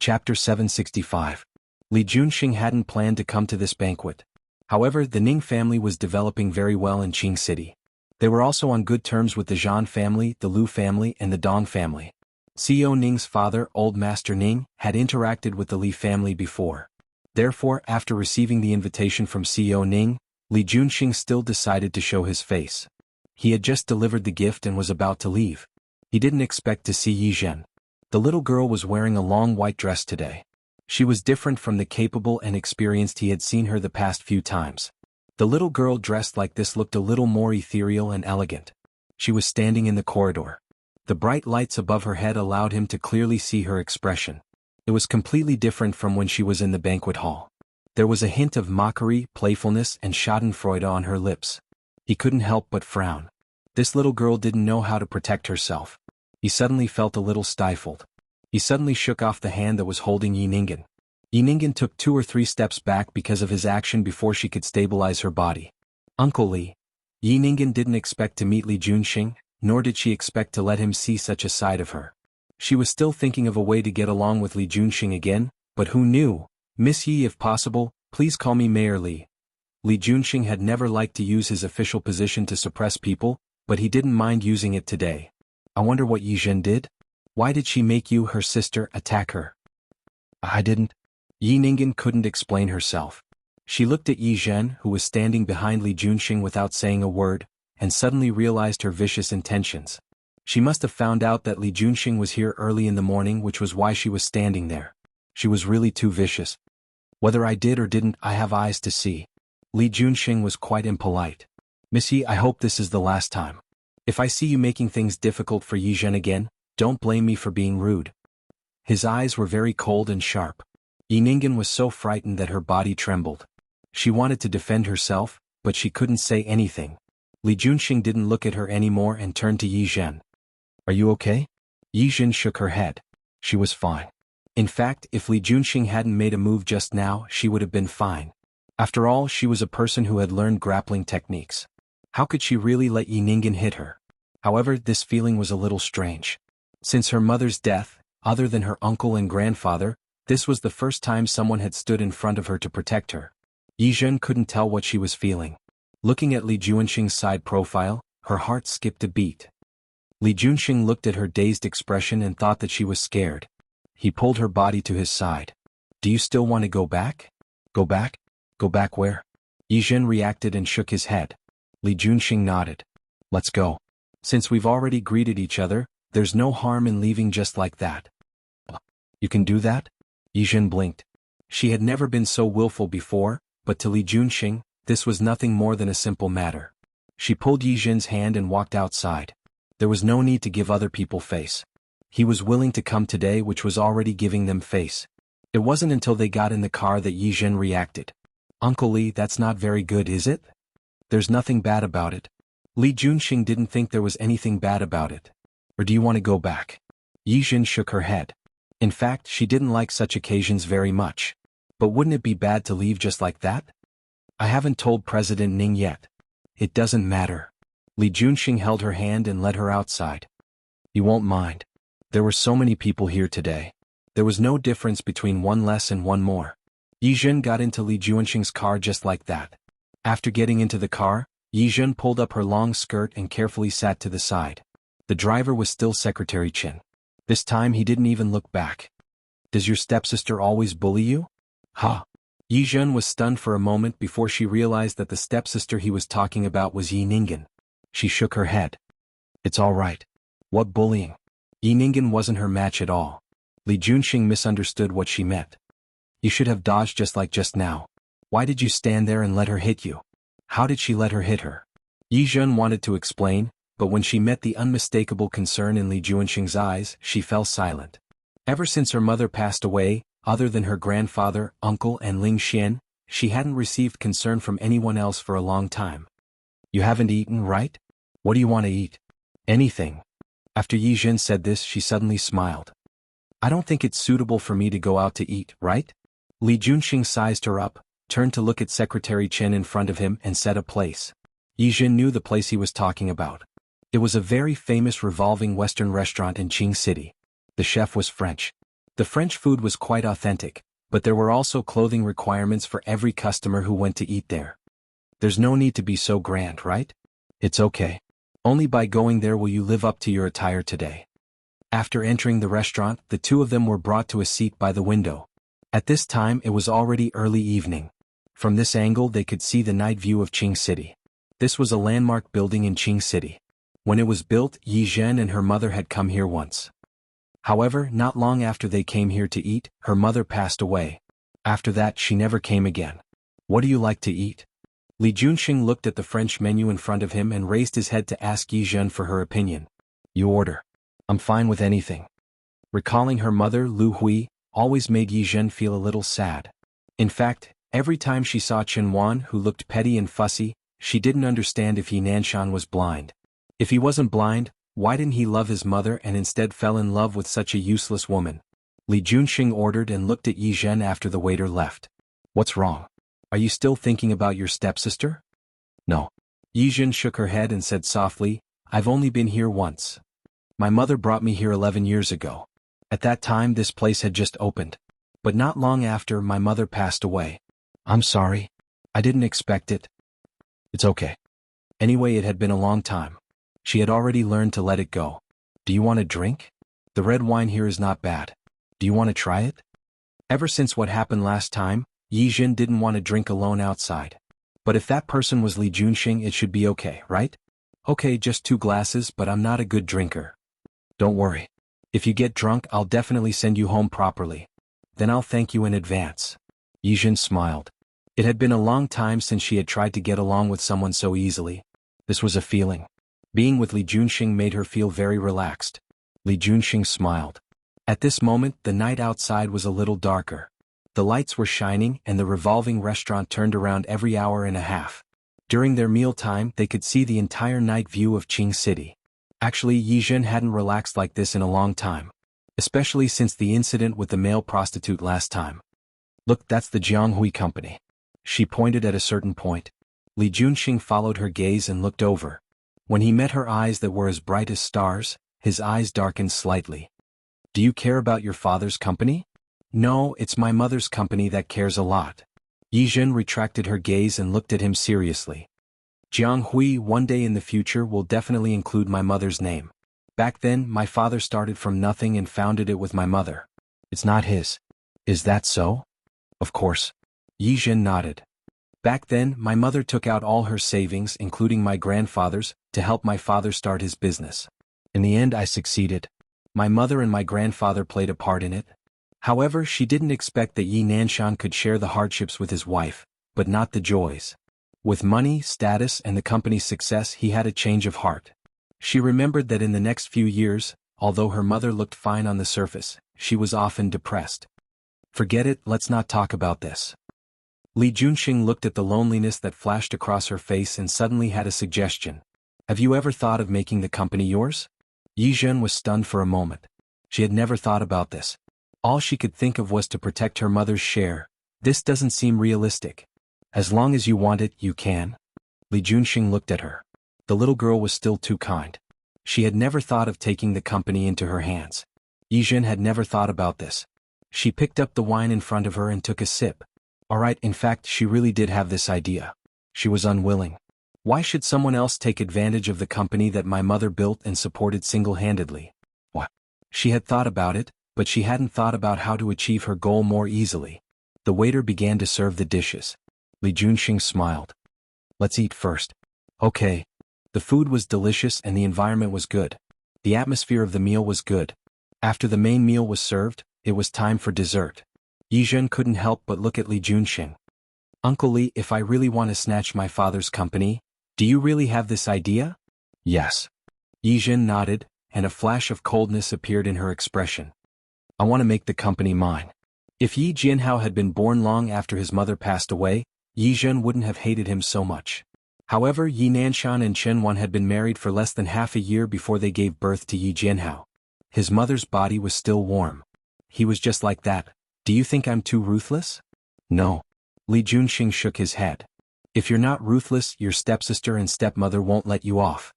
Chapter 765. Li Junxing hadn't planned to come to this banquet. However, the Ning family was developing very well in Qing City. They were also on good terms with the Zhan family, the Lu family, and the Dong family. CEO Ning's father, Old Master Ning, had interacted with the Li family before. Therefore, after receiving the invitation from CEO Ning, Li Junxing still decided to show his face. He had just delivered the gift and was about to leave. He didn't expect to see Yi Zhen. The little girl was wearing a long white dress today. She was different from the capable and experienced he had seen her the past few times. The little girl dressed like this looked a little more ethereal and elegant. She was standing in the corridor. The bright lights above her head allowed him to clearly see her expression. It was completely different from when she was in the banquet hall. There was a hint of mockery, playfulness, and schadenfreude on her lips. He couldn't help but frown. This little girl didn't know how to protect herself. He suddenly felt a little stifled. He suddenly shook off the hand that was holding Yi Ningen. Yi Ningen took 2 or 3 steps back because of his action before she could stabilize her body. Uncle Li. Yi Ningen didn't expect to meet Li Junxing, nor did she expect to let him see such a side of her. She was still thinking of a way to get along with Li Junxing again, but who knew? Miss Yi, if possible, please call me Mayor Li. Li Junxing had never liked to use his official position to suppress people, but he didn't mind using it today. I wonder what Yi Zhen did? Why did she make you, her sister, attack her? I didn't. Yi Ningen couldn't explain herself. She looked at Yi Zhen, who was standing behind Li Junxing without saying a word, and suddenly realized her vicious intentions. She must have found out that Li Junxing was here early in the morning, which was why she was standing there. She was really too vicious. Whether I did or didn't, I have eyes to see. Li Junxing was quite impolite. Miss Yi, I hope this is the last time. If I see you making things difficult for Yi Zhen again, don't blame me for being rude. His eyes were very cold and sharp. Yi Ningen was so frightened that her body trembled. She wanted to defend herself, but she couldn't say anything. Li Junxing didn't look at her anymore and turned to Yi Zhen. Are you okay? Yi Zhen shook her head. She was fine. In fact, if Li Junxing hadn't made a move just now, she would have been fine. After all, she was a person who had learned grappling techniques. How could she really let Yi Ningen hit her? However, this feeling was a little strange. Since her mother's death, other than her uncle and grandfather, this was the first time someone had stood in front of her to protect her. Yi Zhen couldn't tell what she was feeling. Looking at Li Junxing's side profile, her heart skipped a beat. Li Junxing looked at her dazed expression and thought that she was scared. He pulled her body to his side. Do you still want to go back? Go back? Go back where? Yi Zhen reacted and shook his head. Li Junxing nodded. Let's go. Since we've already greeted each other, there's no harm in leaving just like that. You can do that? Yi Zhen blinked. She had never been so willful before, but to Li Junxing, this was nothing more than a simple matter. She pulled Yi Zhen's hand and walked outside. There was no need to give other people face. He was willing to come today, which was already giving them face. It wasn't until they got in the car that Yi Zhen reacted. Uncle Li, that's not very good, is it? There's nothing bad about it. Li Junxing didn't think there was anything bad about it. Or do you want to go back? Yi Zhen shook her head. In fact, she didn't like such occasions very much. But wouldn't it be bad to leave just like that? I haven't told President Ning yet. It doesn't matter. Li Junxing held her hand and led her outside. You won't mind. There were so many people here today. There was no difference between one less and one more. Yi Zhen got into Li Junxing's car just like that. After getting into the car, Yi Zhen pulled up her long skirt and carefully sat to the side. The driver was still Secretary Qin. This time he didn't even look back. Does your stepsister always bully you? Ha! Yi Zhen was stunned for a moment before she realized that the stepsister he was talking about was Yi Ningen. She shook her head. It's all right. What bullying? Yi Ningen wasn't her match at all. Li Junxing misunderstood what she meant. You should have dodged just like just now. Why did you stand there and let her hit you? How did she let her hit her? Yi Zhen wanted to explain, but when she met the unmistakable concern in Li Junxing's eyes, she fell silent. Ever since her mother passed away, other than her grandfather, uncle and Ling Xian, she hadn't received concern from anyone else for a long time. You haven't eaten, right? What do you want to eat? Anything. After Yi Zhen said this, she suddenly smiled. I don't think it's suitable for me to go out to eat, right? Li Junxing sized her up, turned to look at Secretary Chen in front of him and said a place. Yi Zhen knew the place he was talking about. It was a very famous revolving Western restaurant in Qing City. The chef was French. The French food was quite authentic, but there were also clothing requirements for every customer who went to eat there. There's no need to be so grand, right? It's okay. Only by going there will you live up to your attire today. After entering the restaurant, the two of them were brought to a seat by the window. At this time it was already early evening. From this angle they could see the night view of Qing City. This was a landmark building in Qing City. When it was built, Yi Zhen and her mother had come here once. However, not long after they came here to eat, her mother passed away. After that she never came again. What do you like to eat? Li Junxing looked at the French menu in front of him and raised his head to ask Yi Zhen for her opinion. You order. I'm fine with anything. Recalling her mother, Lu Hui, always made Yi Zhen feel a little sad. In fact, every time she saw Chen Wan, who looked petty and fussy, she didn't understand if Yi Nanshan was blind. If he wasn't blind, why didn't he love his mother and instead fell in love with such a useless woman? Li Junxing ordered and looked at Yi Zhen after the waiter left. What's wrong? Are you still thinking about your stepsister? No. Yi Zhen shook her head and said softly, I've only been here once. My mother brought me here 11 years ago. At that time this place had just opened. But not long after, my mother passed away. I'm sorry. I didn't expect it. It's okay. Anyway, it had been a long time. She had already learned to let it go. Do you want a drink? The red wine here is not bad. Do you want to try it? Ever since what happened last time, Yi Zhen didn't want to drink alone outside. But if that person was Li Junxing, it should be okay, right? Okay, just 2 glasses, but I'm not a good drinker. Don't worry. If you get drunk, I'll definitely send you home properly. Then I'll thank you in advance. Yi Zhen smiled. It had been a long time since she had tried to get along with someone so easily. This was a feeling. Being with Li Junxing made her feel very relaxed. Li Junxing smiled. At this moment, the night outside was a little darker. The lights were shining and the revolving restaurant turned around every hour and a half. During their mealtime, they could see the entire night view of Qing City. Actually, Yi Zhen hadn't relaxed like this in a long time. Especially since the incident with the male prostitute last time. Look, that's the Jianghui company. She pointed at a certain point. Li Junxing followed her gaze and looked over. When he met her eyes that were as bright as stars, his eyes darkened slightly. Do you care about your father's company? No, it's my mother's company that cares a lot. Yi Zhen retracted her gaze and looked at him seriously. Jianghui one day in the future will definitely include my mother's name. Back then, my father started from nothing and founded it with my mother. It's not his. Is that so? Of course. Yi Zhen nodded. Back then, my mother took out all her savings, including my grandfather's, to help my father start his business. In the end, I succeeded. My mother and my grandfather played a part in it. However, she didn't expect that Yi Nanshan could share the hardships with his wife, but not the joys. With money, status, and the company's success, he had a change of heart. She remembered that in the next few years, although her mother looked fine on the surface, she was often depressed. Forget it, let's not talk about this. Li Junxing looked at the loneliness that flashed across her face and suddenly had a suggestion. Have you ever thought of making the company yours? Yi Zhen was stunned for a moment. She had never thought about this. All she could think of was to protect her mother's share. This doesn't seem realistic. As long as you want it, you can. Li Junxing looked at her. The little girl was still too kind. She had never thought of taking the company into her hands. Yi Zhen had never thought about this. She picked up the wine in front of her and took a sip. Alright, in fact, she really did have this idea. She was unwilling. Why should someone else take advantage of the company that my mother built and supported single-handedly? What? She had thought about it, but she hadn't thought about how to achieve her goal more easily. The waiter began to serve the dishes. Li Junxing smiled. Let's eat first. Okay. The food was delicious and the environment was good. The atmosphere of the meal was good. After the main meal was served, it was time for dessert. Yi Zhen couldn't help but look at Li Junxing. Uncle Li, if I really want to snatch my father's company, do you really have this idea? Yes. Yi Zhen nodded, and a flash of coldness appeared in her expression. I want to make the company mine. If Yi Jianhao had been born long after his mother passed away, Yi Zhen wouldn't have hated him so much. However, Yi Nanshan and Chen Wan had been married for less than half a year before they gave birth to Yi Jianhao. His mother's body was still warm. He was just like that. Do you think I'm too ruthless? No. Li Junxing shook his head. If you're not ruthless, your stepsister and stepmother won't let you off.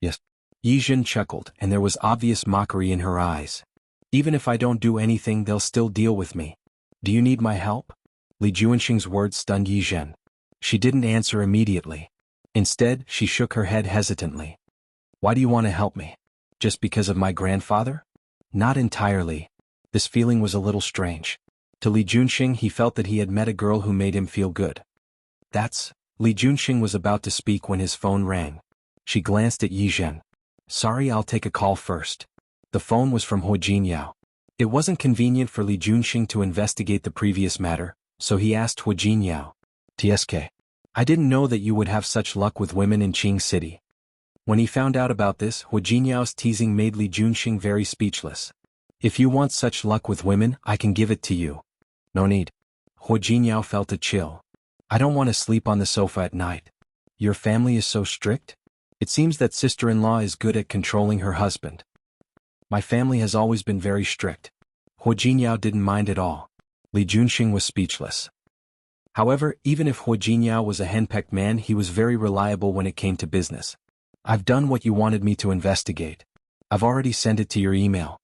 Yes. Yi Zhen chuckled, and there was obvious mockery in her eyes. Even if I don't do anything, they'll still deal with me. Do you need my help? Li Juanxing's words stunned Yi Zhen. She didn't answer immediately. Instead, she shook her head hesitantly. Why do you want to help me? Just because of my grandfather? Not entirely. This feeling was a little strange. To Li Juanxing, he felt that he had met a girl who made him feel good. Li Juanxing was about to speak when his phone rang. She glanced at Yi Zhen. Sorry, I'll take a call first. The phone was from He Jinyao. It wasn't convenient for Li Juanxing to investigate the previous matter, so he asked He Jinyao. TSK. I didn't know that you would have such luck with women in Qing City. When he found out about this, He Jinyao's teasing made Li Juanxing very speechless. If you want such luck with women, I can give it to you. No need. He Jinyao felt a chill. I don't want to sleep on the sofa at night. Your family is so strict? It seems that sister-in-law is good at controlling her husband. My family has always been very strict. He Jinyao didn't mind at all. Li Juanxing was speechless. However, even if He Jinyao was a henpecked man, he was very reliable when it came to business. I've done what you wanted me to investigate. I've already sent it to your email.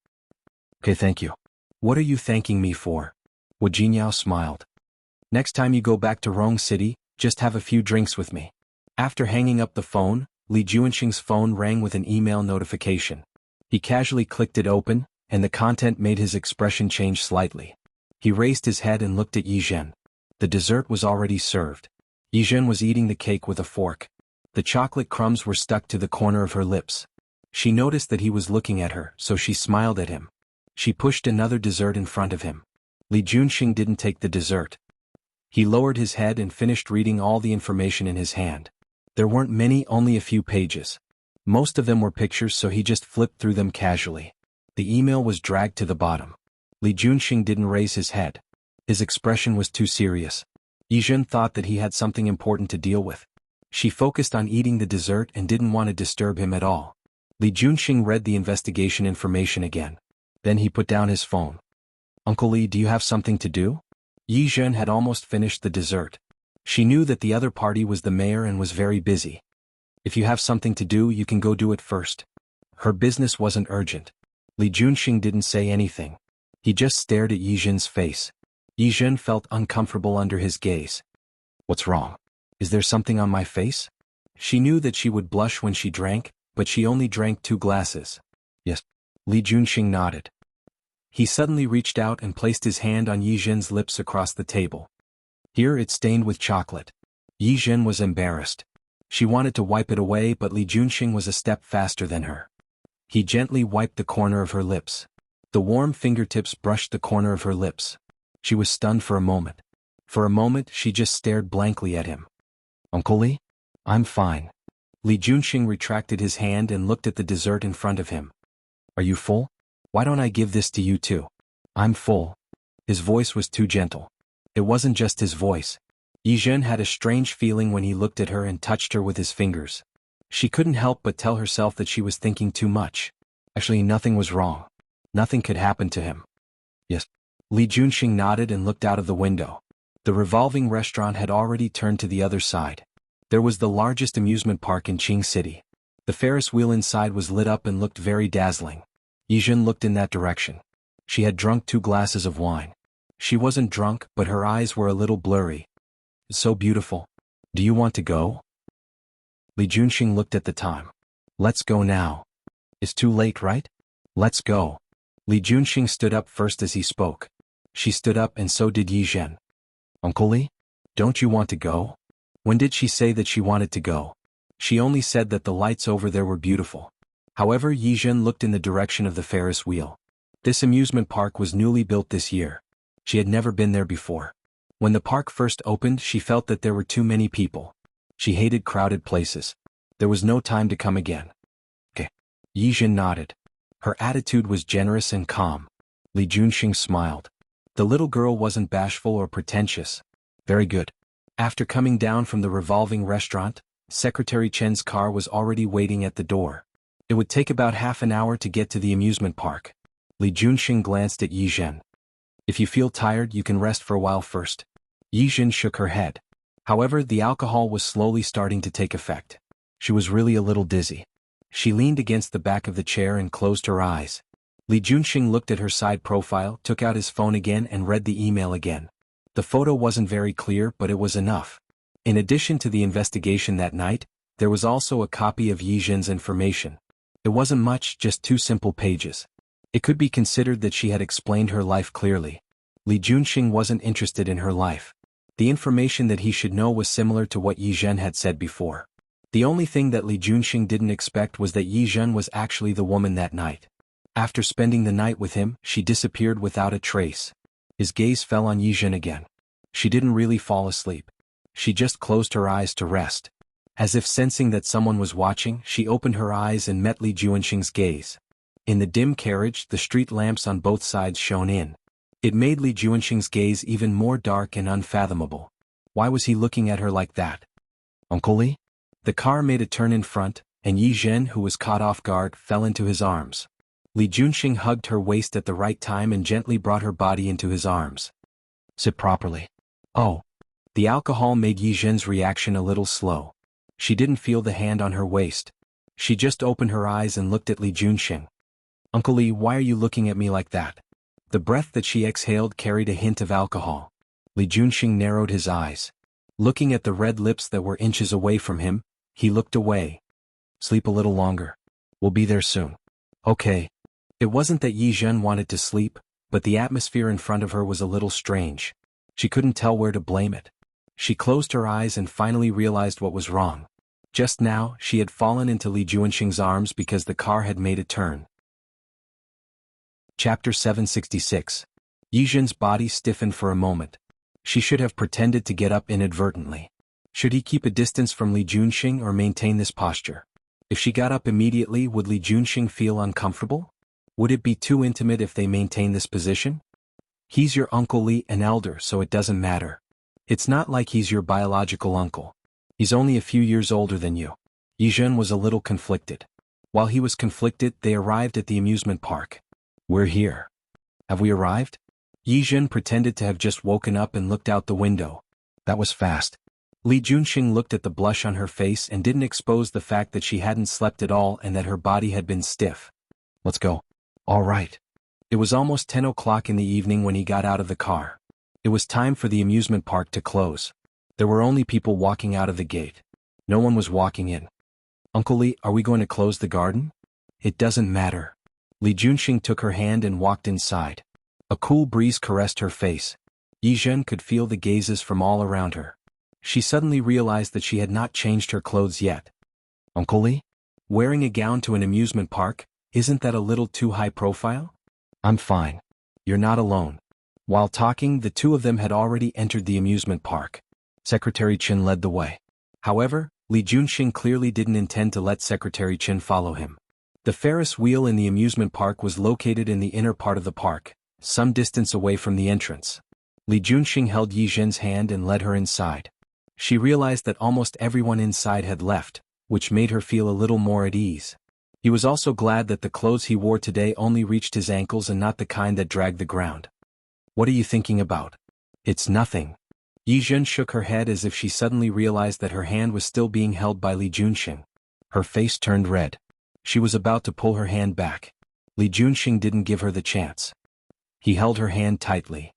Okay, thank you. What are you thanking me for? He Jinyao smiled. Next time you go back to Rong City, just have a few drinks with me. After hanging up the phone, Li Juanxing's phone rang with an email notification. He casually clicked it open, and the content made his expression change slightly. He raised his head and looked at Yi Zhen. The dessert was already served. Yi Zhen was eating the cake with a fork. The chocolate crumbs were stuck to the corner of her lips. She noticed that he was looking at her, so she smiled at him. She pushed another dessert in front of him. Li Juanxing didn't take the dessert. He lowered his head and finished reading all the information in his hand. There weren't many, only a few pages. Most of them were pictures, so he just flipped through them casually. The email was dragged to the bottom. Li Juanxing didn't raise his head. His expression was too serious. Yi Zhen thought that he had something important to deal with. She focused on eating the dessert and didn't want to disturb him at all. Li Juanxing read the investigation information again. Then he put down his phone. Uncle Li, do you have something to do? Yi Zhen had almost finished the dessert. She knew that the other party was the mayor and was very busy. If you have something to do, you can go do it first. Her business wasn't urgent. Li Juanxing didn't say anything. He just stared at Yi Zhen's face. Yi Zhen felt uncomfortable under his gaze. What's wrong? Is there something on my face? She knew that she would blush when she drank, but she only drank 2 glasses. Yes. Li Juanxing nodded. He suddenly reached out and placed his hand on Yi Zhen's lips across the table. Here it stained with chocolate. Yi Zhen was embarrassed. She wanted to wipe it away, but Li Juanxing was a step faster than her. He gently wiped the corner of her lips. The warm fingertips brushed the corner of her lips. She was stunned for a moment. For a moment, she just stared blankly at him. Uncle Li? I'm fine. Li Juanxing retracted his hand and looked at the dessert in front of him. Are you full? Why don't I give this to you too? I'm full. His voice was too gentle. It wasn't just his voice. Yi Zhen had a strange feeling when he looked at her and touched her with his fingers. She couldn't help but tell herself that she was thinking too much. Actually, nothing was wrong. Nothing could happen to him. Yes. Li Juanxing nodded and looked out of the window. The revolving restaurant had already turned to the other side. There was the largest amusement park in Qing City. The Ferris wheel inside was lit up and looked very dazzling. Yi Zhen looked in that direction. She had drunk 2 glasses of wine. She wasn't drunk, but her eyes were a little blurry. It's so beautiful. Do you want to go? Li Juanxing looked at the time. Let's go now. It's too late, right? Let's go. Li Juanxing stood up first as he spoke. She stood up and so did Yi Zhen. Uncle Li? Don't you want to go? When did she say that she wanted to go? She only said that the lights over there were beautiful. However, Yi Zhen looked in the direction of the Ferris wheel. This amusement park was newly built this year. She had never been there before. When the park first opened, she felt that there were too many people. She hated crowded places. There was no time to come again. Okay. Yi Zhen nodded. Her attitude was generous and calm. Li Juanxing smiled. The little girl wasn't bashful or pretentious. Very good. After coming down from the revolving restaurant, Secretary Chen's car was already waiting at the door. It would take about half an hour to get to the amusement park. Li Juanxing glanced at Yi Zhen. If you feel tired, you can rest for a while first. Yi Zhen shook her head. However, the alcohol was slowly starting to take effect. She was really a little dizzy. She leaned against the back of the chair and closed her eyes. Li Junxing looked at her side profile, took out his phone again and read the email again. The photo wasn't very clear, but it was enough. In addition to the investigation that night, there was also a copy of Yi Zhen's information. It wasn't much, just 2 simple pages. It could be considered that she had explained her life clearly. Li Junxing wasn't interested in her life. The information that he should know was similar to what Yi Zhen had said before. The only thing that Li Junxing didn't expect was that Yi Zhen was actually the woman that night. After spending the night with him, she disappeared without a trace. His gaze fell on Yi Zhen again. She didn't really fall asleep. She just closed her eyes to rest. As if sensing that someone was watching, she opened her eyes and met Li Junxing's gaze. In the dim carriage, the street lamps on both sides shone in. It made Li Junxing's gaze even more dark and unfathomable. Why was he looking at her like that? Uncle Li? The car made a turn in front, and Yi Zhen, who was caught off guard, fell into his arms. Li Junxing hugged her waist at the right time and gently brought her body into his arms. Sit properly. Oh. The alcohol made Yi Zhen's reaction a little slow. She didn't feel the hand on her waist. She just opened her eyes and looked at Li Junxing. Uncle Li, why are you looking at me like that? The breath that she exhaled carried a hint of alcohol. Li Junxing narrowed his eyes. Looking at the red lips that were inches away from him, he looked away. Sleep a little longer. We'll be there soon. Okay. It wasn't that Yi Zhen wanted to sleep, but the atmosphere in front of her was a little strange. She couldn't tell where to blame it. She closed her eyes and finally realized what was wrong. Just now, she had fallen into Li Junxing's arms because the car had made a turn. Chapter 766. Yi Zhen's body stiffened for a moment. She should have pretended to get up inadvertently. Should he keep a distance from Li Junxing or maintain this posture? If she got up immediately, would Li Junxing feel uncomfortable? Would it be too intimate if they maintain this position? He's your Uncle Li, an elder, so it doesn't matter. It's not like he's your biological uncle. He's only a few years older than you. Yi Zhen was a little conflicted. While he was conflicted, they arrived at the amusement park. We're here. Have we arrived? Yi Zhen pretended to have just woken up and looked out the window. That was fast. Li Junxing looked at the blush on her face and didn't expose the fact that she hadn't slept at all and that her body had been stiff. Let's go. All right. It was almost 10 o'clock in the evening when he got out of the car. It was time for the amusement park to close. There were only people walking out of the gate. No one was walking in. Uncle Li, are we going to close the garden? It doesn't matter. Li Junxing took her hand and walked inside. A cool breeze caressed her face. Yi Zhen could feel the gazes from all around her. She suddenly realized that she had not changed her clothes yet. Uncle Li? Wearing a gown to an amusement park, isn't that a little too high profile? I'm fine. You're not alone. While talking, the two of them had already entered the amusement park. Secretary Chen led the way. However, Li Junxing clearly didn't intend to let Secretary Chen follow him. The Ferris wheel in the amusement park was located in the inner part of the park, some distance away from the entrance. Li Junxing held Yi Zhen's hand and led her inside. She realized that almost everyone inside had left, which made her feel a little more at ease. He was also glad that the clothes he wore today only reached his ankles and not the kind that dragged the ground. What are you thinking about? It's nothing. Yi Zhen shook her head as if she suddenly realized that her hand was still being held by Li Junxing. Her face turned red. She was about to pull her hand back. Li Junxing didn't give her the chance. He held her hand tightly.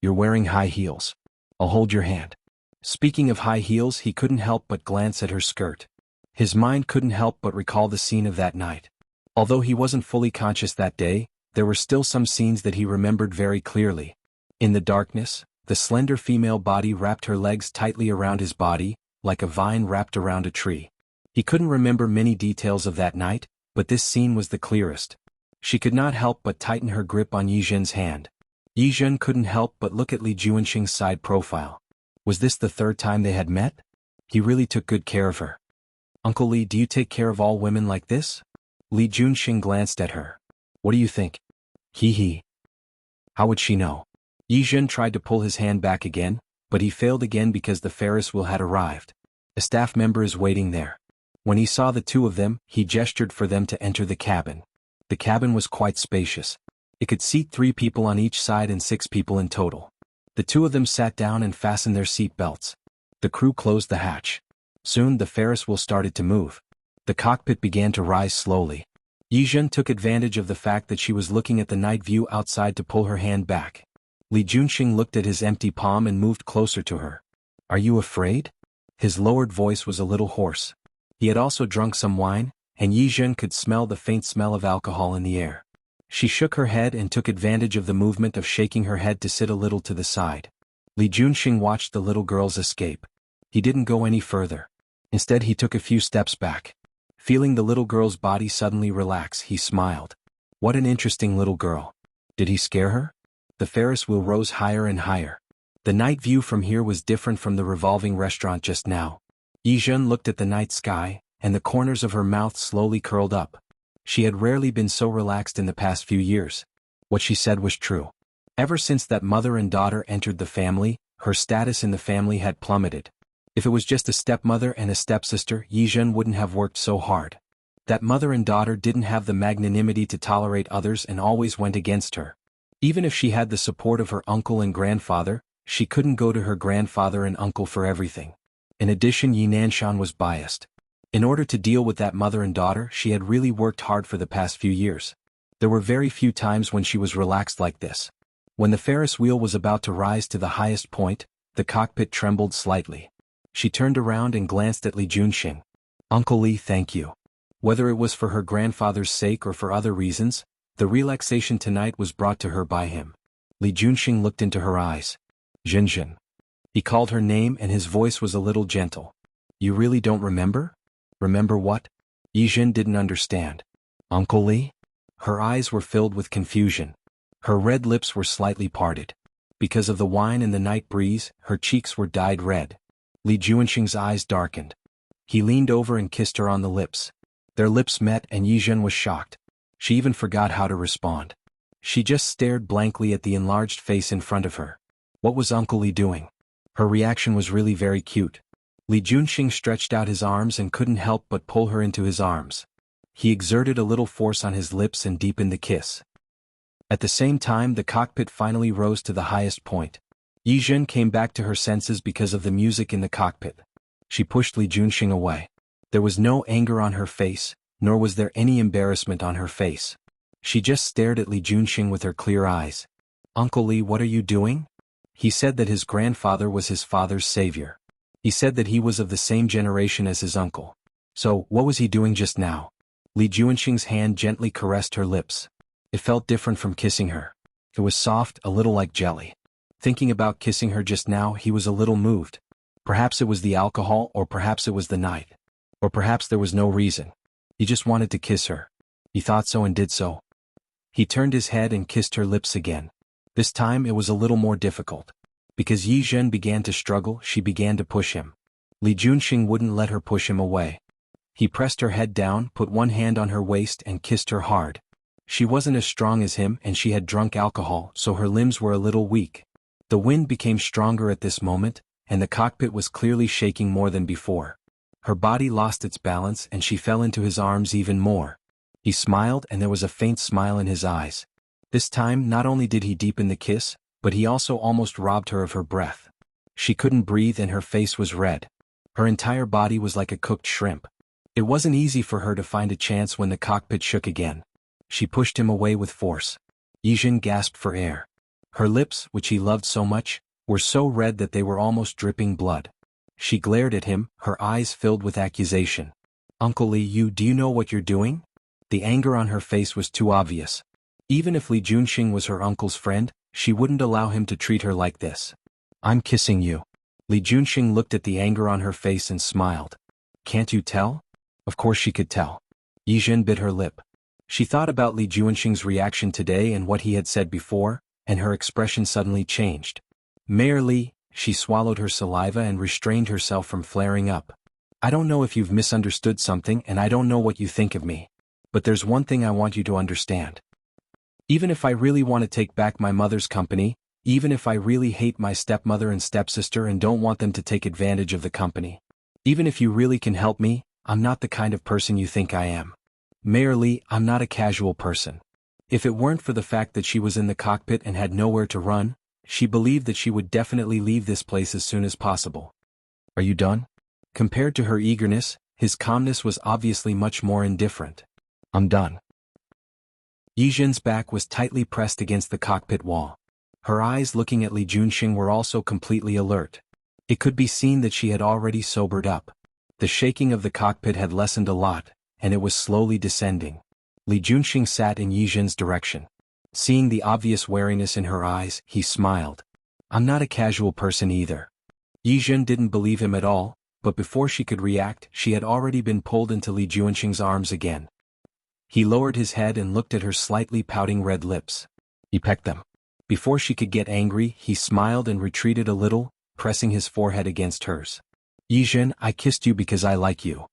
You're wearing high heels. I'll hold your hand. Speaking of high heels, he couldn't help but glance at her skirt. His mind couldn't help but recall the scene of that night. Although he wasn't fully conscious that day, there were still some scenes that he remembered very clearly. In the darkness, the slender female body wrapped her legs tightly around his body, like a vine wrapped around a tree. He couldn't remember many details of that night, but this scene was the clearest. She could not help but tighten her grip on Yi Zhen's hand. Yi Zhen couldn't help but look at Li Junxing's side profile. Was this the third time they had met? He really took good care of her. Uncle Li, do you take care of all women like this? Li Junxing glanced at her. What do you think? Hee. How would she know? Yi Zhen tried to pull his hand back again, but he failed again because the Ferris wheel had arrived. A staff member is waiting there. When he saw the two of them, he gestured for them to enter the cabin. The cabin was quite spacious. It could seat 3 people on each side and 6 people in total. The two of them sat down and fastened their seat belts. The crew closed the hatch. Soon the Ferris wheel started to move. The cockpit began to rise slowly. Yizhen took advantage of the fact that she was looking at the night view outside to pull her hand back. Li Junxing looked at his empty palm and moved closer to her. Are you afraid? His lowered voice was a little hoarse. He had also drunk some wine, and Yizhen could smell the faint smell of alcohol in the air. She shook her head and took advantage of the movement of shaking her head to sit a little to the side. Li Junxing watched the little girl's escape. He didn't go any further. Instead he took a few steps back. Feeling the little girl's body suddenly relax, he smiled. What an interesting little girl. Did he scare her? The Ferris wheel rose higher and higher. The night view from here was different from the revolving restaurant just now. Yizhen looked at the night sky, and the corners of her mouth slowly curled up. She had rarely been so relaxed in the past few years. What she said was true. Ever since that mother and daughter entered the family, her status in the family had plummeted. If it was just a stepmother and a stepsister, Yizhen wouldn't have worked so hard. That mother and daughter didn't have the magnanimity to tolerate others and always went against her. Even if she had the support of her uncle and grandfather, she couldn't go to her grandfather and uncle for everything. In addition, Yi Nanshan was biased. In order to deal with that mother and daughter, she had really worked hard for the past few years. There were very few times when she was relaxed like this. When the Ferris wheel was about to rise to the highest point, the cockpit trembled slightly. She turned around and glanced at Li Junxing. Uncle Li, thank you. Whether it was for her grandfather's sake or for other reasons, the relaxation tonight was brought to her by him. Li Junxing looked into her eyes. Jinjin. He called her name and his voice was a little gentle. You really don't remember? Remember what? Yizhen didn't understand. Uncle Li? Her eyes were filled with confusion. Her red lips were slightly parted. Because of the wine and the night breeze, her cheeks were dyed red. Li Junxing's eyes darkened. He leaned over and kissed her on the lips. Their lips met and Yizhen was shocked. She even forgot how to respond. She just stared blankly at the enlarged face in front of her. What was Uncle Li doing? Her reaction was really very cute. Li Junxing stretched out his arms and couldn't help but pull her into his arms. He exerted a little force on his lips and deepened the kiss. At the same time, the cockpit finally rose to the highest point. Yizhen came back to her senses because of the music in the cockpit. She pushed Li Junxing away. There was no anger on her face, nor was there any embarrassment on her face. She just stared at Li Junxing with her clear eyes. Uncle Li, what are you doing? He said that his grandfather was his father's savior. He said that he was of the same generation as his uncle. So, what was he doing just now? Li Junxing's hand gently caressed her lips. It felt different from kissing her. It was soft, a little like jelly. Thinking about kissing her just now, he was a little moved. Perhaps it was the alcohol, or perhaps it was the night. Or perhaps there was no reason. He just wanted to kiss her. He thought so and did so. He turned his head and kissed her lips again. This time it was a little more difficult. Because Yizhen began to struggle, she began to push him. Li Junxing wouldn't let her push him away. He pressed her head down, put one hand on her waist and kissed her hard. She wasn't as strong as him and she had drunk alcohol, so her limbs were a little weak. The wind became stronger at this moment, and the cockpit was clearly shaking more than before. Her body lost its balance and she fell into his arms even more. He smiled and there was a faint smile in his eyes. This time not only did he deepen the kiss, but he also almost robbed her of her breath. She couldn't breathe and her face was red. Her entire body was like a cooked shrimp. It wasn't easy for her to find a chance when the cockpit shook again. She pushed him away with force. Yizhen gasped for air. Her lips, which he loved so much, were so red that they were almost dripping blood. She glared at him, her eyes filled with accusation. Uncle Li, do you know what you're doing? The anger on her face was too obvious. Even if Li Junxing was her uncle's friend, she wouldn't allow him to treat her like this. I'm kissing you. Li Junxing looked at the anger on her face and smiled. Can't you tell? Of course she could tell. Yizhen bit her lip. She thought about Li Junxing's reaction today and what he had said before, and her expression suddenly changed. Mayor Li, she swallowed her saliva and restrained herself from flaring up. I don't know if you've misunderstood something and I don't know what you think of me. But there's one thing I want you to understand. Even if I really want to take back my mother's company, even if I really hate my stepmother and stepsister and don't want them to take advantage of the company, even if you really can help me, I'm not the kind of person you think I am. Mayor Li, I'm not a casual person. If it weren't for the fact that she was in the cockpit and had nowhere to run, she believed that she would definitely leave this place as soon as possible. Are you done? Compared to her eagerness, his calmness was obviously much more indifferent. I'm done. Yijin's back was tightly pressed against the cockpit wall. Her eyes looking at Li Junxing were also completely alert. It could be seen that she had already sobered up. The shaking of the cockpit had lessened a lot, and it was slowly descending. Li Junxing sat in Yijin's direction. Seeing the obvious wariness in her eyes, he smiled. I'm not a casual person either. Yijin didn't believe him at all, but before she could react, she had already been pulled into Li Junxing's arms again. He lowered his head and looked at her slightly pouting red lips. He pecked them. Before she could get angry, he smiled and retreated a little, pressing his forehead against hers. Yijin, I kissed you because I like you.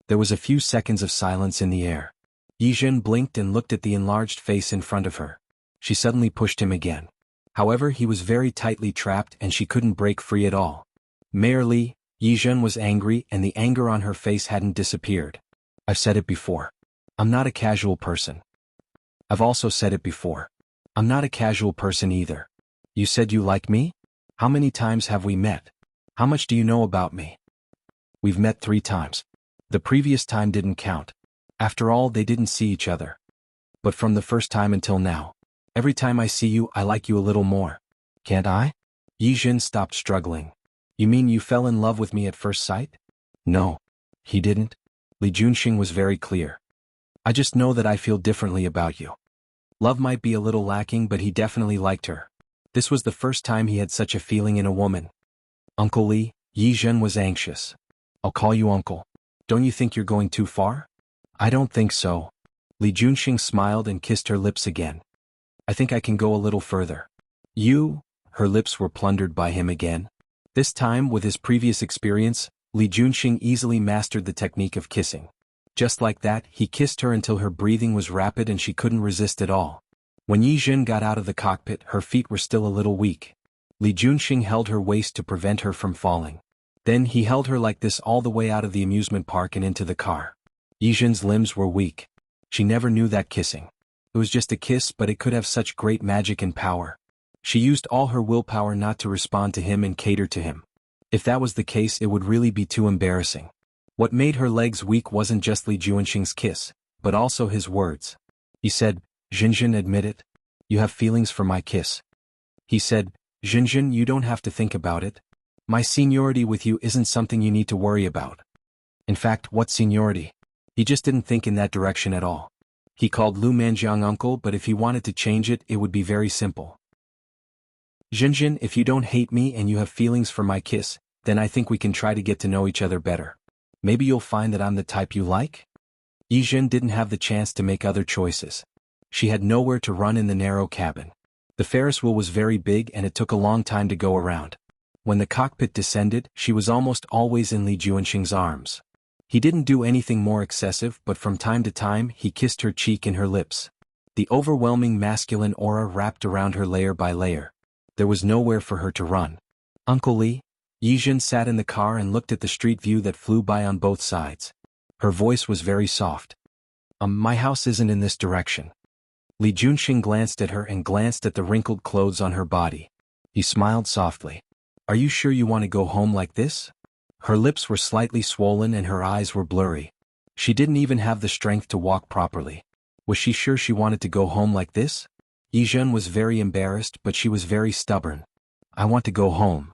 There was a few seconds of silence in the air. Yijin blinked and looked at the enlarged face in front of her. She suddenly pushed him again. However, he was very tightly trapped and she couldn't break free at all. Merely, Yijin was angry and the anger on her face hadn't disappeared. I've said it before. I'm not a casual person. I've also said it before. I'm not a casual person either. You said you like me? How many times have we met? How much do you know about me? We've met 3 times. The previous time didn't count. After all, they didn't see each other. But from the first time until now, every time I see you, I like you a little more. Can't I? Yijin stopped struggling. You mean you fell in love with me at first sight? No. He didn't. Li Junxing was very clear. I just know that I feel differently about you. Love might be a little lacking, but he definitely liked her. This was the first time he had such a feeling in a woman. Uncle Li, Yijin was anxious. I'll call you uncle. Don't you think you're going too far? I don't think so. Li Junxing smiled and kissed her lips again. I think I can go a little further. You? Her lips were plundered by him again. This time, with his previous experience, Li Junxing easily mastered the technique of kissing. Just like that, he kissed her until her breathing was rapid and she couldn't resist at all. When Yijin got out of the cockpit, her feet were still a little weak. Li Junxing held her waist to prevent her from falling. Then he held her like this all the way out of the amusement park and into the car. Yijin's limbs were weak. She never knew that kissing. It was just a kiss, but it could have such great magic and power. She used all her willpower not to respond to him and cater to him. If that was the case, it would really be too embarrassing. What made her legs weak wasn't just Li Junxing's kiss, but also his words. He said, Jinjin, admit it. You have feelings for my kiss. He said, Jinjin, you don't have to think about it. My seniority with you isn't something you need to worry about. In fact, what seniority? He just didn't think in that direction at all. He called Lu Manjiang uncle, but if he wanted to change it, it would be very simple. Jinjin, if you don't hate me and you have feelings for my kiss, then I think we can try to get to know each other better. Maybe you'll find that I'm the type you like? Yijin didn't have the chance to make other choices. She had nowhere to run in the narrow cabin. The Ferris wheel was very big and it took a long time to go around. When the cockpit descended, she was almost always in Li Junxing's arms. He didn't do anything more excessive, but from time to time he kissed her cheek and her lips. The overwhelming masculine aura wrapped around her layer by layer. There was nowhere for her to run. Uncle Li? Yijin sat in the car and looked at the street view that flew by on both sides. Her voice was very soft. My house isn't in this direction. Li Junxing glanced at her and glanced at the wrinkled clothes on her body. He smiled softly. Are you sure you want to go home like this? Her lips were slightly swollen and her eyes were blurry. She didn't even have the strength to walk properly. Was she sure she wanted to go home like this? Yijin was very embarrassed, but she was very stubborn. I want to go home.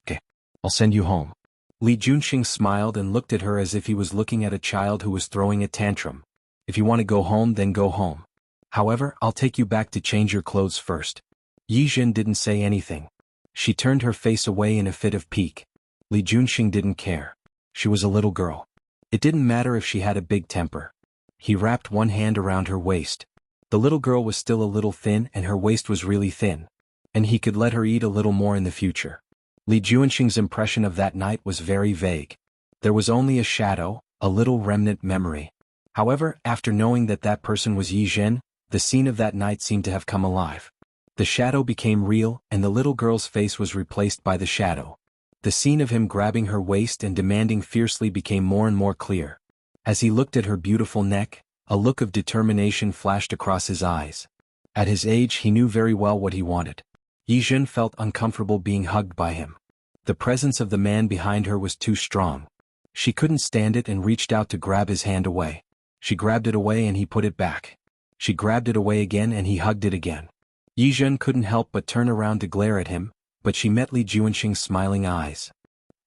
Okay, I'll send you home. Li Junxing smiled and looked at her as if he was looking at a child who was throwing a tantrum. If you want to go home, then go home. However, I'll take you back to change your clothes first. Yijin didn't say anything. She turned her face away in a fit of pique. Li Junxing didn't care. She was a little girl. It didn't matter if she had a big temper. He wrapped one hand around her waist. The little girl was still a little thin and her waist was really thin. And he could let her eat a little more in the future. Li Junxing's impression of that night was very vague. There was only a shadow, a little remnant memory. However, after knowing that that person was Yijin, the scene of that night seemed to have come alive. The shadow became real, and the little girl's face was replaced by the shadow. The scene of him grabbing her waist and demanding fiercely became more and more clear. As he looked at her beautiful neck, a look of determination flashed across his eyes. At his age, he knew very well what he wanted. Yijin felt uncomfortable being hugged by him. The presence of the man behind her was too strong. She couldn't stand it and reached out to grab his hand away. She grabbed it away and he put it back. She grabbed it away again and he hugged it again. Yi Zhen couldn't help but turn around to glare at him, but she met Li Juanxing's smiling eyes.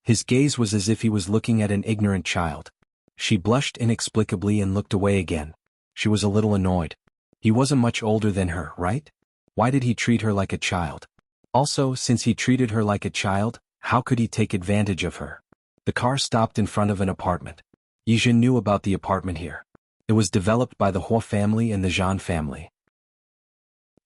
His gaze was as if he was looking at an ignorant child. She blushed inexplicably and looked away again. She was a little annoyed. He wasn't much older than her, right? Why did he treat her like a child? Also, since he treated her like a child, how could he take advantage of her? The car stopped in front of an apartment. Yi Zhen knew about the apartment here. It was developed by the Huo family and the Zhan family.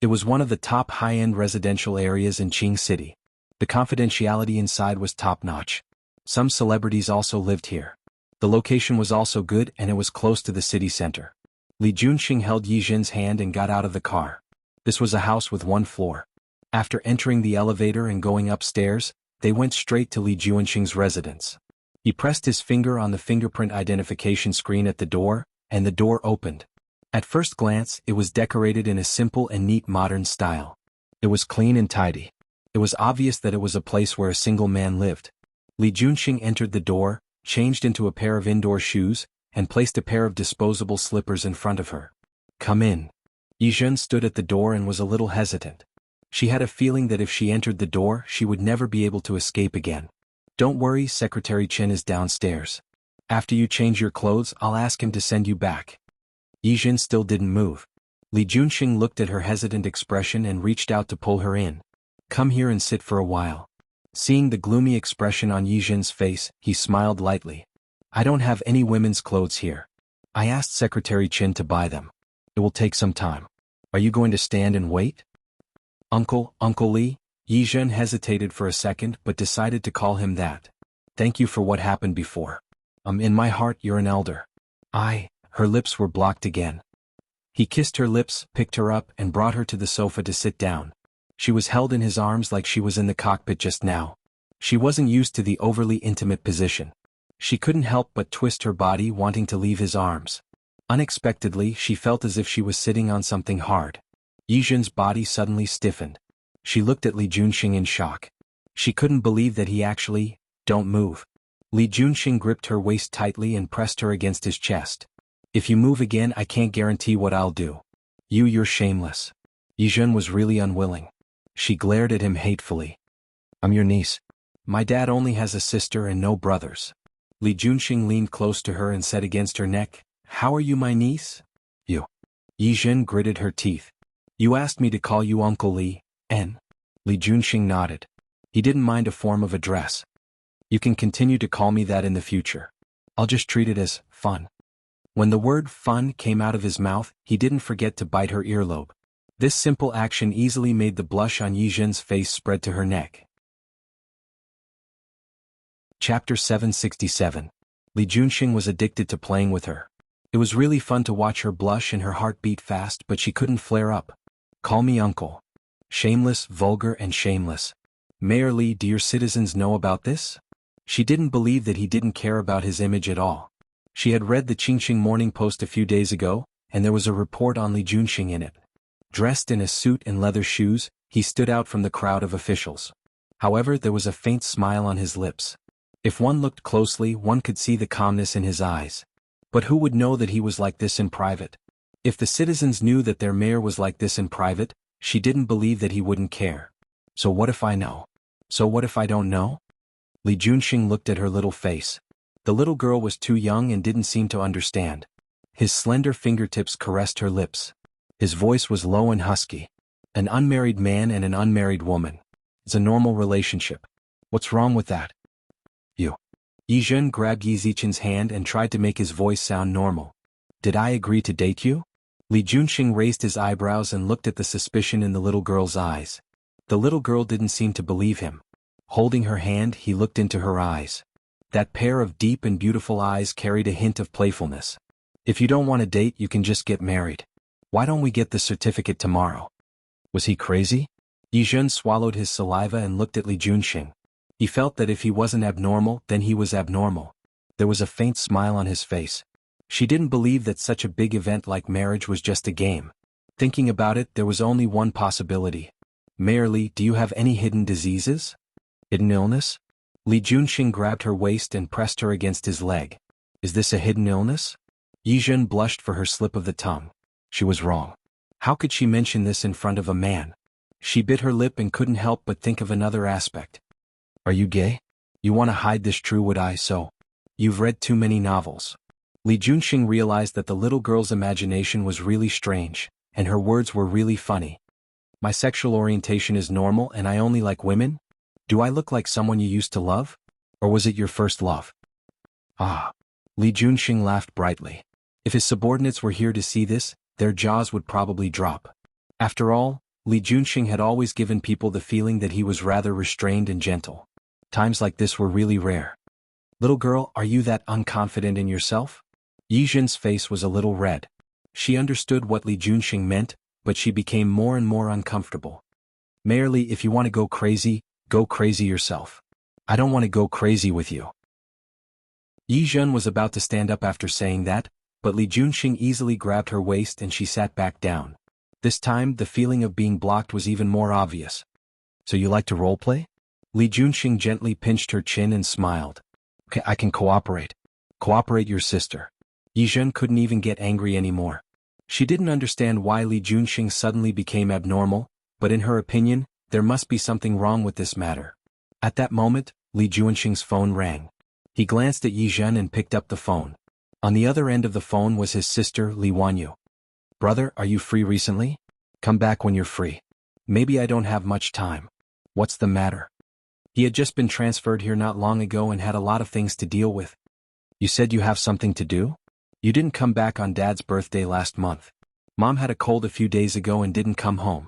It was one of the top high-end residential areas in Qing City. The confidentiality inside was top-notch. Some celebrities also lived here. The location was also good and it was close to the city center. Li Juanxing held Yi Zhen's hand and got out of the car. This was a house with one floor. After entering the elevator and going upstairs, they went straight to Li Juanxing's residence. He pressed his finger on the fingerprint identification screen at the door, and the door opened. At first glance, it was decorated in a simple and neat modern style. It was clean and tidy. It was obvious that it was a place where a single man lived. Li Juanxing entered the door, changed into a pair of indoor shoes, and placed a pair of disposable slippers in front of her. "Come in." Yi Zhen stood at the door and was a little hesitant. She had a feeling that if she entered the door, she would never be able to escape again. "Don't worry, Secretary Chen is downstairs. After you change your clothes, I'll ask him to send you back." Yi Zhen still didn't move. Li Juanxing looked at her hesitant expression and reached out to pull her in. "Come here and sit for a while." Seeing the gloomy expression on Yi Zhen's face, he smiled lightly. "I don't have any women's clothes here. I asked Secretary Chen to buy them. It will take some time. Are you going to stand and wait?" Uncle Li?" Yi Zhen hesitated for a second but decided to call him that. "Thank you for what happened before. In my heart you're an elder." Her lips were blocked again. He kissed her lips, picked her up, and brought her to the sofa to sit down. She was held in his arms like she was in the cockpit just now. She wasn't used to the overly intimate position. She couldn't help but twist her body, wanting to leave his arms. Unexpectedly, she felt as if she was sitting on something hard. Yi Zhen's body suddenly stiffened. She looked at Li Juanxing in shock. She couldn't believe that he actually, "Don't move." Li Juanxing gripped her waist tightly and pressed her against his chest. "If you move again, I can't guarantee what I'll do. You're shameless." Yi Zhen was really unwilling. She glared at him hatefully. "I'm your niece. My dad only has a sister and no brothers." Li Juanxing leaned close to her and said against her neck, "How are you my niece?" "You." Yi Zhen gritted her teeth. "You asked me to call you Uncle Li, and?" Li Juanxing nodded. He didn't mind a form of address. "You can continue to call me that in the future. I'll just treat it as fun." When the word fun came out of his mouth, he didn't forget to bite her earlobe. This simple action easily made the blush on Yi Zhen's face spread to her neck. Chapter 767. Li Juanxing was addicted to playing with her. It was really fun to watch her blush and her heart beat fast, but she couldn't flare up. "Call me uncle." Shameless, vulgar, and shameless. "Mayor Li, do your citizens know about this?" She didn't believe that he didn't care about his image at all. She had read the Qingxing Morning Post a few days ago, and there was a report on Li Juanxing in it. Dressed in a suit and leather shoes, he stood out from the crowd of officials. However, there was a faint smile on his lips. If one looked closely, one could see the calmness in his eyes. But who would know that he was like this in private? If the citizens knew that their mayor was like this in private, she didn't believe that he wouldn't care. So what if I know? So what if I don't know? Li Juanxing looked at her little face. The little girl was too young and didn't seem to understand. His slender fingertips caressed her lips. His voice was low and husky. "An unmarried man and an unmarried woman. It's a normal relationship. What's wrong with that?" "You." Yi Zhen grabbed Yi Zichen's hand and tried to make his voice sound normal. "Did I agree to date you?" Li Juanxing raised his eyebrows and looked at the suspicion in the little girl's eyes. The little girl didn't seem to believe him. Holding her hand, he looked into her eyes. That pair of deep and beautiful eyes carried a hint of playfulness. "If you don't want to date, you can just get married. Why don't we get the certificate tomorrow?" Was he crazy? Yi Zhen swallowed his saliva and looked at Li Juanxing. He felt that if he wasn't abnormal, then he was abnormal. There was a faint smile on his face. She didn't believe that such a big event like marriage was just a game. Thinking about it, there was only one possibility. "Mayor Li, do you have any hidden diseases? Hidden illness?" Li Juanxing grabbed her waist and pressed her against his leg. "Is this a hidden illness?" Yi Zhen blushed for her slip of the tongue. She was wrong. How could she mention this in front of a man? She bit her lip and couldn't help but think of another aspect. Are you gay? You want to hide this true would I so? You've read too many novels. Li Junxing realized that the little girl's imagination was really strange, and her words were really funny. My sexual orientation is normal and I only like women? Do I look like someone you used to love? Or was it your first love? Ah. Li Junxing laughed brightly. If his subordinates were here to see this, their jaws would probably drop. After all, Li Junxing had always given people the feeling that he was rather restrained and gentle. Times like this were really rare. Little girl, are you that unconfident in yourself? Yi Zhen's face was a little red. She understood what Li Junxing meant, but she became more and more uncomfortable. Merely, if you want to go crazy yourself. I don't want to go crazy with you. Yi Zhen was about to stand up after saying that, but Li Junxing easily grabbed her waist and she sat back down. This time, the feeling of being blocked was even more obvious. So you like to roleplay? Li Junxing gently pinched her chin and smiled. Okay, I can cooperate. Cooperate your sister. Yi Zhen couldn't even get angry anymore. She didn't understand why Li Junxing suddenly became abnormal, but in her opinion, there must be something wrong with this matter. At that moment, Li Junxing's phone rang. He glanced at Yi Zhen and picked up the phone. On the other end of the phone was his sister, Li Wanyu. Brother, are you free recently? Come back when you're free. Maybe I don't have much time. What's the matter? He had just been transferred here not long ago and had a lot of things to deal with. You said you have something to do? You didn't come back on Dad's birthday last month. Mom had a cold a few days ago and didn't come home.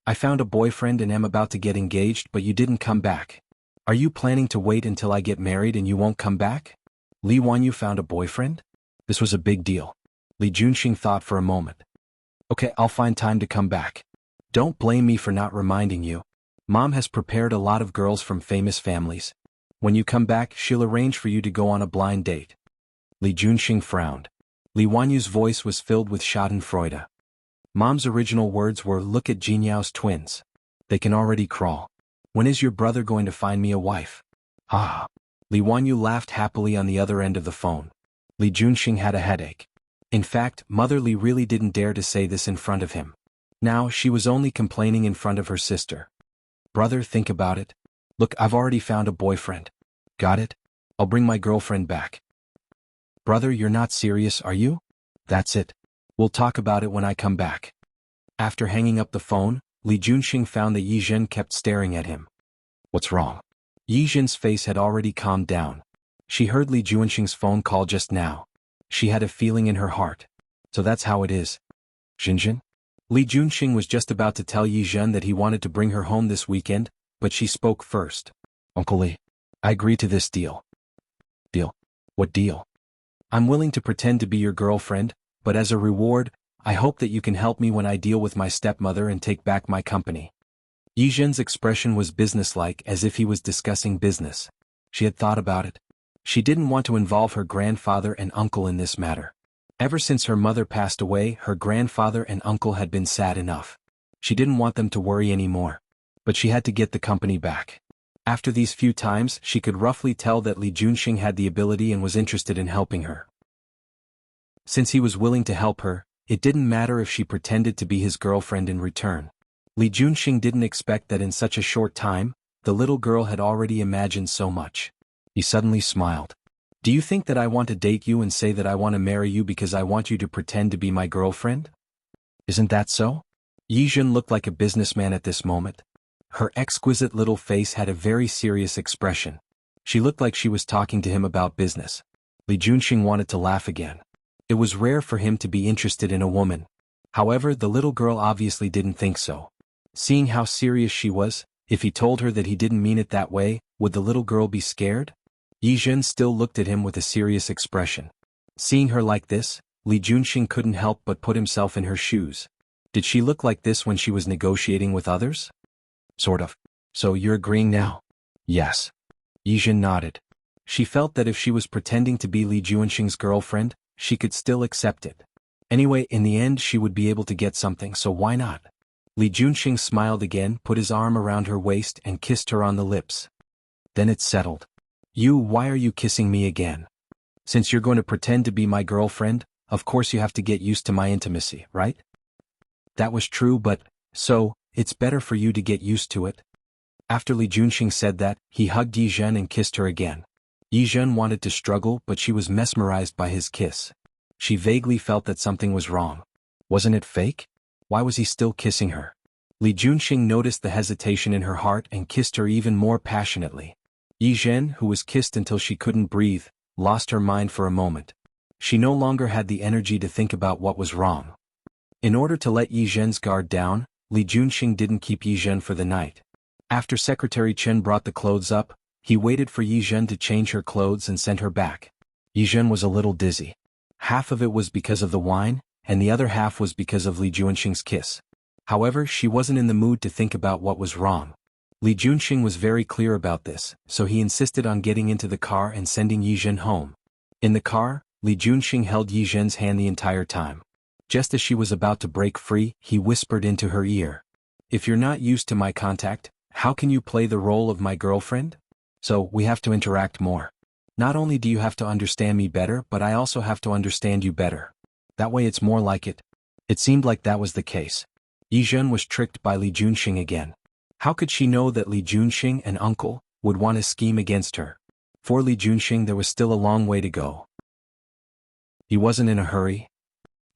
I found a boyfriend and am about to get engaged, but you didn't come back. Are you planning to wait until I get married and you won't come back? Li Wanyu found a boyfriend? This was a big deal. Li Junxing thought for a moment. Okay, I'll find time to come back. Don't blame me for not reminding you. Mom has prepared a lot of girls from famous families. When you come back, she'll arrange for you to go on a blind date. Li Junxing frowned. Li Wanyu's voice was filled with schadenfreude. Mom's original words were, look at Jinyao's twins. They can already crawl. When is your brother going to find me a wife? Ah. Li Wanyu laughed happily on the other end of the phone. Li Junxing had a headache. In fact, Mother Li really didn't dare to say this in front of him. Now, she was only complaining in front of her sister. Brother, think about it. Look, I've already found a boyfriend. Got it? I'll bring my girlfriend back. Brother, you're not serious, are you? That's it. We'll talk about it when I come back. After hanging up the phone, Li Junxing found that Yi Zhen kept staring at him. What's wrong? Yi Zhen's face had already calmed down. She heard Li Junxing's phone call just now. She had a feeling in her heart. So that's how it is. Xinjin? Li Junxing was just about to tell Yi Zhen that he wanted to bring her home this weekend, but she spoke first. Uncle Li, I agree to this deal. Deal? What deal? I'm willing to pretend to be your girlfriend, but as a reward, I hope that you can help me when I deal with my stepmother and take back my company. Yi Zhen's expression was businesslike, as if he was discussing business. She had thought about it. She didn't want to involve her grandfather and uncle in this matter. Ever since her mother passed away, her grandfather and uncle had been sad enough. She didn't want them to worry anymore. But she had to get the company back. After these few times, she could roughly tell that Li Junxing had the ability and was interested in helping her. Since he was willing to help her, it didn't matter if she pretended to be his girlfriend in return. Li Junxing didn't expect that in such a short time, the little girl had already imagined so much. He suddenly smiled. Do you think that I want to date you and say that I want to marry you because I want you to pretend to be my girlfriend? Isn't that so? Yi Zhen looked like a businessman at this moment. Her exquisite little face had a very serious expression. She looked like she was talking to him about business. Li Junxing wanted to laugh again. It was rare for him to be interested in a woman. However, the little girl obviously didn't think so. Seeing how serious she was, if he told her that he didn't mean it that way, would the little girl be scared? Yi Zhen still looked at him with a serious expression. Seeing her like this, Li Junxing couldn't help but put himself in her shoes. Did she look like this when she was negotiating with others? Sort of. So you're agreeing now? Yes. Yi Zhen nodded. She felt that if she was pretending to be Li Junxing's girlfriend, she could still accept it. Anyway, in the end she would be able to get something, so why not? Li Junxing smiled again, put his arm around her waist and kissed her on the lips. Then it settled. Why are you kissing me again? Since you're going to pretend to be my girlfriend, of course you have to get used to my intimacy, right? That was true, but, so, it's better for you to get used to it. After Li Junxing said that, he hugged Yi Zhen and kissed her again. Yi Zhen wanted to struggle, but she was mesmerized by his kiss. She vaguely felt that something was wrong. Wasn't it fake? Why was he still kissing her? Li Junxing noticed the hesitation in her heart and kissed her even more passionately. Yi Zhen, who was kissed until she couldn't breathe, lost her mind for a moment. She no longer had the energy to think about what was wrong. In order to let Yi Zhen's guard down, Li Junxing didn't keep Yi Zhen for the night. After Secretary Chen brought the clothes up, he waited for Yi Zhen to change her clothes and sent her back. Yi Zhen was a little dizzy. Half of it was because of the wine, and the other half was because of Li Junxing's kiss. However, she wasn't in the mood to think about what was wrong. Li Junxing was very clear about this, so he insisted on getting into the car and sending Yi Zhen home. In the car, Li Junxing held Yi Zhen's hand the entire time. Just as she was about to break free, he whispered into her ear. "If you're not used to my contact, how can you play the role of my girlfriend? So, we have to interact more. Not only do you have to understand me better, but I also have to understand you better. That way it's more like it." It seemed like that was the case. Yi Zhen was tricked by Li Junxing again. How could she know that Li Junxing and uncle would want to scheme against her? For Li Junxing there was still a long way to go. He wasn't in a hurry.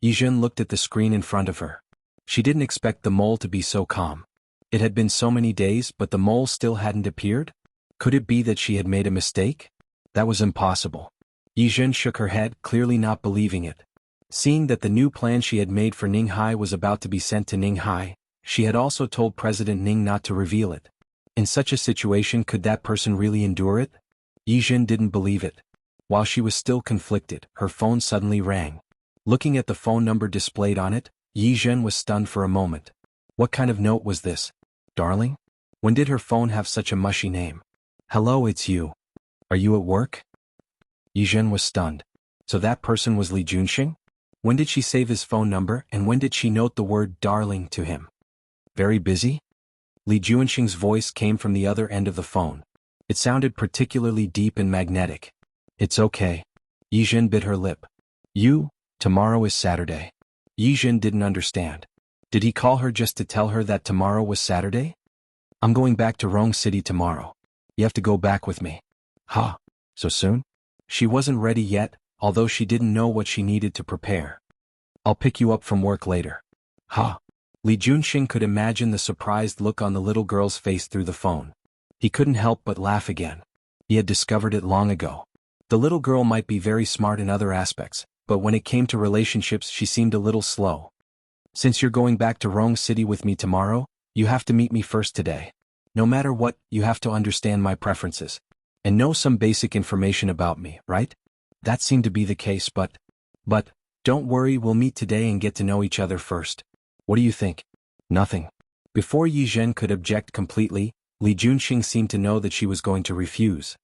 Yi Zhen looked at the screen in front of her. She didn't expect the mole to be so calm. It had been so many days, but the mole still hadn't appeared? Could it be that she had made a mistake? That was impossible. Yi Zhen shook her head, clearly not believing it. Seeing that the new plan she had made for Ninghai was about to be sent to Ninghai, she had also told President Ning not to reveal it. In such a situation, could that person really endure it? Yi Zhen didn't believe it. While she was still conflicted, her phone suddenly rang. Looking at the phone number displayed on it, Yi Zhen was stunned for a moment. What kind of note was this? Darling? When did her phone have such a mushy name? Hello, it's you. Are you at work? Yi Zhen was stunned. So that person was Li Junxing? When did she save his phone number, and when did she note the word darling to him? Very busy? Li Junxing's voice came from the other end of the phone. It sounded particularly deep and magnetic. It's okay. Yi Zhen bit her lip. Tomorrow is Saturday. Yi Zhen didn't understand. Did he call her just to tell her that tomorrow was Saturday? I'm going back to Rong City tomorrow. You have to go back with me. Huh? So soon? She wasn't ready yet, although she didn't know what she needed to prepare. I'll pick you up from work later. Huh? Li Junxing could imagine the surprised look on the little girl's face through the phone. He couldn't help but laugh again. He had discovered it long ago. The little girl might be very smart in other aspects, but when it came to relationships she seemed a little slow. Since you're going back to Rong City with me tomorrow, you have to meet me first today. No matter what, you have to understand my preferences. And know some basic information about me, right? That seemed to be the case, but, don't worry, we'll meet today and get to know each other first. What do you think? Nothing. Before Yi Zhen could object completely, Li Junxing seemed to know that she was going to refuse.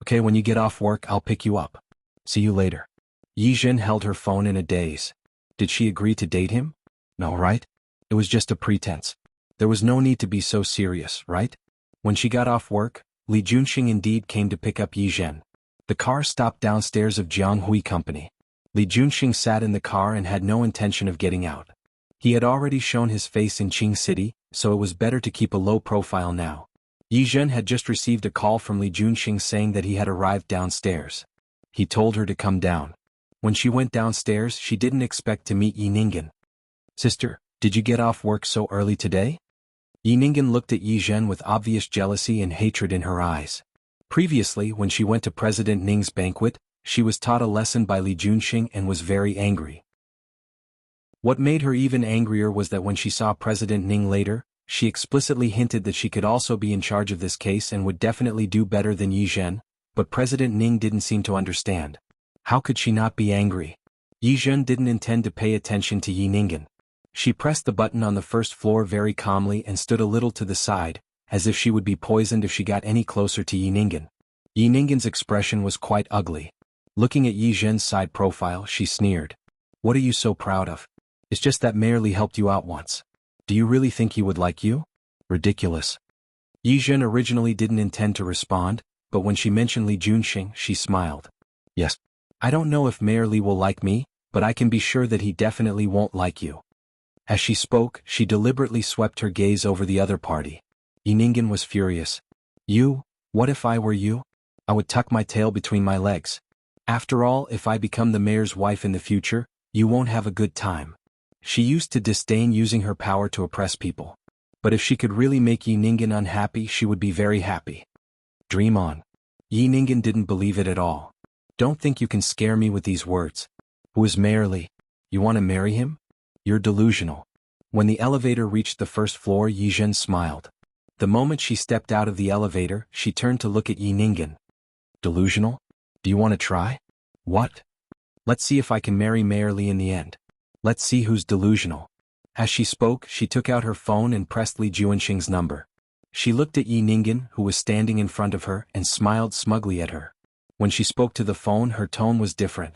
Okay, when you get off work, I'll pick you up. See you later. Yi Zhen held her phone in a daze. Did she agree to date him? No, right? It was just a pretense. There was no need to be so serious, right? When she got off work, Li Junxing indeed came to pick up Yi Zhen. The car stopped downstairs of Jianghui Company. Li Junxing sat in the car and had no intention of getting out. He had already shown his face in Qing City, so it was better to keep a low profile now. Yi Zhen had just received a call from Li Junxing saying that he had arrived downstairs. He told her to come down. When she went downstairs, she didn't expect to meet Yi Ningen. Sister, did you get off work so early today? Yi Ningen looked at Yi Zhen with obvious jealousy and hatred in her eyes. Previously, when she went to President Ning's banquet, she was taught a lesson by Li Junxing and was very angry. What made her even angrier was that when she saw President Ning later, she explicitly hinted that she could also be in charge of this case and would definitely do better than Yi Zhen, but President Ning didn't seem to understand. How could she not be angry? Yi Zhen didn't intend to pay attention to Yi Ningen. She pressed the button on the first floor very calmly and stood a little to the side, as if she would be poisoned if she got any closer to Yi Ningen. Yi Ningen's expression was quite ugly. Looking at Yi Zhen's side profile, she sneered. What are you so proud of? It's just that Mayor Li helped you out once. Do you really think he would like you? Ridiculous. Yi Zhen originally didn't intend to respond, but when she mentioned Li Junxing, she smiled. Yes. I don't know if Mayor Li will like me, but I can be sure that he definitely won't like you. As she spoke, she deliberately swept her gaze over the other party. Yi Ningen was furious. You? What if I were you? I would tuck my tail between my legs. After all, if I become the mayor's wife in the future, you won't have a good time. She used to disdain using her power to oppress people. But if she could really make Yi Ningen unhappy, she would be very happy. Dream on. Yi Ningen didn't believe it at all. Don't think you can scare me with these words. Who is Mayor Li? You want to marry him? You're delusional. When the elevator reached the first floor, Yi Zhen smiled. The moment she stepped out of the elevator, she turned to look at Yi Ningen. Delusional? Do you want to try? What? Let's see if I can marry Mayor Li in the end. Let's see who's delusional. As she spoke, she took out her phone and pressed Li Juanxing's number. She looked at Yi Ningen, who was standing in front of her, and smiled smugly at her. When she spoke to the phone, her tone was different.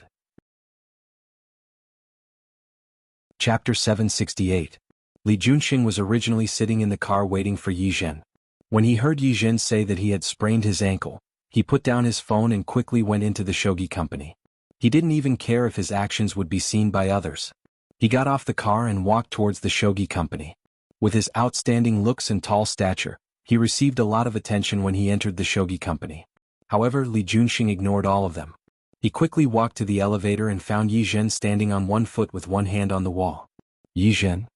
Chapter 768. Li Juanxing was originally sitting in the car waiting for Yi Zhen. When he heard Yi Zhen say that he had sprained his ankle, he put down his phone and quickly went into the shogi company. He didn't even care if his actions would be seen by others. He got off the car and walked towards the shogi company. With his outstanding looks and tall stature, he received a lot of attention when he entered the shogi company. However, Li Juanxing ignored all of them. He quickly walked to the elevator and found Yi Zhen standing on one foot with one hand on the wall. Yi Zhen?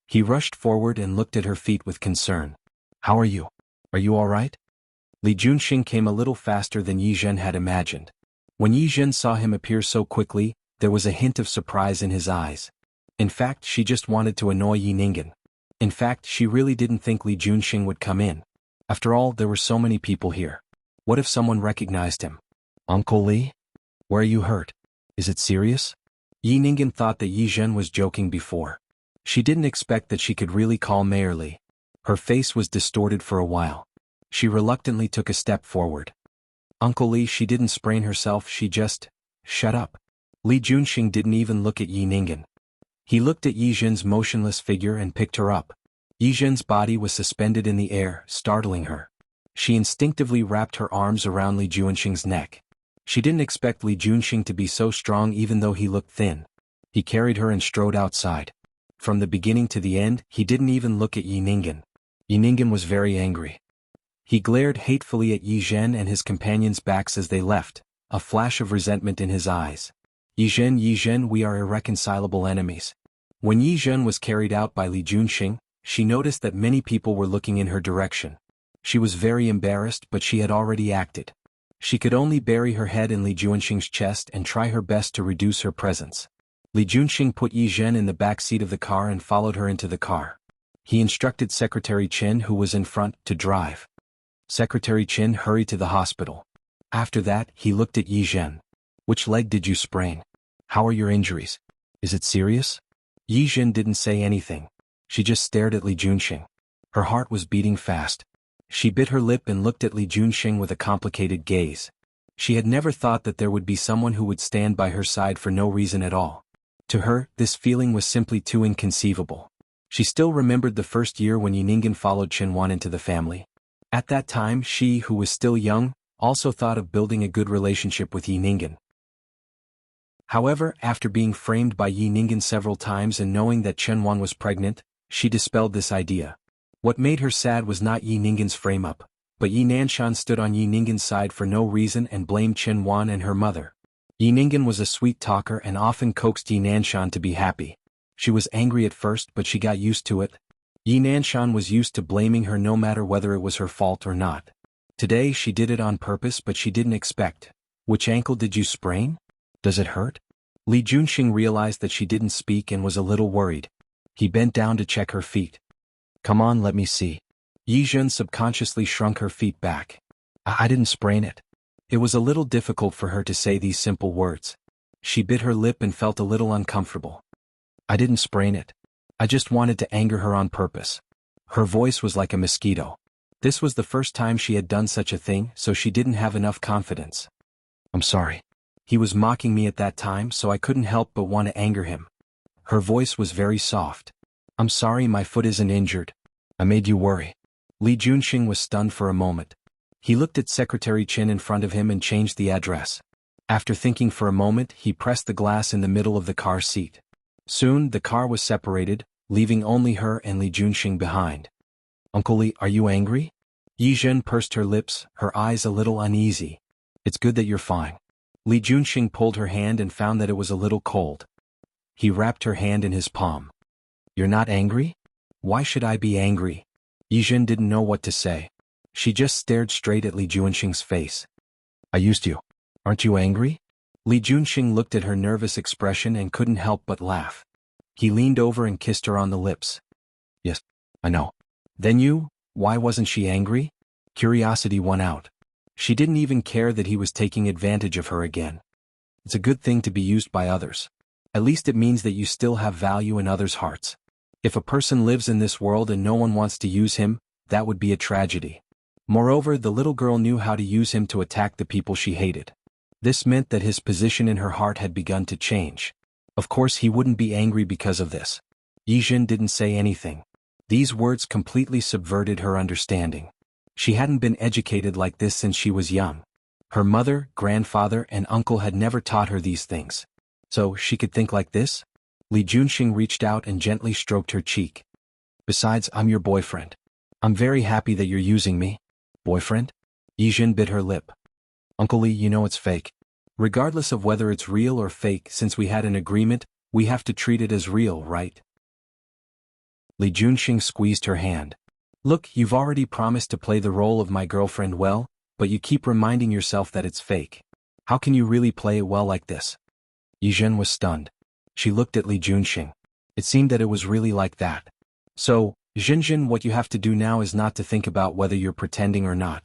He rushed forward and looked at her feet with concern. How are you? Are you all right? Li Juanxing came a little faster than Yi Zhen had imagined. When Yi Zhen saw him appear so quickly, there was a hint of surprise in his eyes. In fact, she just wanted to annoy Yi Ningen. In fact, she really didn't think Li Juanxing would come in. After all, there were so many people here. What if someone recognized him? Uncle Li? Where are you hurt? Is it serious? Yi Ningen thought that Yi Zhen was joking before. She didn't expect that she could really call Mayor Li. Her face was distorted for a while. She reluctantly took a step forward. Uncle Li, she didn't sprain herself, she just... Shut up. Li Juanxing didn't even look at Yi Ningen. He looked at Yi Zhen's motionless figure and picked her up. Yi Zhen's body was suspended in the air, startling her. She instinctively wrapped her arms around Li Juanxing's neck. She didn't expect Li Juanxing to be so strong even though he looked thin. He carried her and strode outside. From the beginning to the end, he didn't even look at Yi Ningen. Yi Ningen was very angry. He glared hatefully at Yi Zhen and his companions' backs as they left, a flash of resentment in his eyes. Yi Zhen, we are irreconcilable enemies. When Yi Zhen was carried out by Li Juanxing, she noticed that many people were looking in her direction. She was very embarrassed, but she had already acted. She could only bury her head in Li Juanxing's chest and try her best to reduce her presence. Li Juanxing put Yi Zhen in the back seat of the car and followed her into the car. He instructed Secretary Qin, who was in front, to drive. Secretary Qin hurried to the hospital. After that, he looked at Yi Zhen. Which leg did you sprain? How are your injuries? Is it serious? Yi Zhen didn't say anything. She just stared at Li Juanxing. Her heart was beating fast. She bit her lip and looked at Li Juanxing with a complicated gaze. She had never thought that there would be someone who would stand by her side for no reason at all. To her, this feeling was simply too inconceivable. She still remembered the first year when Yi Ningen followed Chen into the family. At that time, she, who was still young, also thought of building a good relationship with Yi Ningen. However, after being framed by Yi Ningen several times and knowing that Chen was pregnant, she dispelled this idea. What made her sad was not Yi Ningen's frame-up, but Yi Nanshan stood on Yi Ningen's side for no reason and blamed Chen and her mother. Yi Ningen was a sweet talker and often coaxed Yi Nanshan to be happy. She was angry at first, but she got used to it. Yi Nanshan was used to blaming her no matter whether it was her fault or not. Today she did it on purpose, but she didn't expect. Which ankle did you sprain? Does it hurt? Li Juanxing realized that she didn't speak and was a little worried. He bent down to check her feet. Come on, let me see. Yi Zhen subconsciously shrunk her feet back. I didn't sprain it. It was a little difficult for her to say these simple words. She bit her lip and felt a little uncomfortable. I didn't sprain it. I just wanted to anger her on purpose. Her voice was like a mosquito. This was the first time she had done such a thing, so she didn't have enough confidence. I'm sorry. He was mocking me at that time, so I couldn't help but want to anger him. Her voice was very soft. I'm sorry, my foot isn't injured. I made you worry. Li Juanxing was stunned for a moment. He looked at Secretary Qin in front of him and changed the address. After thinking for a moment, he pressed the glass in the middle of the car seat. Soon, the car was separated, leaving only her and Li Junxing behind. Uncle Li, are you angry? Yi Zhen pursed her lips, her eyes a little uneasy. It's good that you're fine. Li Junxing pulled her hand and found that it was a little cold. He wrapped her hand in his palm. You're not angry? Why should I be angry? Yi Zhen didn't know what to say. She just stared straight at Li Junxing's face. I used to. Aren't you angry? Li Junxing looked at her nervous expression and couldn't help but laugh. He leaned over and kissed her on the lips. Yes, I know. Then why wasn't she angry? Curiosity won out. She didn't even care that he was taking advantage of her again. It's a good thing to be used by others. At least it means that you still have value in others' hearts. If a person lives in this world and no one wants to use him, that would be a tragedy. Moreover, the little girl knew how to use him to attack the people she hated. This meant that his position in her heart had begun to change. Of course, he wouldn't be angry because of this. Yi Zhen didn't say anything. These words completely subverted her understanding. She hadn't been educated like this since she was young. Her mother, grandfather, and uncle had never taught her these things. So, she could think like this? Li Junxing reached out and gently stroked her cheek. Besides, I'm your boyfriend. I'm very happy that you're using me. Boyfriend? Yi Zhen bit her lip. Uncle Li, you know it's fake. Regardless of whether it's real or fake, since we had an agreement, we have to treat it as real, right? Li Junxing squeezed her hand. Look, you've already promised to play the role of my girlfriend well, but you keep reminding yourself that it's fake. How can you really play it well like this? Yi Zhen was stunned. She looked at Li Junxing. It seemed that it was really like that. So, Zhenjin, what you have to do now is not to think about whether you're pretending or not.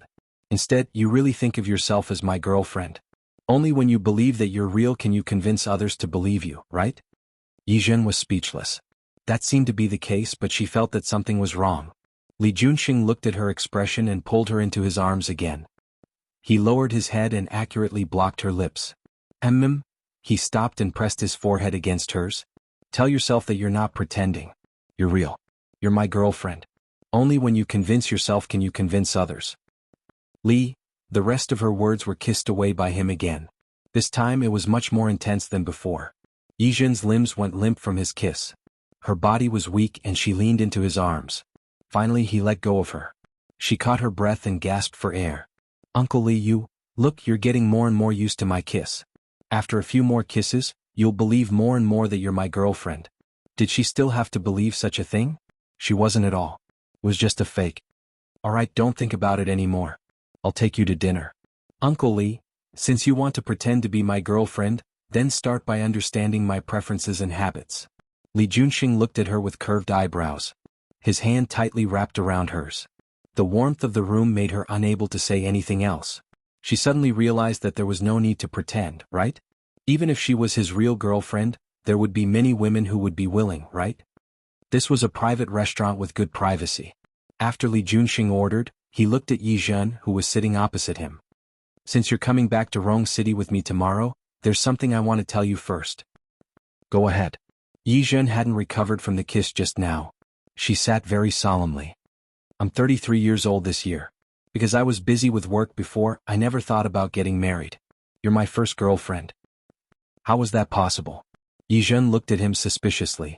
Instead, you really think of yourself as my girlfriend. Only when you believe that you're real can you convince others to believe you, right? Yi Zhen was speechless. That seemed to be the case, but she felt that something was wrong. Li Junxing looked at her expression and pulled her into his arms again. He lowered his head and accurately blocked her lips. He stopped and pressed his forehead against hers. Tell yourself that you're not pretending. You're real. You're my girlfriend. Only when you convince yourself can you convince others. Li, the rest of her words were kissed away by him again. This time it was much more intense than before. Yi Zhen's limbs went limp from his kiss. Her body was weak and she leaned into his arms. Finally he let go of her. She caught her breath and gasped for air. Uncle Li, look, you're getting more and more used to my kiss. After a few more kisses, you'll believe more and more that you're my girlfriend. Did she still have to believe such a thing? She wasn't at all. It was just a fake. Alright, don't think about it anymore. I'll take you to dinner. Uncle Li, since you want to pretend to be my girlfriend, then start by understanding my preferences and habits. Li Junxing looked at her with curved eyebrows. His hand tightly wrapped around hers. The warmth of the room made her unable to say anything else. She suddenly realized that there was no need to pretend, right? Even if she was his real girlfriend, there would be many women who would be willing, right? This was a private restaurant with good privacy. After Li Junxing ordered, he looked at Yi Zhen, who was sitting opposite him. Since you're coming back to Rong City with me tomorrow, there's something I want to tell you first. Go ahead. Yi Zhen hadn't recovered from the kiss just now. She sat very solemnly. I'm 33 years old this year. Because I was busy with work before, I never thought about getting married. You're my first girlfriend. How was that possible? Yi Zhen looked at him suspiciously.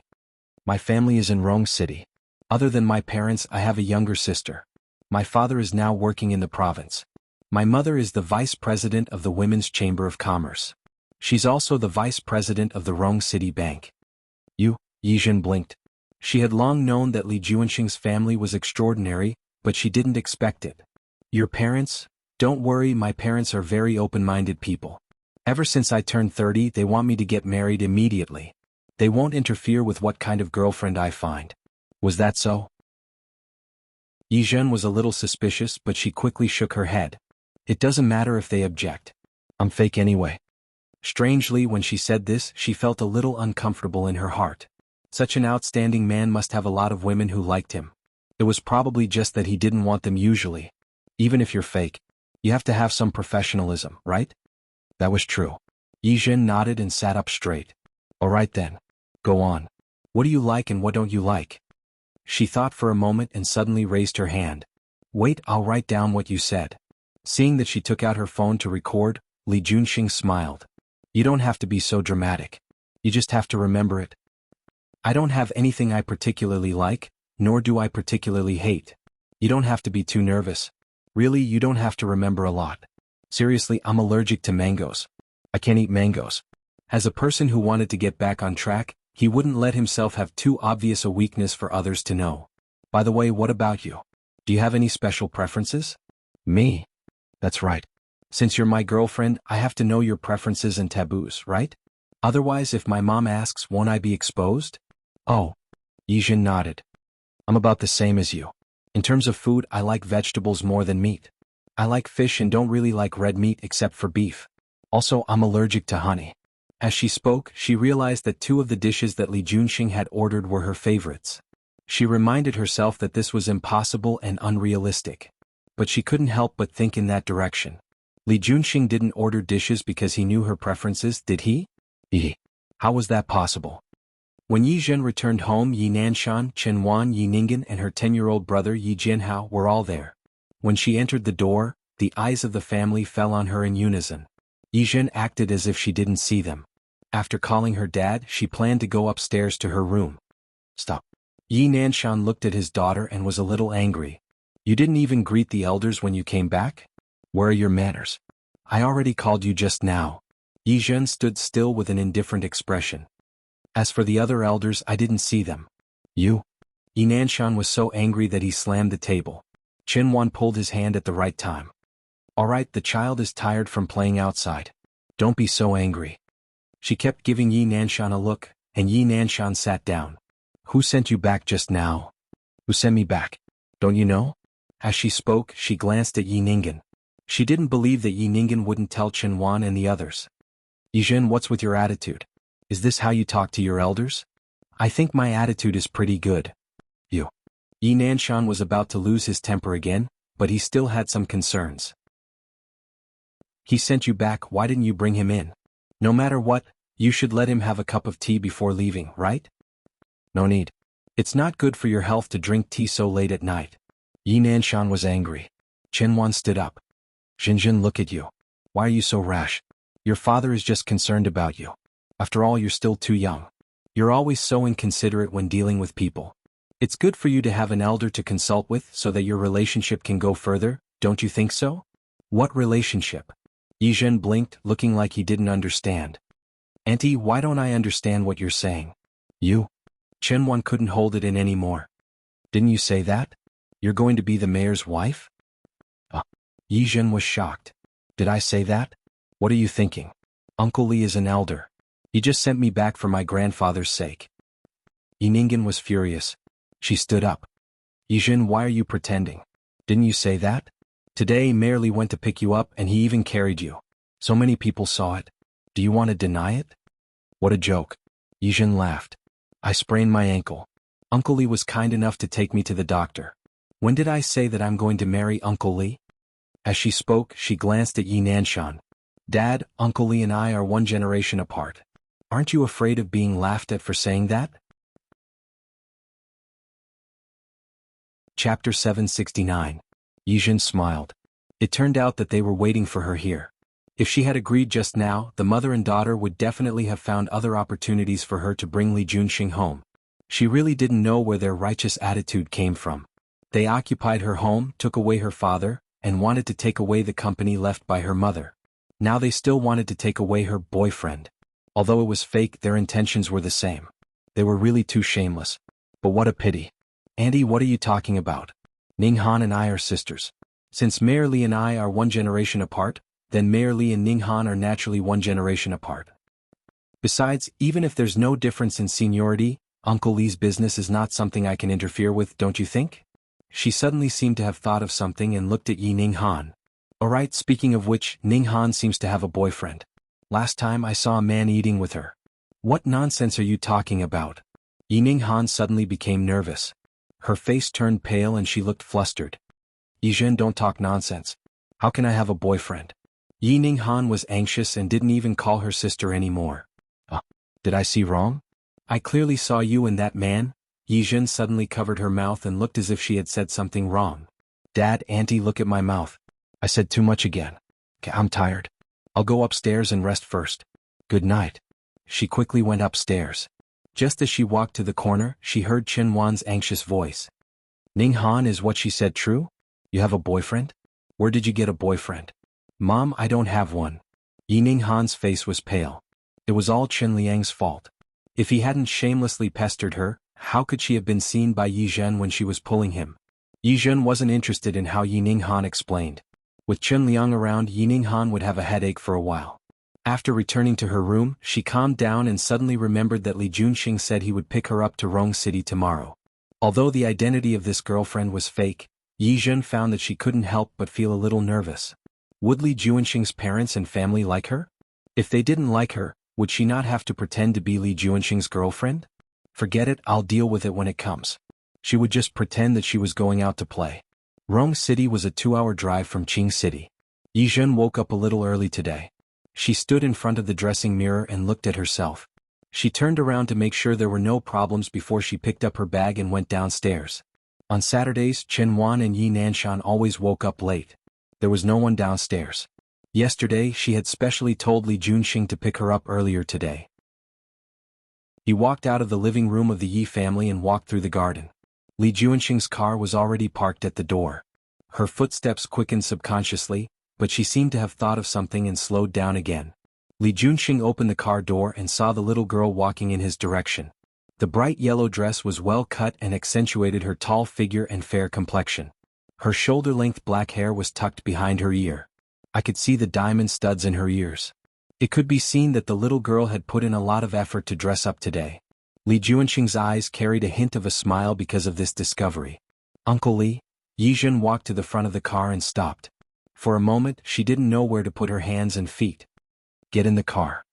My family is in Rong City. Other than my parents, I have a younger sister. My father is now working in the province. My mother is the vice president of the Women's Chamber of Commerce. She's also the vice president of the Rong City Bank. Yi Zhen blinked. She had long known that Li Junxing's family was extraordinary, but she didn't expect it. Your parents? Don't worry, my parents are very open-minded people. Ever since I turned 30, they want me to get married immediately. They won't interfere with what kind of girlfriend I find. Was that so? Yi Zhen was a little suspicious, but she quickly shook her head. It doesn't matter if they object. I'm fake anyway. Strangely, when she said this, she felt a little uncomfortable in her heart. Such an outstanding man must have a lot of women who liked him. It was probably just that he didn't want them usually. Even if you're fake, you have to have some professionalism, right? That was true. Yi Zhen nodded and sat up straight. Alright then. Go on. What do you like and what don't you like? She thought for a moment and suddenly raised her hand. Wait, I'll write down what you said. Seeing that she took out her phone to record, Li Junxing smiled. You don't have to be so dramatic. You just have to remember it. I don't have anything I particularly like, nor do I particularly hate. You don't have to be too nervous. Really, you don't have to remember a lot. Seriously, I'm allergic to mangoes. I can't eat mangoes. As a person who wanted to get back on track, he wouldn't let himself have too obvious a weakness for others to know. By the way, what about you? Do you have any special preferences? Me? That's right. Since you're my girlfriend, I have to know your preferences and taboos, right? Otherwise, if my mom asks, won't I be exposed? Oh. Yijin nodded. I'm about the same as you. In terms of food, I like vegetables more than meat. I like fish and don't really like red meat except for beef. Also, I'm allergic to honey. As she spoke, she realized that 2 of the dishes that Li Junxing had ordered were her favorites. She reminded herself that this was impossible and unrealistic. But she couldn't help but think in that direction. Li Junxing didn't order dishes because he knew her preferences, did he? How was that possible? When Yi Zhen returned home, Yi Nanshan, Chen Wan, Yi Ningen and her 10-year-old brother Yi Jianhao were all there. When she entered the door, the eyes of the family fell on her in unison. Yi Zhen acted as if she didn't see them. After calling her dad, she planned to go upstairs to her room. Stop. Yi Nanshan looked at his daughter and was a little angry. You didn't even greet the elders when you came back? Where are your manners? I already called you just now. Yi Zhen stood still with an indifferent expression. As for the other elders, I didn't see them. You? Yi Nanshan was so angry that he slammed the table. Chen Wan pulled his hand at the right time. All right, the child is tired from playing outside. Don't be so angry. She kept giving Yi Nanshan a look, and Yi Nanshan sat down. Who sent you back just now? Who sent me back? Don't you know? As she spoke, she glanced at Yi Ningen. She didn't believe that Yi Ningen wouldn't tell Chen Wan and the others. Yi Zhen, what's with your attitude? Is this how you talk to your elders? I think my attitude is pretty good. You. Yi Nanshan was about to lose his temper again, but he still had some concerns. He sent you back, why didn't you bring him in? No matter what, you should let him have a cup of tea before leaving, right? No need. It's not good for your health to drink tea so late at night. Yi Nanshan was angry. Chen Wan stood up. Xinjin, look at you. Why are you so rash? Your father is just concerned about you. After all, you're still too young. You're always so inconsiderate when dealing with people. It's good for you to have an elder to consult with so that your relationship can go further, don't you think so? What relationship? Yi Zhen blinked, looking like he didn't understand. Auntie, why don't I understand what you're saying? You? Chen Wan couldn't hold it in anymore. Didn't you say that? You're going to be the mayor's wife? Yi Zhen was shocked. Did I say that? What are you thinking? Uncle Li is an elder. He just sent me back for my grandfather's sake. Yi Ningen was furious. She stood up. Yi Zhen, why are you pretending? Didn't you say that? Today Mayor Li went to pick you up and he even carried you. So many people saw it. Do you want to deny it? What a joke. Yi Zhen laughed. I sprained my ankle. Uncle Li was kind enough to take me to the doctor. When did I say that I'm going to marry Uncle Li? As she spoke, she glanced at Yi Nanshan. Dad, Uncle Li and I are 1 generation apart. Aren't you afraid of being laughed at for saying that? Chapter 769. Yi Zhen smiled. It turned out that they were waiting for her here. If she had agreed just now, the mother and daughter would definitely have found other opportunities for her to bring Li Junxing home. She really didn't know where their righteous attitude came from. They occupied her home, took away her father, and wanted to take away the company left by her mother. Now they still wanted to take away her boyfriend. Although it was fake, their intentions were the same. They were really too shameless. But what a pity. Auntie, what are you talking about? Ning Han and I are sisters. Since Mayor Li and I are 1 generation apart, then Mayor Li and Ning Han are naturally 1 generation apart. Besides, even if there's no difference in seniority, Uncle Li's business is not something I can interfere with, don't you think? She suddenly seemed to have thought of something and looked at Yi Ning Han. Alright, speaking of which, Ning Han seems to have a boyfriend. Last time I saw a man eating with her. What nonsense are you talking about? Yi Ning Han suddenly became nervous. Her face turned pale and she looked flustered. Yi Zhen, don't talk nonsense. How can I have a boyfriend? Yi Ning Han was anxious and didn't even call her sister anymore. Did I see wrong? I clearly saw you and that man. Yi Zhen suddenly covered her mouth and looked as if she had said something wrong. Dad, Auntie, look at my mouth. I said too much again. I'm tired. I'll go upstairs and rest first. Good night. She quickly went upstairs. Just as she walked to the corner, she heard Chen Wan's anxious voice. Ning Han, is what she said true? You have a boyfriend? Where did you get a boyfriend? Mom, I don't have one. Yi Ning Han's face was pale. It was all Chen Liang's fault. If he hadn't shamelessly pestered her, how could she have been seen by Yi Zhen when she was pulling him? Yi Zhen wasn't interested in how Yi Ning Han explained. With Chen Liang around, Yi Ning Han would have a headache for a while. After returning to her room, she calmed down and suddenly remembered that Li Junxing said he would pick her up to Rong City tomorrow. Although the identity of this girlfriend was fake, Yi Zhen found that she couldn't help but feel a little nervous. Would Li Junxing's parents and family like her? If they didn't like her, would she not have to pretend to be Li Junxing's girlfriend? Forget it, I'll deal with it when it comes. She would just pretend that she was going out to play. Rong City was a 2-hour drive from Qing City. Yi Zhen woke up a little early today. She stood in front of the dressing mirror and looked at herself. She turned around to make sure there were no problems before she picked up her bag and went downstairs. On Saturdays, Chen Wan and Yi Nanshan always woke up late. There was no one downstairs. Yesterday, she had specially told Li Junxing to pick her up earlier today. He walked out of the living room of the Yi family and walked through the garden. Li Junxing's car was already parked at the door. Her footsteps quickened subconsciously, but she seemed to have thought of something and slowed down again. Li Junxing opened the car door and saw the little girl walking in his direction. The bright yellow dress was well cut and accentuated her tall figure and fair complexion. Her shoulder-length black hair was tucked behind her ear. I could see the diamond studs in her ears. It could be seen that the little girl had put in a lot of effort to dress up today. Li Junxing's eyes carried a hint of a smile because of this discovery. Uncle Li? Yi Zhen walked to the front of the car and stopped. For a moment, she didn't know where to put her hands and feet. Get in the car.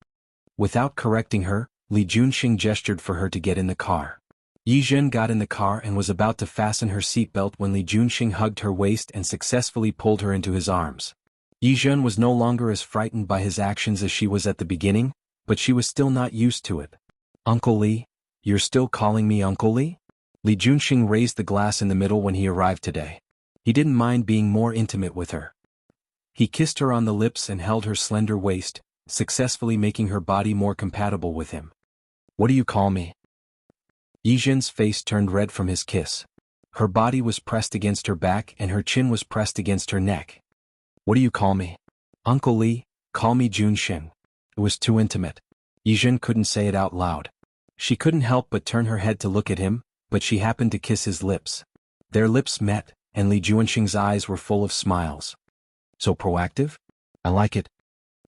Without correcting her, Li Junxing gestured for her to get in the car. Yi Zhen got in the car and was about to fasten her seatbelt when Li Junxing hugged her waist and successfully pulled her into his arms. Yi Zhen was no longer as frightened by his actions as she was at the beginning, but she was still not used to it. Uncle Li? You're still calling me Uncle Li? Li Junxing raised the glass in the middle when he arrived today. He didn't mind being more intimate with her. He kissed her on the lips and held her slender waist, successfully making her body more compatible with him. What do you call me? Yi Zhen's face turned red from his kiss. Her body was pressed against her back and her chin was pressed against her neck. What do you call me? Uncle Li, call me Junxing. It was too intimate. Yi Zhen couldn't say it out loud. She couldn't help but turn her head to look at him, but she happened to kiss his lips. Their lips met, and Li Junxing's eyes were full of smiles. So proactive? I like it.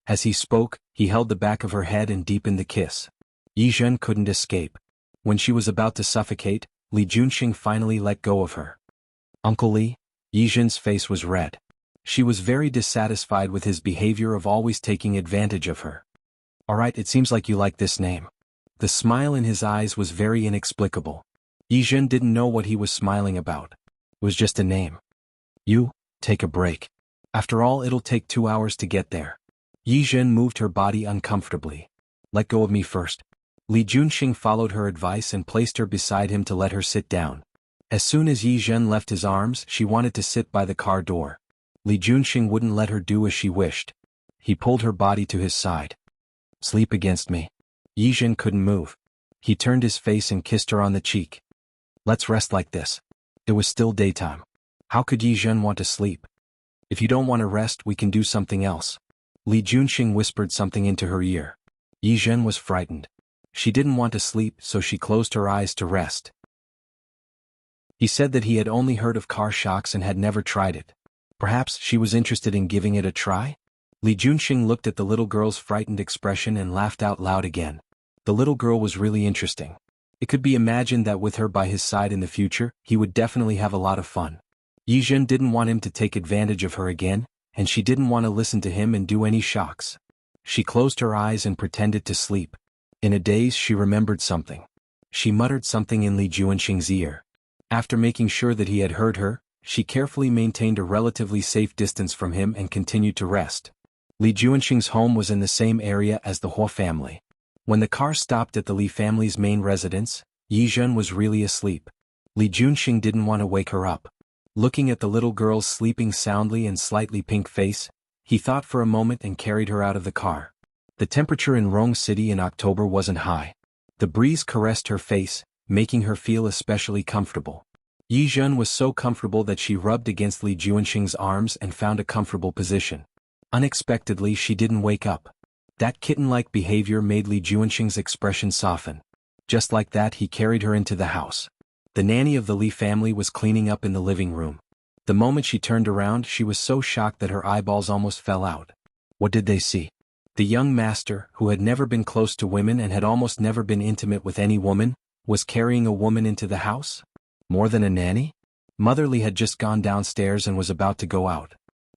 As he spoke, he held the back of her head and deepened the kiss. Yi Zhen couldn't escape. When she was about to suffocate, Li Junxing finally let go of her. Uncle Li? Yi Zhen's face was red. She was very dissatisfied with his behavior of always taking advantage of her. Alright, it seems like you like this name. The smile in his eyes was very inexplicable. Yi Zhen didn't know what he was smiling about. It was just a name. You, take a break. After all, it'll take 2 hours to get there. Yi Zhen moved her body uncomfortably. Let go of me first. Li Junxing followed her advice and placed her beside him to let her sit down. As soon as Yi Zhen left his arms, she wanted to sit by the car door. Li Junxing wouldn't let her do as she wished. He pulled her body to his side. Sleep against me. Yi Zhen couldn't move. He turned his face and kissed her on the cheek. Let's rest like this. It was still daytime. How could Yi Zhen want to sleep? If you don't want to rest, we can do something else. Li Junxing whispered something into her ear. Yi Zhen was frightened. She didn't want to sleep, so she closed her eyes to rest. He said that he had only heard of car shocks and had never tried it. Perhaps she was interested in giving it a try? Li Junxing looked at the little girl's frightened expression and laughed out loud again. The little girl was really interesting. It could be imagined that with her by his side in the future, he would definitely have a lot of fun. Yi Zhen didn't want him to take advantage of her again, and she didn't want to listen to him and do any shocks. She closed her eyes and pretended to sleep. In a daze, she remembered something. She muttered something in Li Junxing's ear. After making sure that he had heard her, she carefully maintained a relatively safe distance from him and continued to rest. Li Junxing's home was in the same area as the Huo family. When the car stopped at the Li family's main residence, Yi Zhen was really asleep. Li Junxing didn't want to wake her up. Looking at the little girl's sleeping soundly and slightly pink face, he thought for a moment and carried her out of the car. The temperature in Rong City in October wasn't high. The breeze caressed her face, making her feel especially comfortable. Yi Zhen was so comfortable that she rubbed against Li Juanxing's arms and found a comfortable position. Unexpectedly, she didn't wake up. That kitten-like behavior made Li Juanxing's expression soften. Just like that, he carried her into the house. The nanny of the Li family was cleaning up in the living room. The moment she turned around, she was so shocked that her eyeballs almost fell out. What did they see? The young master, who had never been close to women and had almost never been intimate with any woman, was carrying a woman into the house? More than a nanny? Mother Li had just gone downstairs and was about to go out.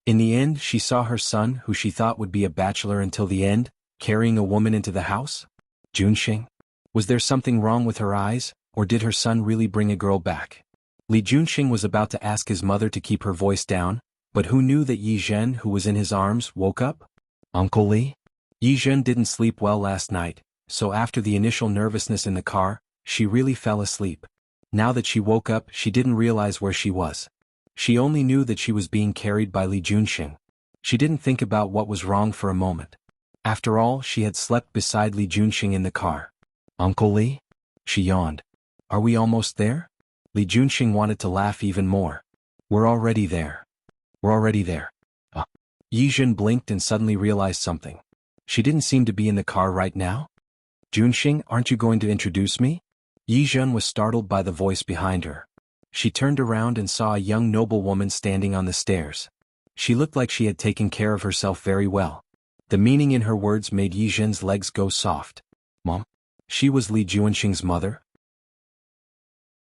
In the end, she saw her son, who she thought would be a bachelor until the end, carrying a woman into the house? Junxing? Was there something wrong with her eyes, or did her son really bring a girl back? Li Junxing was about to ask his mother to keep her voice down, but who knew that Yi Zhen, who was in his arms, woke up? Uncle Li? Yi Zhen didn't sleep well last night, so after the initial nervousness in the car, she really fell asleep. Now that she woke up, she didn't realize where she was. She only knew that she was being carried by Li Junxing. She didn't think about what was wrong for a moment. After all, she had slept beside Li Junxing in the car. Uncle Li? She yawned. Are we almost there? Li Junxing wanted to laugh even more. We're already there. We're already there. Yi Zhen blinked and suddenly realized something. She didn't seem to be in the car right now. Junxing, aren't you going to introduce me? Yi Zhen was startled by the voice behind her. She turned around and saw a young noblewoman standing on the stairs. She looked like she had taken care of herself very well. The meaning in her words made Yi Zhen's legs go soft. Mom? She was Li Juanxing's mother?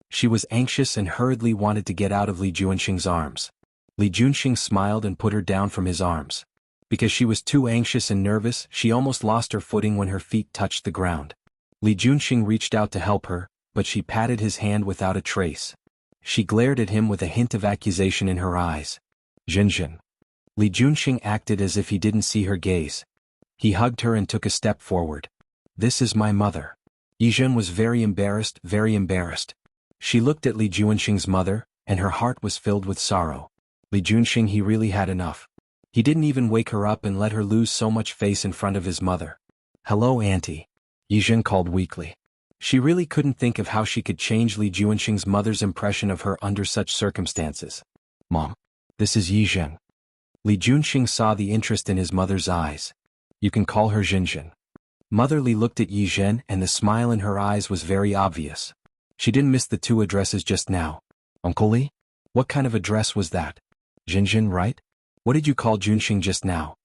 She was anxious and hurriedly wanted to get out of Li Juanxing's arms. Li Junxing smiled and put her down from his arms. Because she was too anxious and nervous, she almost lost her footing when her feet touched the ground. Li Junxing reached out to help her, but she patted his hand without a trace. She glared at him with a hint of accusation in her eyes. Zhen. Li Junxing acted as if he didn't see her gaze. He hugged her and took a step forward. This is my mother. Yi Zhen was very embarrassed, very embarrassed. She looked at Li Juanxing's mother, and her heart was filled with sorrow. Li Junxing, he really had enough. He didn't even wake her up and let her lose so much face in front of his mother. Hello, Auntie. Yi Zhen called weakly. She really couldn't think of how she could change Li Juanxing's mother's impression of her under such circumstances. Mom. This is Yi Zhen. Li Junxing saw the interest in his mother's eyes. You can call her Zhen. Mother Li looked at Yi Zhen and the smile in her eyes was very obvious. She didn't miss the two addresses just now. Uncle Li? What kind of address was that? Zhen, right? What did you call Junxing just now?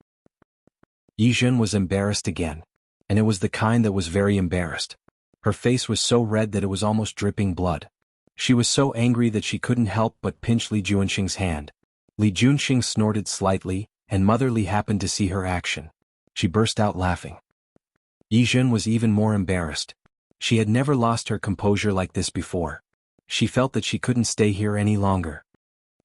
Yi Zhen was embarrassed again. And it was the kind that was very embarrassed. Her face was so red that it was almost dripping blood. She was so angry that she couldn't help but pinch Li Juanxing's hand. Li Junxing snorted slightly, and Mother Li happened to see her action. She burst out laughing. Yi Zhen was even more embarrassed. She had never lost her composure like this before. She felt that she couldn't stay here any longer.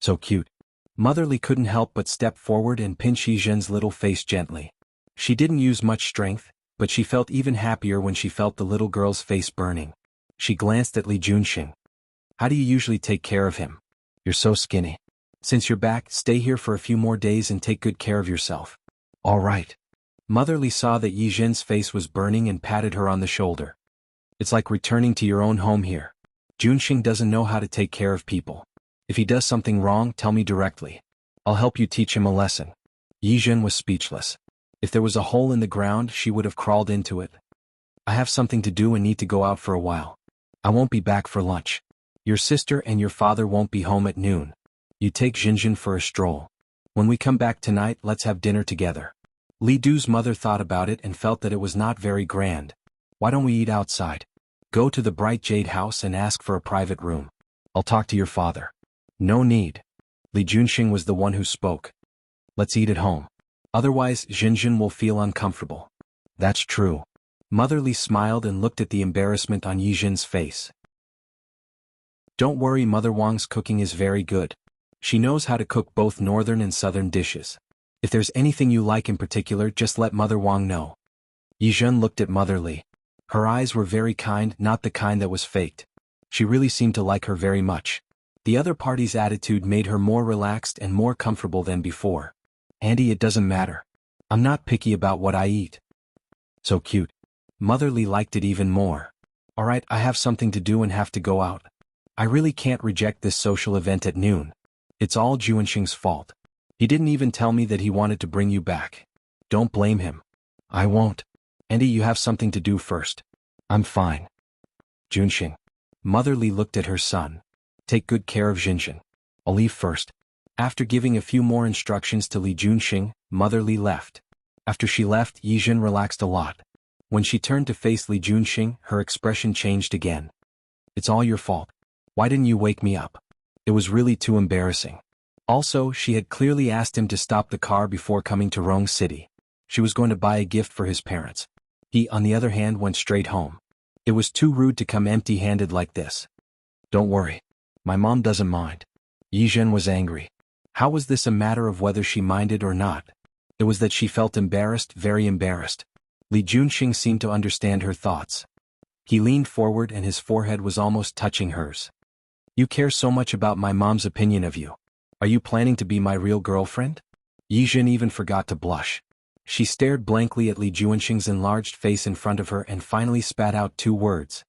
So cute. Mother Li couldn't help but step forward and pinch Yi Zhen's little face gently. She didn't use much strength, but she felt even happier when she felt the little girl's face burning. She glanced at Li Junxing. How do you usually take care of him? You're so skinny. Since you're back, stay here for a few more days and take good care of yourself. All right. Mother Li saw that Yi Zhen's face was burning and patted her on the shoulder. It's like returning to your own home here. Junxing doesn't know how to take care of people. If he does something wrong, tell me directly. I'll help you teach him a lesson. Yi Zhen was speechless. If there was a hole in the ground, she would have crawled into it. I have something to do and need to go out for a while. I won't be back for lunch. Your sister and your father won't be home at noon. You take Zhen for a stroll. When we come back tonight, let's have dinner together. Li Du's mother thought about it and felt that it was not very grand. Why don't we eat outside? Go to the Bright Jade house and ask for a private room. I'll talk to your father. No need. Li Junxing was the one who spoke. Let's eat at home. Otherwise, Zhen will feel uncomfortable. That's true. Mother Li smiled and looked at the embarrassment on Yi Zhen's face. Don't worry, Mother Wang's cooking is very good. She knows how to cook both northern and southern dishes. If there's anything you like in particular, just let Mother Wang know. Yi Zhen looked at Mother Li. Her eyes were very kind, not the kind that was faked. She really seemed to like her very much. The other party's attitude made her more relaxed and more comfortable than before. Auntie, it doesn't matter. I'm not picky about what I eat. So cute. Mother Li liked it even more. Alright, I have something to do and have to go out. I really can't reject this social event at noon. It's all Juanxing's fault. He didn't even tell me that he wanted to bring you back. Don't blame him. I won't. Andy, you have something to do first. I'm fine. Junxing. Mother Li looked at her son. Take good care of Jinxin. I'll leave first. After giving a few more instructions to Li Junxing, Mother Li left. After she left, Yijin relaxed a lot. When she turned to face Li Junxing, her expression changed again. It's all your fault. Why didn't you wake me up? It was really too embarrassing. Also, she had clearly asked him to stop the car before coming to Rong City. She was going to buy a gift for his parents. He, on the other hand, went straight home. It was too rude to come empty-handed like this. Don't worry. My mom doesn't mind. Yizhen was angry. How was this a matter of whether she minded or not? It was that she felt embarrassed, very embarrassed. Li Junxing seemed to understand her thoughts. He leaned forward and his forehead was almost touching hers. You care so much about my mom's opinion of you. Are you planning to be my real girlfriend? Yizhen even forgot to blush. She stared blankly at Li Junxing's enlarged face in front of her and finally spat out 2 words.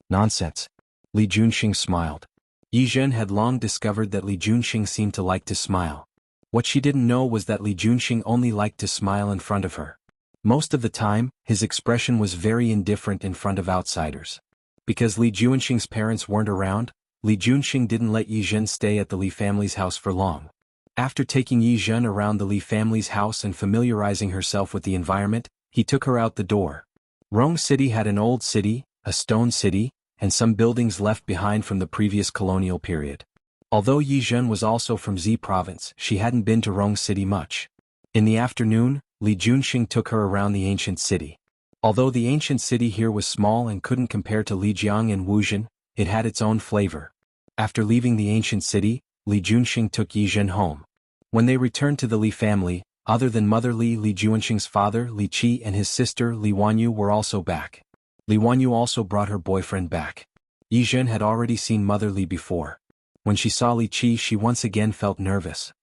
Nonsense. Li Junxing smiled. Yizhen had long discovered that Li Junxing seemed to like to smile. What she didn't know was that Li Junxing only liked to smile in front of her. Most of the time, his expression was very indifferent in front of outsiders. Because Li Junxing's parents weren't around, Li Junxing didn't let Yizhen stay at the Li family's house for long. After taking Yizhen around the Li family's house and familiarizing herself with the environment, he took her out the door. Rong City had an old city, a stone city, and some buildings left behind from the previous colonial period. Although Yizhen was also from Z province, she hadn't been to Rong City much. In the afternoon, Li Junxing took her around the ancient city. Although the ancient city here was small and couldn't compare to Lijiang and Wuzhen, it had its own flavor. After leaving the ancient city, Li Junxing took Yizhen home. When they returned to the Li family, other than Mother Li, Li Junxing's father, Li Qi, and his sister, Li Wanyu, were also back. Li Wanyu also brought her boyfriend back. Yizhen had already seen Mother Li before. When she saw Li Qi, she once again felt nervous.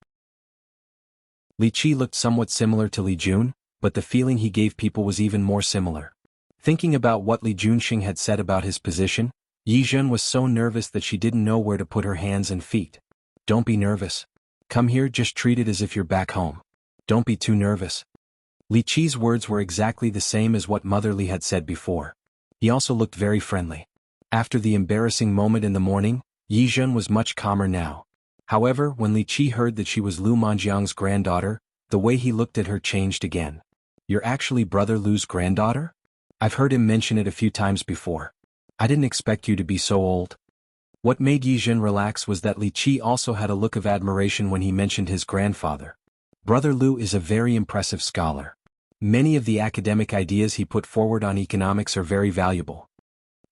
Li Qi looked somewhat similar to Li Jun, but the feeling he gave people was even more similar. Thinking about what Li Junxing had said about his position, Yizhen was so nervous that she didn't know where to put her hands and feet. Don't be nervous. Come here, just treat it as if you're back home. Don't be too nervous. Li Qi's words were exactly the same as what Mother Li had said before. He also looked very friendly. After the embarrassing moment in the morning, Yizhen was much calmer now. However, when Li Qi heard that she was Lu Manjiang's granddaughter, the way he looked at her changed again. You're actually Brother Lu's granddaughter? I've heard him mention it a few times before. I didn't expect you to be so old. What made Yizhen relax was that Li Qi also had a look of admiration when he mentioned his grandfather. Brother Lu is a very impressive scholar. Many of the academic ideas he put forward on economics are very valuable.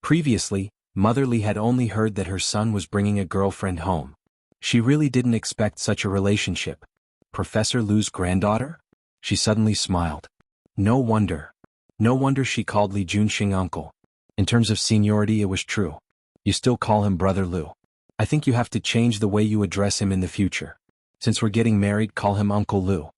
Previously, Mother Li had only heard that her son was bringing a girlfriend home. She really didn't expect such a relationship. Professor Lu's granddaughter? She suddenly smiled. No wonder. No wonder she called Li Junxing uncle. In terms of seniority, it was true. You still call him Brother Lu. I think you have to change the way you address him in the future. Since we're getting married, call him Uncle Lu.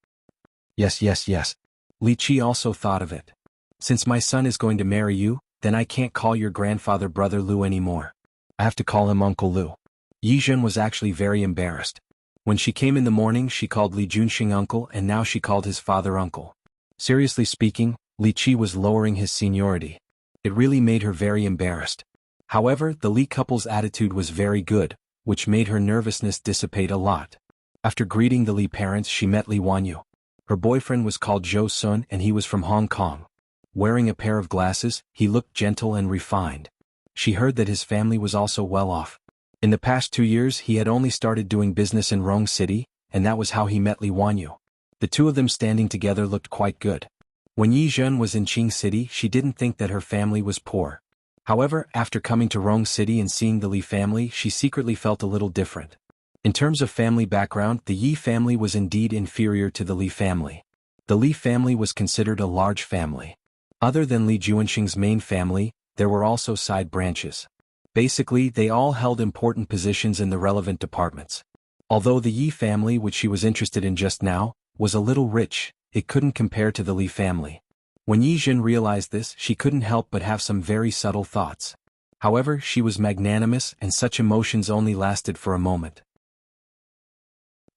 Yes. Li Qi also thought of it. Since my son is going to marry you, then I can't call your grandfather Brother Lu anymore. I have to call him Uncle Lu. Yizhen was actually very embarrassed. When she came in the morning, she called Li Junxing uncle and now she called his father uncle. Seriously speaking, Li Qi was lowering his seniority. It really made her very embarrassed. However, the Li couple's attitude was very good, which made her nervousness dissipate a lot. After greeting the Li parents, she met Li Wanyu. Her boyfriend was called Zhou Sun and he was from Hong Kong. Wearing a pair of glasses, he looked gentle and refined. She heard that his family was also well off. In the past 2 years he had only started doing business in Rong City, and that was how he met Li Wanyu. The two of them standing together looked quite good. When Yizhen was in Qing City, she didn't think that her family was poor. However, after coming to Rong City and seeing the Li family, she secretly felt a little different. In terms of family background, the Yi family was indeed inferior to the Li family. The Li family was considered a large family. Other than Li Junxing's main family, there were also side branches. Basically, they all held important positions in the relevant departments. Although the Yi family, which she was interested in just now, was a little rich, it couldn't compare to the Li family. When Yizhen realized this, she couldn't help but have some very subtle thoughts. However, she was magnanimous and such emotions only lasted for a moment.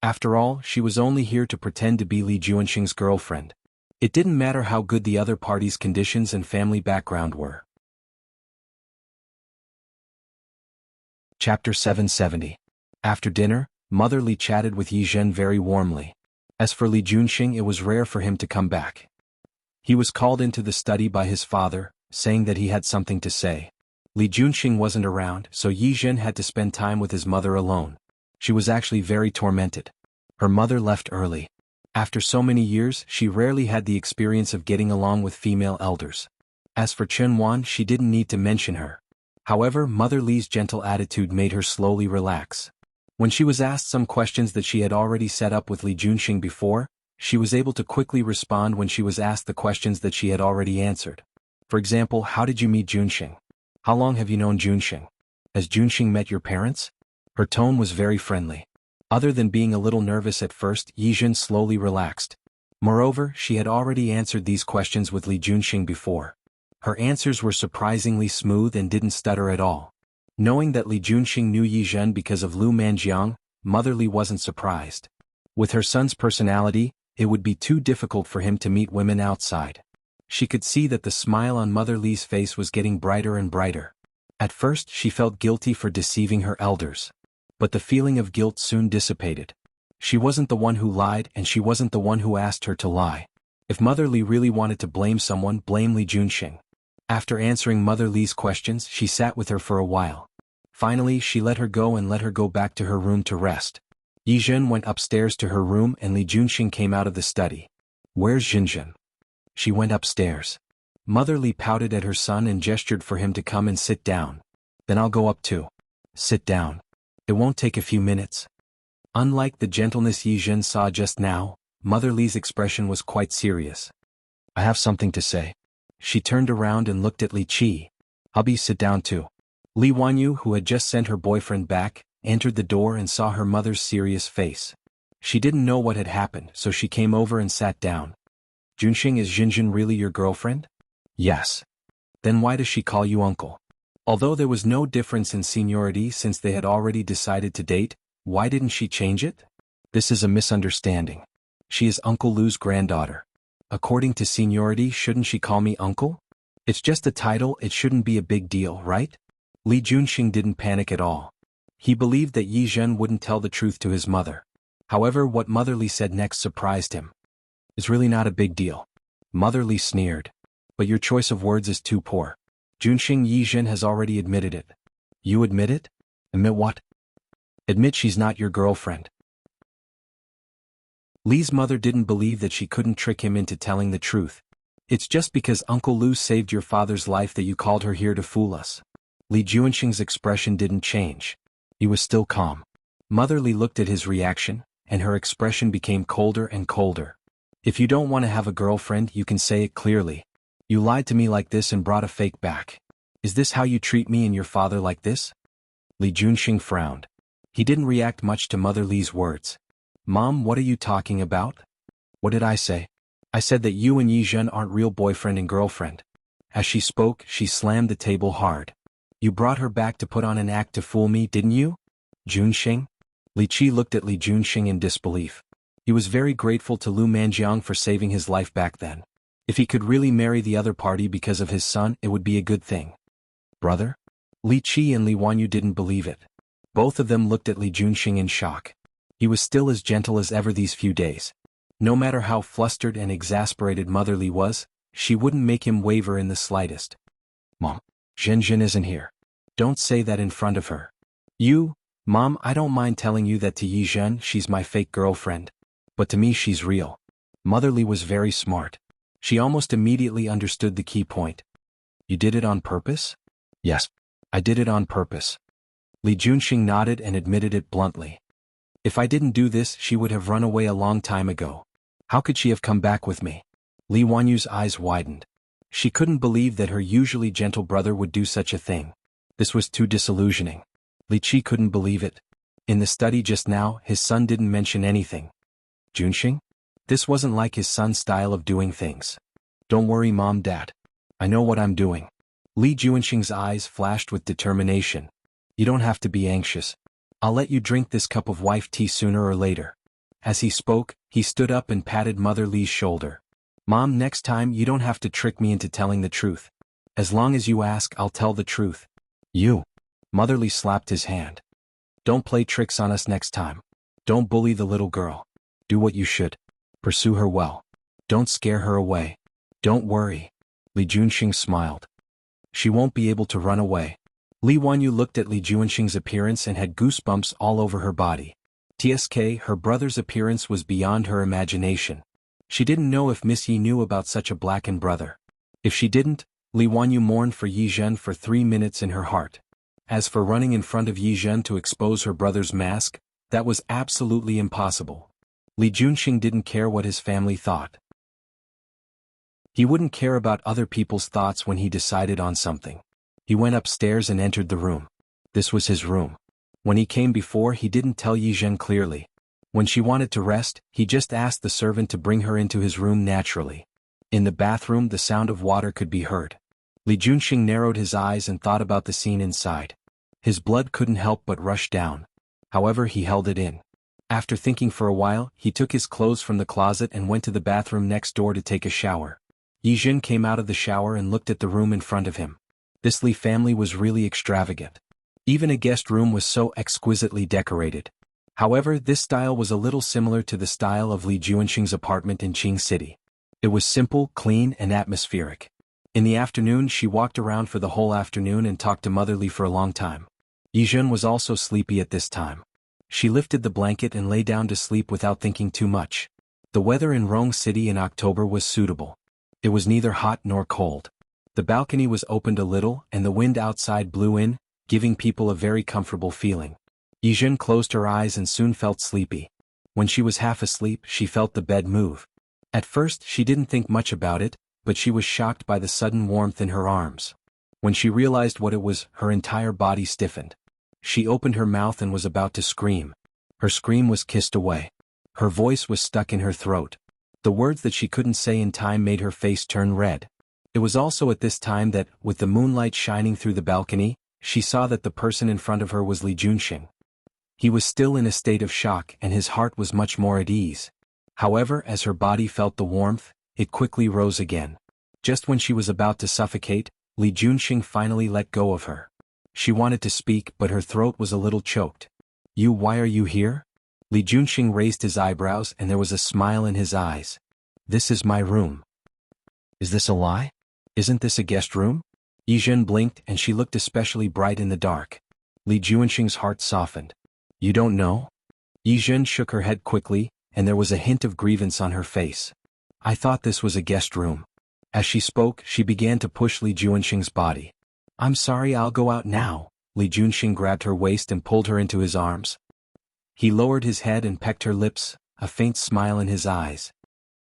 After all, she was only here to pretend to be Li Juanxing's girlfriend. It didn't matter how good the other party's conditions and family background were. Chapter 770. After dinner, Mother Li chatted with Yi Zhen very warmly. As for Li Juanxing, it was rare for him to come back. He was called into the study by his father, saying that he had something to say. Li Juanxing wasn't around, so Yi Zhen had to spend time with his mother alone. She was actually very tormented. Her mother left early. After so many years, she rarely had the experience of getting along with female elders. As for Chen Wan, she didn't need to mention her. However, Mother Li's gentle attitude made her slowly relax. When she was asked some questions that she had already set up with Li Juanxing before, she was able to quickly respond when she was asked the questions that she had already answered. For example, how did you meet Juanxing? How long have you known Juanxing? Has Juanxing met your parents? Her tone was very friendly. Other than being a little nervous at first, Yi Zhen slowly relaxed. Moreover, she had already answered these questions with Li Juanxing before. Her answers were surprisingly smooth and didn't stutter at all. Knowing that Li Juanxing knew Yi Zhen because of Lu Manjiang, Mother Li wasn't surprised. With her son's personality, it would be too difficult for him to meet women outside. She could see that the smile on Mother Li's face was getting brighter and brighter. At first, she felt guilty for deceiving her elders. But the feeling of guilt soon dissipated. She wasn't the one who lied, and she wasn't the one who asked her to lie. If Mother Li really wanted to blame someone, blame Li Juanxing. After answering Mother Li's questions, she sat with her for a while. Finally, she let her go and let her go back to her room to rest. Yi Zhen went upstairs to her room and Li Juanxing came out of the study. Where's Zhenzhen? She went upstairs. Mother Li pouted at her son and gestured for him to come and sit down. Then I'll go up too. Sit down. It won't take a few minutes. Unlike the gentleness Yi Zhen saw just now, Mother Li's expression was quite serious. I have something to say. She turned around and looked at Li Qi. Hubby, sit down too. Li Wanyu, who had just sent her boyfriend back, entered the door and saw her mother's serious face. She didn't know what had happened, so she came over and sat down. Juanxing, is Zhenzhen really your girlfriend? Yes. Then why does she call you uncle? Although there was no difference in seniority since they had already decided to date, why didn't she change it? This is a misunderstanding. She is Uncle Lu's granddaughter. According to seniority, shouldn't she call me uncle? It's just a title, it shouldn't be a big deal, right? Li Juanxing didn't panic at all. He believed that Yi Zhen wouldn't tell the truth to his mother. However, what Mother Li said next surprised him. It's really not a big deal. Mother Li sneered. But your choice of words is too poor. Juanxing, Yi Zhen has already admitted it. You admit it? Admit what? Admit she's not your girlfriend. Li's mother didn't believe that she couldn't trick him into telling the truth. It's just because Uncle Lu saved your father's life that you called her here to fool us. Li Juanxing's expression didn't change. He was still calm. Mother Li looked at his reaction, and her expression became colder and colder. If you don't want to have a girlfriend, you can say it clearly. You lied to me like this and brought a fake back. Is this how you treat me and your father, like this? Li Juanxing frowned. He didn't react much to Mother Li's words. Mom, what are you talking about? What did I say? I said that you and Yi Zhen aren't real boyfriend and girlfriend. As she spoke, she slammed the table hard. You brought her back to put on an act to fool me, didn't you? Juanxing? Li Qi looked at Li Juanxing in disbelief. He was very grateful to Lu Manjiang for saving his life back then. If he could really marry the other party because of his son, it would be a good thing. Brother? Li Qi and Li Wanyu didn't believe it. Both of them looked at Li Juanxing in shock. He was still as gentle as ever these few days. No matter how flustered and exasperated Mother Li was, she wouldn't make him waver in the slightest. Mom, Zhenzhen isn't here. Don't say that in front of her. Mom, I don't mind telling you that to Yi Zhen she's my fake girlfriend. But to me she's real. Mother Li was very smart. She almost immediately understood the key point. You did it on purpose? Yes, I did it on purpose. Li Juanxing nodded and admitted it bluntly. If I didn't do this, she would have run away a long time ago. How could she have come back with me? Li Wanyu's eyes widened. She couldn't believe that her usually gentle brother would do such a thing. This was too disillusioning. Li Qi couldn't believe it. In the study just now, his son didn't mention anything. Juanxing? This wasn't like his son's style of doing things. Don't worry, Mom, Dad. I know what I'm doing. Li Juanxing's eyes flashed with determination. You don't have to be anxious. I'll let you drink this cup of wife tea sooner or later. As he spoke, he stood up and patted Mother Li's shoulder. Mom, next time you don't have to trick me into telling the truth. As long as you ask, I'll tell the truth. You. Mother Li slapped his hand. Don't play tricks on us next time. Don't bully the little girl. Do what you should. Pursue her well. Don't scare her away. Don't worry. Li Juanxing smiled. She won't be able to run away. Li Wanyu looked at Li Juanxing's appearance and had goosebumps all over her body. TSK, her brother's appearance was beyond her imagination. She didn't know if Miss Yi knew about such a blackened brother. If she didn't, Li Wanyu mourned for Yi Zhen for 3 minutes in her heart. As for running in front of Yi Zhen to expose her brother's mask, that was absolutely impossible. Li Juanxing didn't care what his family thought. He wouldn't care about other people's thoughts when he decided on something. He went upstairs and entered the room. This was his room. When he came before, he didn't tell Yi Zhen clearly. When she wanted to rest, he just asked the servant to bring her into his room naturally. In the bathroom, the sound of water could be heard. Li Juanxing narrowed his eyes and thought about the scene inside. His blood couldn't help but rush down. However, he held it in. After thinking for a while, he took his clothes from the closet and went to the bathroom next door to take a shower. Yi Zhen came out of the shower and looked at the room in front of him. This Li family was really extravagant. Even a guest room was so exquisitely decorated. However, this style was a little similar to the style of Li Juanxing's apartment in Qing City. It was simple, clean, and atmospheric. In the afternoon, she walked around for the whole afternoon and talked to Mother Li for a long time. Yi Zhen was also sleepy at this time. She lifted the blanket and lay down to sleep without thinking too much. The weather in Rong City in October was suitable. It was neither hot nor cold. The balcony was opened a little and the wind outside blew in, giving people a very comfortable feeling. Yi Zhen closed her eyes and soon felt sleepy. When she was half asleep, she felt the bed move. At first, she didn't think much about it, but she was shocked by the sudden warmth in her arms. When she realized what it was, her entire body stiffened. She opened her mouth and was about to scream. Her scream was kissed away. Her voice was stuck in her throat. The words that she couldn't say in time made her face turn red. It was also at this time that, with the moonlight shining through the balcony, she saw that the person in front of her was Li Juanxing. He was still in a state of shock and his heart was much more at ease. However, as her body felt the warmth, it quickly rose again. Just when she was about to suffocate, Li Juanxing finally let go of her. She wanted to speak, but her throat was a little choked. Why are you here? Li Juanxing raised his eyebrows and there was a smile in his eyes. This is my room. Is this a lie? Isn't this a guest room? Yi Zhen blinked and she looked especially bright in the dark. Li Juanxing's heart softened. You don't know? Yi Zhen shook her head quickly, and there was a hint of grievance on her face. I thought this was a guest room. As she spoke, she began to push Li Juanxing's body. I'm sorry, I'll go out now. Li Juanxing grabbed her waist and pulled her into his arms. He lowered his head and pecked her lips, a faint smile in his eyes.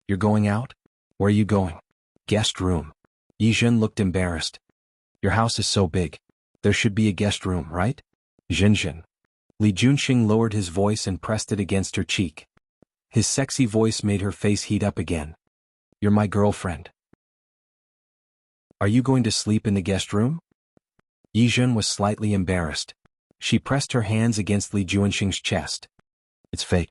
You're going out? Where are you going? Guest room. Yi Zhen looked embarrassed. Your house is so big. There should be a guest room, right? Zhen. Li Juanxing lowered his voice and pressed it against her cheek. His sexy voice made her face heat up again. You're my girlfriend. Are you going to sleep in the guest room? Yi Zhen was slightly embarrassed. She pressed her hands against Li Juanxing's chest. It's fake.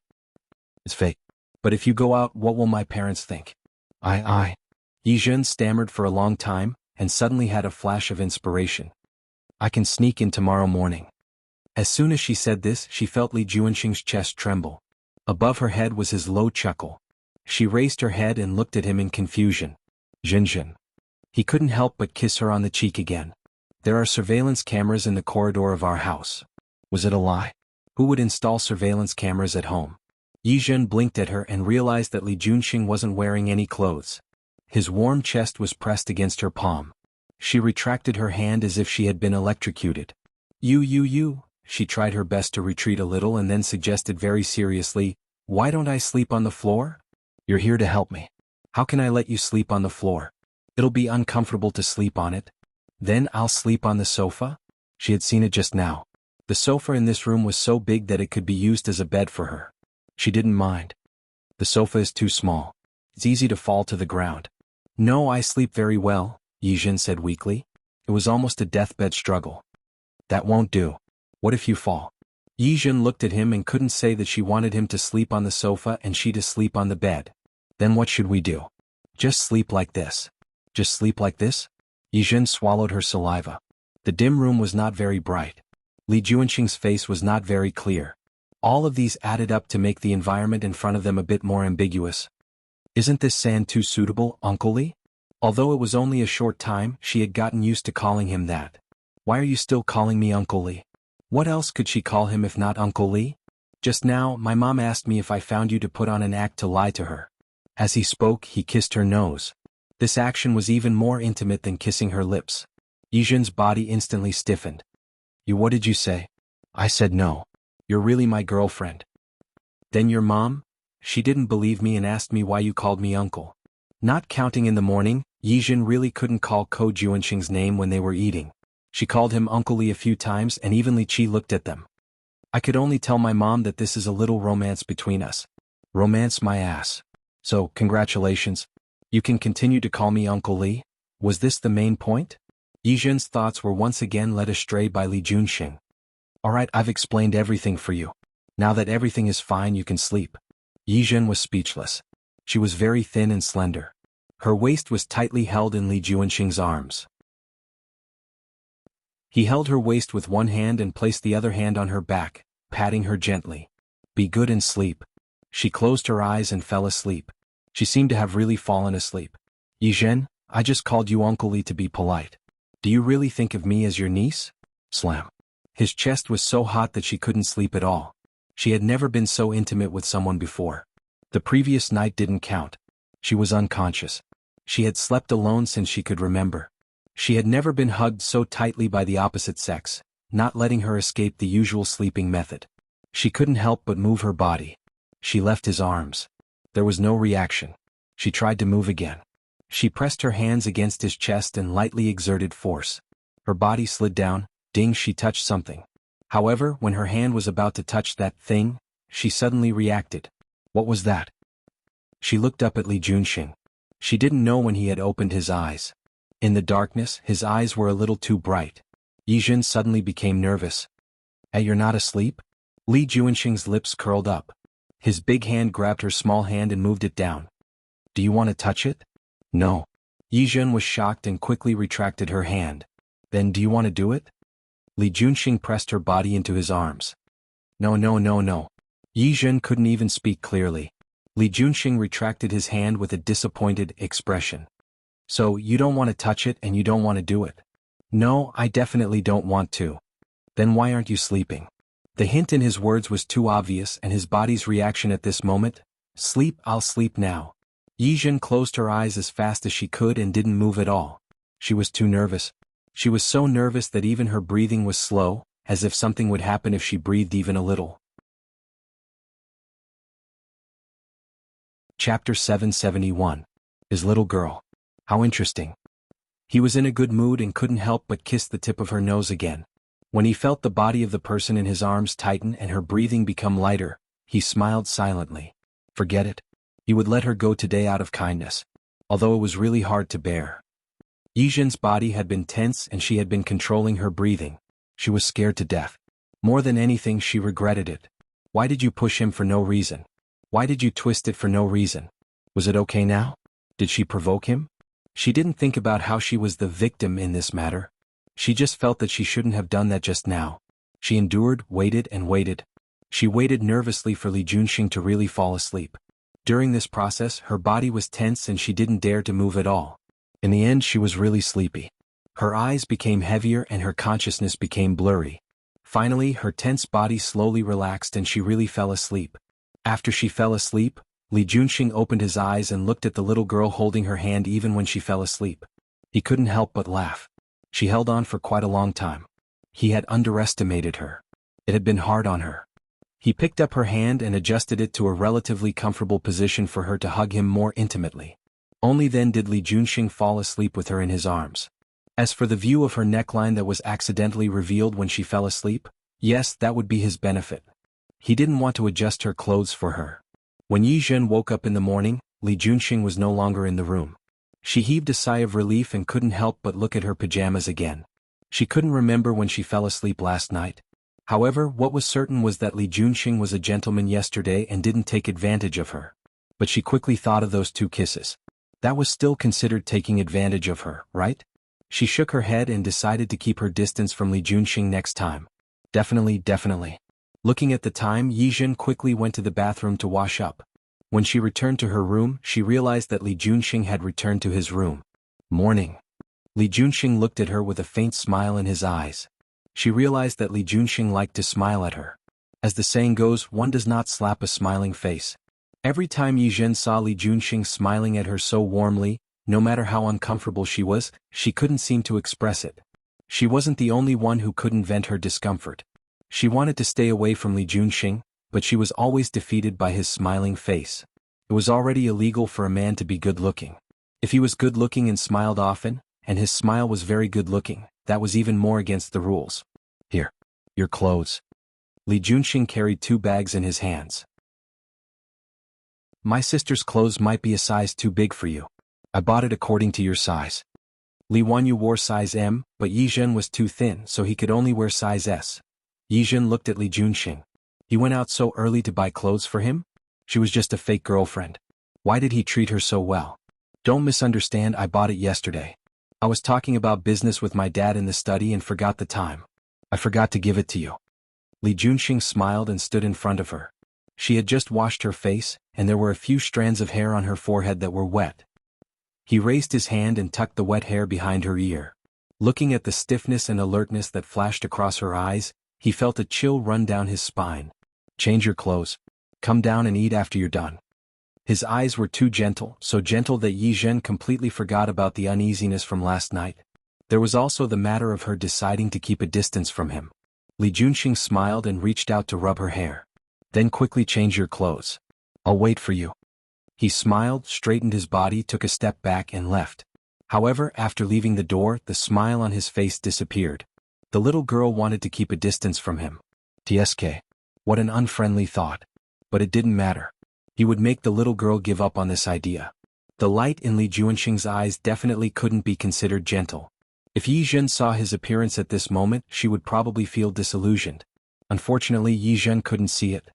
It's fake. But if you go out, what will my parents think? Yi Zhen stammered for a long time, and suddenly had a flash of inspiration. I can sneak in tomorrow morning. As soon as she said this, she felt Li Juanxing's chest tremble. Above her head was his low chuckle. She raised her head and looked at him in confusion. Zhen. He couldn't help but kiss her on the cheek again. There are surveillance cameras in the corridor of our house. Was it a lie? Who would install surveillance cameras at home? Yi Zhen blinked at her and realized that Li Juanxing wasn't wearing any clothes. His warm chest was pressed against her palm. She retracted her hand as if she had been electrocuted. You. She tried her best to retreat a little and then suggested very seriously, why don't I sleep on the floor? You're here to help me. How can I let you sleep on the floor? It'll be uncomfortable to sleep on it. Then I'll sleep on the sofa? She had seen it just now. The sofa in this room was so big that it could be used as a bed for her. She didn't mind. The sofa is too small. It's easy to fall to the ground. No, I sleep very well, Yi Zhen said weakly. It was almost a deathbed struggle. That won't do. What if you fall? Yijun looked at him and couldn't say that she wanted him to sleep on the sofa and she to sleep on the bed. Then what should we do? Just sleep like this. Just sleep like this? Yijun swallowed her saliva. The dim room was not very bright. Li Juanxing's face was not very clear. All of these added up to make the environment in front of them a bit more ambiguous. Isn't this sand too suitable, Uncle Li? Although it was only a short time, she had gotten used to calling him that. Why are you still calling me Uncle Li? What else could she call him if not Uncle Li? Just now, my mom asked me if I found you to put on an act to lie to her. As he spoke, he kissed her nose. This action was even more intimate than kissing her lips. Yijun's body instantly stiffened. What did you say? I said no. You're really my girlfriend. Then your mom? She didn't believe me and asked me why you called me uncle. Not counting in the morning, Yijun really couldn't call Ko Juanxing's name when they were eating. She called him Uncle Li a few times and even Li Qi looked at them. I could only tell my mom that this is a little romance between us. Romance my ass. So, congratulations. You can continue to call me Uncle Li? Was this the main point? Yijun's thoughts were once again led astray by Li Juanxing. Alright, I've explained everything for you. Now that everything is fine, you can sleep. Yijun was speechless. She was very thin and slender. Her waist was tightly held in Li Juanxing's arms. He held her waist with one hand and placed the other hand on her back, patting her gently. Be good and sleep. She closed her eyes and fell asleep. She seemed to have really fallen asleep. Yijun, I just called you Uncle Li to be polite. Do you really think of me as your niece? Slam. His chest was so hot that she couldn't sleep at all. She had never been so intimate with someone before. The previous night didn't count. She was unconscious. She had slept alone since she could remember. She had never been hugged so tightly by the opposite sex, not letting her escape the usual sleeping method. She couldn't help but move her body. She left his arms. There was no reaction. She tried to move again. She pressed her hands against his chest and lightly exerted force. Her body slid down. Ding, she touched something. However, when her hand was about to touch that thing, she suddenly reacted. What was that? She looked up at Li Juanxing. She didn't know when he had opened his eyes. In the darkness, his eyes were a little too bright. Yijun suddenly became nervous. You're not asleep? Li Juanxing's lips curled up. His big hand grabbed her small hand and moved it down. Do you want to touch it? No. Yijun was shocked and quickly retracted her hand. Then do you want to do it? Li Juanxing pressed her body into his arms. No. Yijun couldn't even speak clearly. Li Juanxing retracted his hand with a disappointed expression. So, you don't want to touch it and you don't want to do it? No, I definitely don't want to. Then why aren't you sleeping? The hint in his words was too obvious and his body's reaction at this moment? Sleep, I'll sleep now. Yijun closed her eyes as fast as she could and didn't move at all. She was too nervous. She was so nervous that even her breathing was slow, as if something would happen if she breathed even a little. Chapter 771. His little girl. How interesting. He was in a good mood and couldn't help but kiss the tip of her nose again. When he felt the body of the person in his arms tighten and her breathing become lighter, he smiled silently. Forget it. He would let her go today out of kindness. Although it was really hard to bear. Yijun's body had been tense and she had been controlling her breathing. She was scared to death. More than anything, she regretted it. Why did you push him for no reason? Why did you twist it for no reason? Was it okay now? Did she provoke him? She didn't think about how she was the victim in this matter. She just felt that she shouldn't have done that just now. She endured, waited and waited. She waited nervously for Li Juanxing to really fall asleep. During this process, her body was tense and she didn't dare to move at all. In the end, she was really sleepy. Her eyes became heavier and her consciousness became blurry. Finally, her tense body slowly relaxed and she really fell asleep. After she fell asleep, Li Juanxing opened his eyes and looked at the little girl holding her hand even when she fell asleep. He couldn't help but laugh. She held on for quite a long time. He had underestimated her. It had been hard on her. He picked up her hand and adjusted it to a relatively comfortable position for her to hug him more intimately. Only then did Li Juanxing fall asleep with her in his arms. As for the view of her neckline that was accidentally revealed when she fell asleep, yes, that would be his benefit. He didn't want to adjust her clothes for her. When Yijun woke up in the morning, Li Juanxing was no longer in the room. She heaved a sigh of relief and couldn't help but look at her pajamas again. She couldn't remember when she fell asleep last night. However, what was certain was that Li Junxing was a gentleman yesterday and didn't take advantage of her. But she quickly thought of those 2 kisses. That was still considered taking advantage of her, right? She shook her head and decided to keep her distance from Li Junxing next time. Definitely. Looking at the time, Yizhen quickly went to the bathroom to wash up. When she returned to her room, she realized that Li Junxing had returned to his room. Morning. Li Junxing looked at her with a faint smile in his eyes. She realized that Li Junxing liked to smile at her. As the saying goes, one does not slap a smiling face. Every time Yizhen saw Li Junxing smiling at her so warmly, no matter how uncomfortable she was, she couldn't seem to express it. She wasn't the only one who couldn't vent her discomfort. She wanted to stay away from Li Junxing, but she was always defeated by his smiling face. It was already illegal for a man to be good-looking. If he was good-looking and smiled often, and his smile was very good-looking, that was even more against the rules. Here. Your clothes. Li Junxing carried 2 bags in his hands. My sister's clothes might be a size too big for you. I bought it according to your size. Li Wanyu wore size M, but Yizhen was too thin, so he could only wear size S. Yizhen looked at Li Junxing. He went out so early to buy clothes for him? She was just a fake girlfriend. Why did he treat her so well? Don't misunderstand, I bought it yesterday. I was talking about business with my dad in the study and forgot the time. I forgot to give it to you. Li Junxing smiled and stood in front of her. She had just washed her face, and there were a few strands of hair on her forehead that were wet. He raised his hand and tucked the wet hair behind her ear. Looking at the stiffness and alertness that flashed across her eyes, he felt a chill run down his spine. Change your clothes. Come down and eat after you're done. His eyes were too gentle, so gentle that Yizhen completely forgot about the uneasiness from last night. There was also the matter of her deciding to keep a distance from him. Li Junxing smiled and reached out to rub her hair. Then quickly change your clothes. I'll wait for you. He smiled, straightened his body, took a step back and left. However, after leaving the door, the smile on his face disappeared. The little girl wanted to keep a distance from him. TSK. What an unfriendly thought. But it didn't matter. He would make the little girl give up on this idea. The light in Li Junxing's eyes definitely couldn't be considered gentle. If Yizhen saw his appearance at this moment, she would probably feel disillusioned. Unfortunately, Yizhen couldn't see it.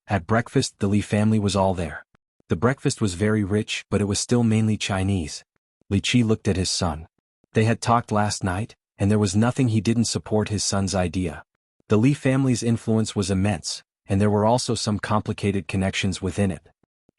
At breakfast, the Li family was all there. The breakfast was very rich, but it was still mainly Chinese. Li Qi looked at his son. They had talked last night, and there was nothing he didn't support his son's idea. The Li family's influence was immense, and there were also some complicated connections within it.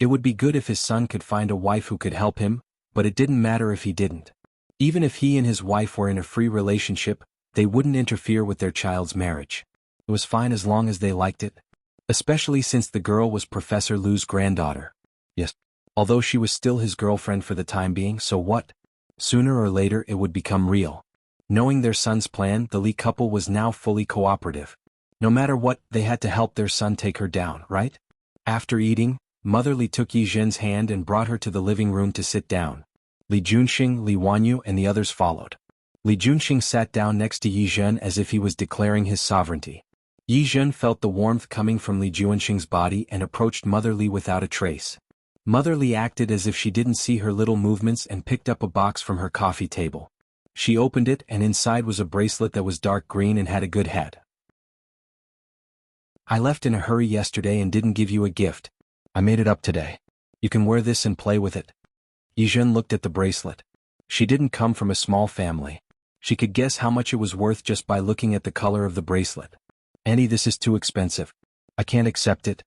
It would be good if his son could find a wife who could help him, but it didn't matter if he didn't. Even if he and his wife were in a free relationship, they wouldn't interfere with their child's marriage. It was fine as long as they liked it. Especially since the girl was Professor Lu's granddaughter. Yes. Although she was still his girlfriend for the time being, so what? Sooner or later it would become real. Knowing their son's plan, the Li couple was now fully cooperative. No matter what, they had to help their son take her down, right? After eating, Mother Li took Yizhen's hand and brought her to the living room to sit down. Li Junxing, Li Wanyu, and the others followed. Li Junxing sat down next to Yizhen as if he was declaring his sovereignty. Yizhen felt the warmth coming from Li Junxing's body and approached Mother Li without a trace. Mother Li acted as if she didn't see her little movements and picked up a box from her coffee table. She opened it, and inside was a bracelet that was dark green and had a good head. I left in a hurry yesterday and didn't give you a gift. I made it up today. You can wear this and play with it. Yizhen looked at the bracelet. She didn't come from a small family. She could guess how much it was worth just by looking at the color of the bracelet. Auntie, this is too expensive. I can't accept it.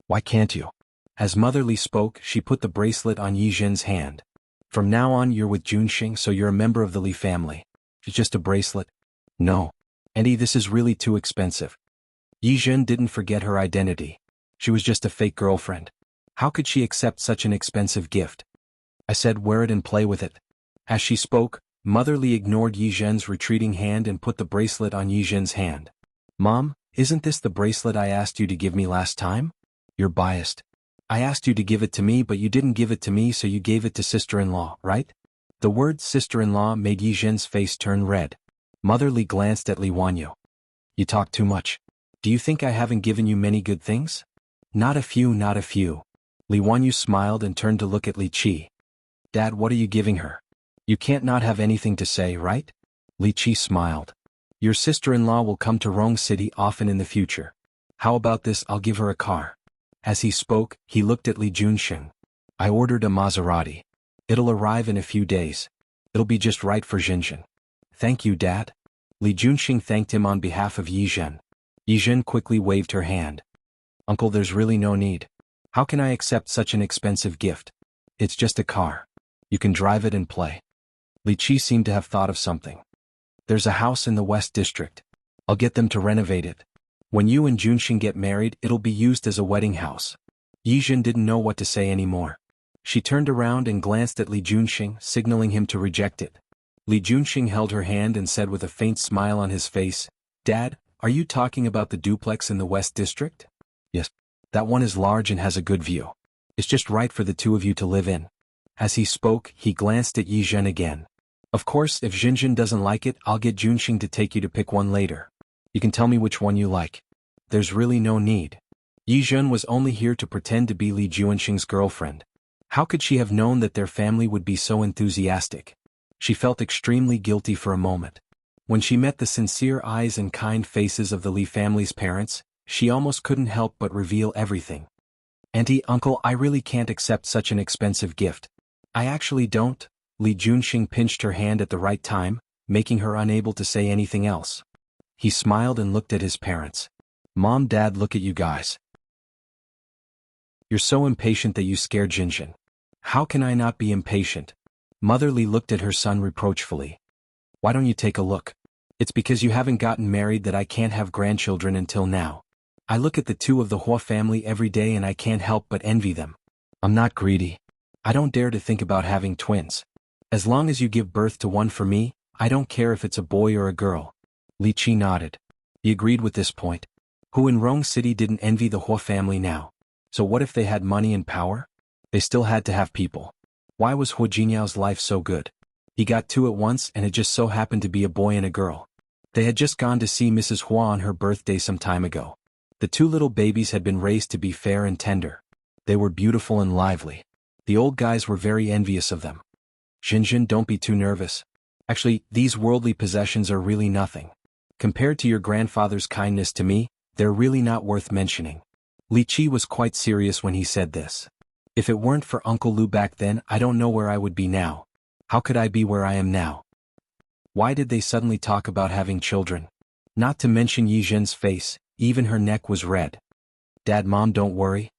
Why can't you? As Mother Li spoke, she put the bracelet on Yizhen's hand. From now on you're with Junxing, so you're a member of the Li family. It's just a bracelet. No. Auntie, this is really too expensive. Yizhen didn't forget her identity. She was just a fake girlfriend. How could she accept such an expensive gift? I said wear it and play with it. As she spoke, Mother Li ignored Yizhen's retreating hand and put the bracelet on Yizhen's hand. Mom, isn't this the bracelet I asked you to give me last time? You're biased. I asked you to give it to me, but you didn't give it to me, so you gave it to sister-in-law, right? The word sister-in-law made Yizhen's face turn red. Mother Li glanced at Li Wanyu. You talk too much. Do you think I haven't given you many good things? Not a few, not a few. Li Wanyu smiled and turned to look at Li Qi. Dad, what are you giving her? You can't not have anything to say, right? Li Qi smiled. Your sister-in-law will come to Rong City often in the future. How about this, I'll give her a car. As he spoke, he looked at Li Junxing. I ordered a Maserati. It'll arrive in a few days. It'll be just right for Xinjin. Thank you, Dad. Li Junxing thanked him on behalf of Yi Zhen. Yi Zhen quickly waved her hand. Uncle, there's really no need. How can I accept such an expensive gift? It's just a car. You can drive it and play. Li Qi seemed to have thought of something. There's a house in the West District. I'll get them to renovate it. When you and Junxing get married, it'll be used as a wedding house. Yi Zhen didn't know what to say anymore. She turned around and glanced at Li Junxing, signaling him to reject it. Li Junxing held her hand and said with a faint smile on his face, Dad, are you talking about the duplex in the West District? Yes. That one is large and has a good view. It's just right for the two of you to live in. As he spoke, he glanced at Yi Zhen again. Of course, if Xinjin doesn't like it, I'll get Junxing to take you to pick one later. You can tell me which one you like. There's really no need. Yi Zhen was only here to pretend to be Li Junxing's girlfriend. How could she have known that their family would be so enthusiastic? She felt extremely guilty for a moment. When she met the sincere eyes and kind faces of the Li family's parents, she almost couldn't help but reveal everything. Auntie, Uncle, I really can't accept such an expensive gift. I actually don't. Li Junxing pinched her hand at the right time, making her unable to say anything else. He smiled and looked at his parents. Mom, Dad, look at you guys. You're so impatient that you scared Xinjin. How can I not be impatient? Mother Li looked at her son reproachfully. Why don't you take a look? It's because you haven't gotten married that I can't have grandchildren until now. I look at the two of the Hua family every day and I can't help but envy them. I'm not greedy. I don't dare to think about having twins. As long as you give birth to one for me, I don't care if it's a boy or a girl. Li Qi nodded. He agreed with this point. Who in Rong City didn't envy the Hua family now? So what if they had money and power? They still had to have people. Why was Hua Jinyao's life so good? He got two at once and it just so happened to be a boy and a girl. They had just gone to see Mrs. Hua on her birthday some time ago. The two little babies had been raised to be fair and tender. They were beautiful and lively. The old guys were very envious of them. Xinjin, don't be too nervous. Actually, these worldly possessions are really nothing. Compared to your grandfather's kindness to me, they're really not worth mentioning. Li Qi was quite serious when he said this. If it weren't for Uncle Lu back then, I don't know where I would be now. How could I be where I am now? Why did they suddenly talk about having children? Not to mention Yi Zhen's face, even her neck was red. Dad, Mom, don't worry.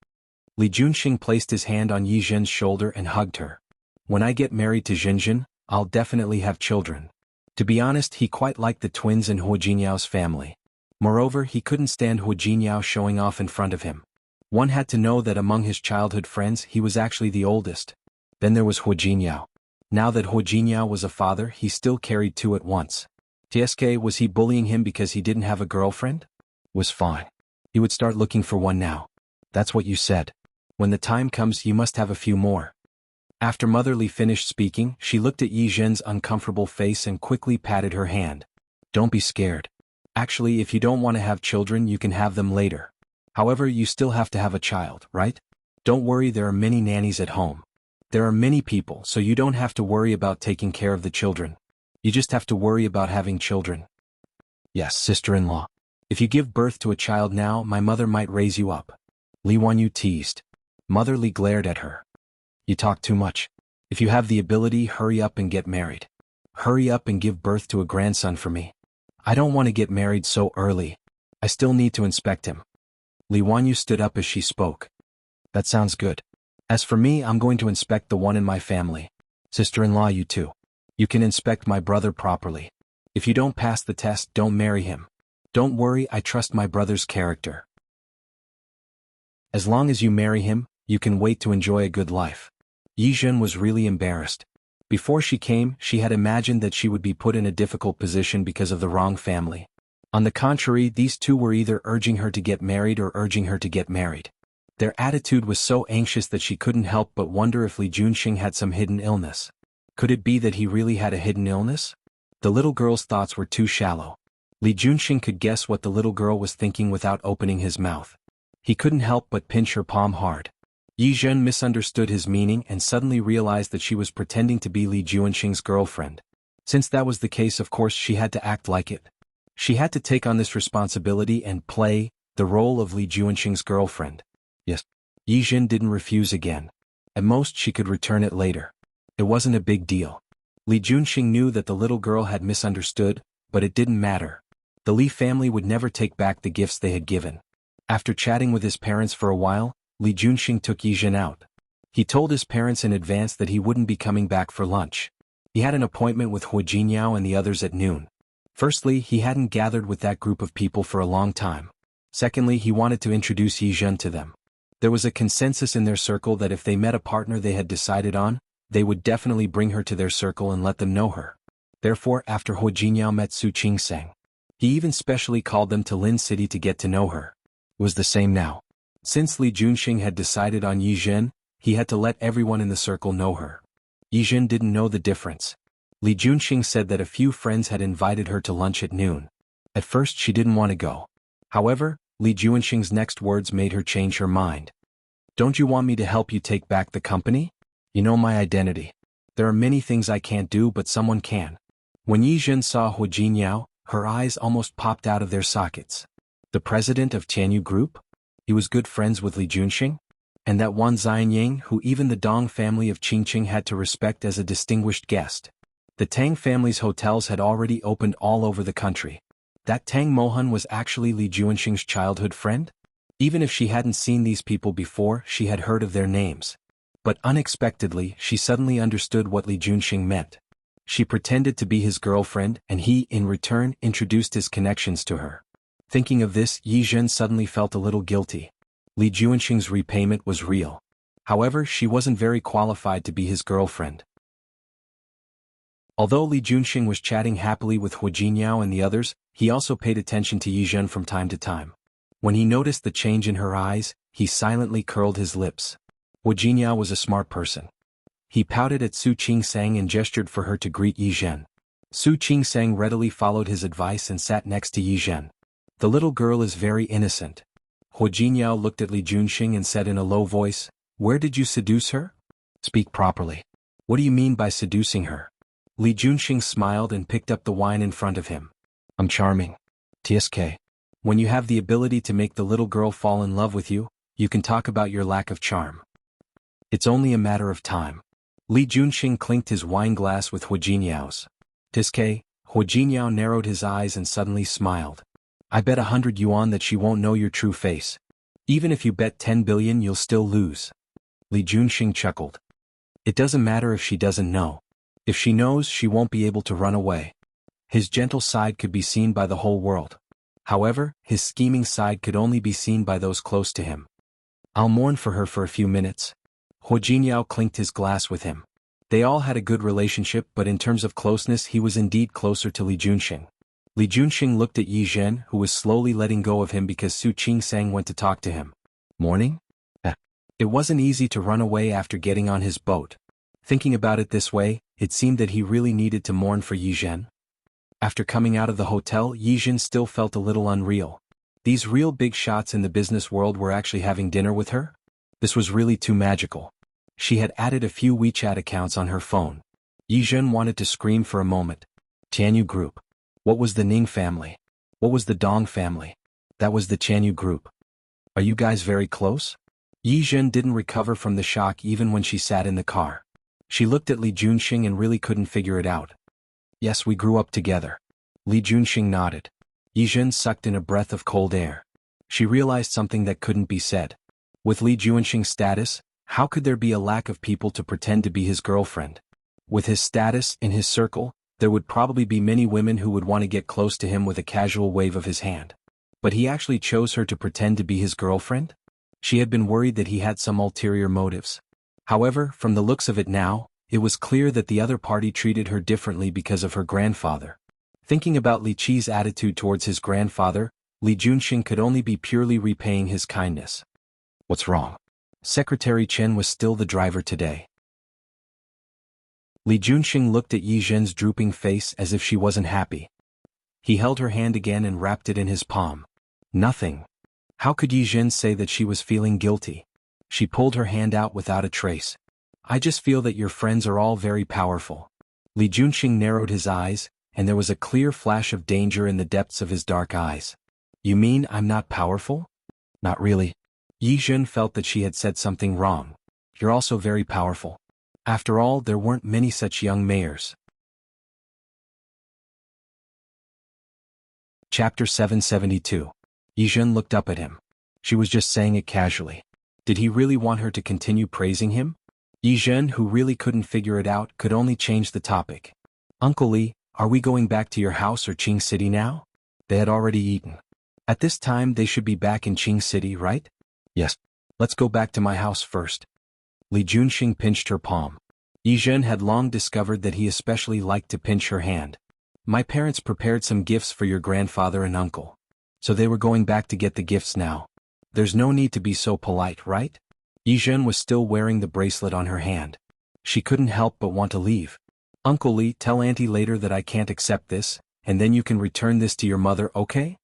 Li Junxing placed his hand on Yi Zhen's shoulder and hugged her. When I get married to Xinjin, I'll definitely have children. To be honest, he quite liked the twins in Hua Jinyao's family. Moreover, he couldn't stand Hua Jinyao showing off in front of him. One had to know that among his childhood friends he was actually the oldest. Then there was Hua Jinyao. Now that Hua Jinyao was a father, he still carried two at once. TSK, was he bullying him because he didn't have a girlfriend? Was fine. He would start looking for one now. That's what you said. When the time comes, you must have a few more. After Mother Li finished speaking, she looked at Yi Zhen's uncomfortable face and quickly patted her hand. Don't be scared. Actually, if you don't want to have children, you can have them later. However, you still have to have a child, right? Don't worry, there are many nannies at home. There are many people, so you don't have to worry about taking care of the children. You just have to worry about having children. Yes, sister-in-law. If you give birth to a child now, my mother might raise you up. Li Wanyu teased. Mother Li glared at her. You talk too much. If you have the ability, hurry up and get married. Hurry up and give birth to a grandson for me. I don't want to get married so early. I still need to inspect him. Li Wanyu stood up as she spoke. That sounds good. As for me, I'm going to inspect the one in my family. Sister-in-law, you too. You can inspect my brother properly. If you don't pass the test, don't marry him. Don't worry, I trust my brother's character. As long as you marry him, you can wait to enjoy a good life. Yi Zhen was really embarrassed. Before she came, she had imagined that she would be put in a difficult position because of the wrong family. On the contrary, these two were either urging her to get married or urging her to get married. Their attitude was so anxious that she couldn't help but wonder if Li Junxing had some hidden illness. Could it be that he really had a hidden illness? The little girl's thoughts were too shallow. Li Junxing could guess what the little girl was thinking without opening his mouth. He couldn't help but pinch her palm hard. Yi Zhen misunderstood his meaning and suddenly realized that she was pretending to be Li Juanxing's girlfriend. Since that was the case, of course she had to act like it. She had to take on this responsibility and play the role of Li Juanxing's girlfriend. Yes. Yi Zhen didn't refuse again. At most she could return it later. It wasn't a big deal. Li Juanxing knew that the little girl had misunderstood, but it didn't matter. The Li family would never take back the gifts they had given. After chatting with his parents for a while, Li Juanxing took Yi Zhen out. He told his parents in advance that he wouldn't be coming back for lunch. He had an appointment with Hu Jiniao and the others at noon. Firstly, he hadn't gathered with that group of people for a long time. Secondly, he wanted to introduce Yi Zhen to them. There was a consensus in their circle that if they met a partner they had decided on, they would definitely bring her to their circle and let them know her. Therefore, after Hu Jiniao met Su Qingsang, he even specially called them to Lin City to get to know her. It was the same now. Since Li Juanxing had decided on Yi Zhen, he had to let everyone in the circle know her. Yi Zhen didn't know the difference. Li Juanxing said that a few friends had invited her to lunch at noon. At first she didn't want to go. However, Li Juanxing's next words made her change her mind. "Don't you want me to help you take back the company? You know my identity. There are many things I can't do but someone can." When Yi Zhen saw Hu Jiniao, her eyes almost popped out of their sockets. The president of Tianyu Group? He was good friends with Li Juanxing? And that one Xianying who even the Dong family of Qingqing had to respect as a distinguished guest. The Tang family's hotels had already opened all over the country. That Tang Mohan was actually Li Juanxing's childhood friend? Even if she hadn't seen these people before, she had heard of their names. But unexpectedly, she suddenly understood what Li Juanxing meant. She pretended to be his girlfriend and he, in return, introduced his connections to her. Thinking of this, Yi Zhen suddenly felt a little guilty. Li Juanxing's repayment was real. However, she wasn't very qualified to be his girlfriend. Although Li Juanxing was chatting happily with Hu Jiniao and the others, he also paid attention to Yi Zhen from time to time. When he noticed the change in her eyes, he silently curled his lips. Hu Jiniao was a smart person. He pouted at Su Qingsang and gestured for her to greet Yi Zhen. Su Qingsang readily followed his advice and sat next to Yi Zhen. The little girl is very innocent. Hu Jiniao looked at Li Juanxing and said in a low voice, "Where did you seduce her? Speak properly. What do you mean by seducing her?" Li Juanxing smiled and picked up the wine in front of him. "I'm charming. TSK. When you have the ability to make the little girl fall in love with you, you can talk about your lack of charm. It's only a matter of time." Li Juanxing clinked his wine glass with Hu Jiniao's. "TSK." Hu Jiniao narrowed his eyes and suddenly smiled. "I bet 100 yuan that she won't know your true face. Even if you bet 10 billion you'll still lose." Li Juanxing chuckled. "It doesn't matter if she doesn't know. If she knows, she won't be able to run away." His gentle side could be seen by the whole world. However, his scheming side could only be seen by those close to him. "I'll mourn for her for a few minutes." Hu Jiniao clinked his glass with him. They all had a good relationship, but in terms of closeness he was indeed closer to Li Juanxing. Li Juanxing looked at Yi Zhen, who was slowly letting go of him because Su Qingsang went to talk to him. "Morning?" It wasn't easy to run away after getting on his boat. Thinking about it this way, it seemed that he really needed to mourn for Yi Zhen. After coming out of the hotel, Yi Zhen still felt a little unreal. These real big shots in the business world were actually having dinner with her? This was really too magical. She had added a few WeChat accounts on her phone. Yi Zhen wanted to scream for a moment. Tianyu Group. What was the Ning family? What was the Dong family? That was the Tianyu Group. Are you guys very close? Yi Zhen didn't recover from the shock even when she sat in the car. She looked at Li Juanxing and really couldn't figure it out. "Yes, we grew up together." Li Juanxing nodded. Yi Zhen sucked in a breath of cold air. She realized something that couldn't be said. With Li Juanxing's status, how could there be a lack of people to pretend to be his girlfriend? With his status, in his circle, there would probably be many women who would want to get close to him with a casual wave of his hand. But he actually chose her to pretend to be his girlfriend? She had been worried that he had some ulterior motives. However, from the looks of it now, it was clear that the other party treated her differently because of her grandfather. Thinking about Li Qi's attitude towards his grandfather, Li Juanxing could only be purely repaying his kindness. What's wrong? Secretary Chen was still the driver today. Li Juanxing looked at Yi Zhen's drooping face as if she wasn't happy. He held her hand again and wrapped it in his palm. Nothing. How could Yi Zhen say that she was feeling guilty? She pulled her hand out without a trace. I just feel that your friends are all very powerful. Li Junxing narrowed his eyes, and there was a clear flash of danger in the depths of his dark eyes. You mean I'm not powerful? Not really. Yi Zhen felt that she had said something wrong. You're also very powerful. After all, there weren't many such young mayors. Chapter 772. Yi Zhen looked up at him. She was just saying it casually. Did he really want her to continue praising him? Yi Zhen, who really couldn't figure it out, could only change the topic. Uncle Li, are we going back to your house or Qing City now? They had already eaten. At this time they should be back in Qing City, right? Yes. Let's go back to my house first. Li Junxing pinched her palm. Yi Zhen had long discovered that he especially liked to pinch her hand. My parents prepared some gifts for your grandfather and uncle. So they were going back to get the gifts now. There's no need to be so polite, right? Yi Zhen was still wearing the bracelet on her hand. She couldn't help but want to leave. Uncle Li, tell Auntie later that I can't accept this, and then you can return this to your mother, okay?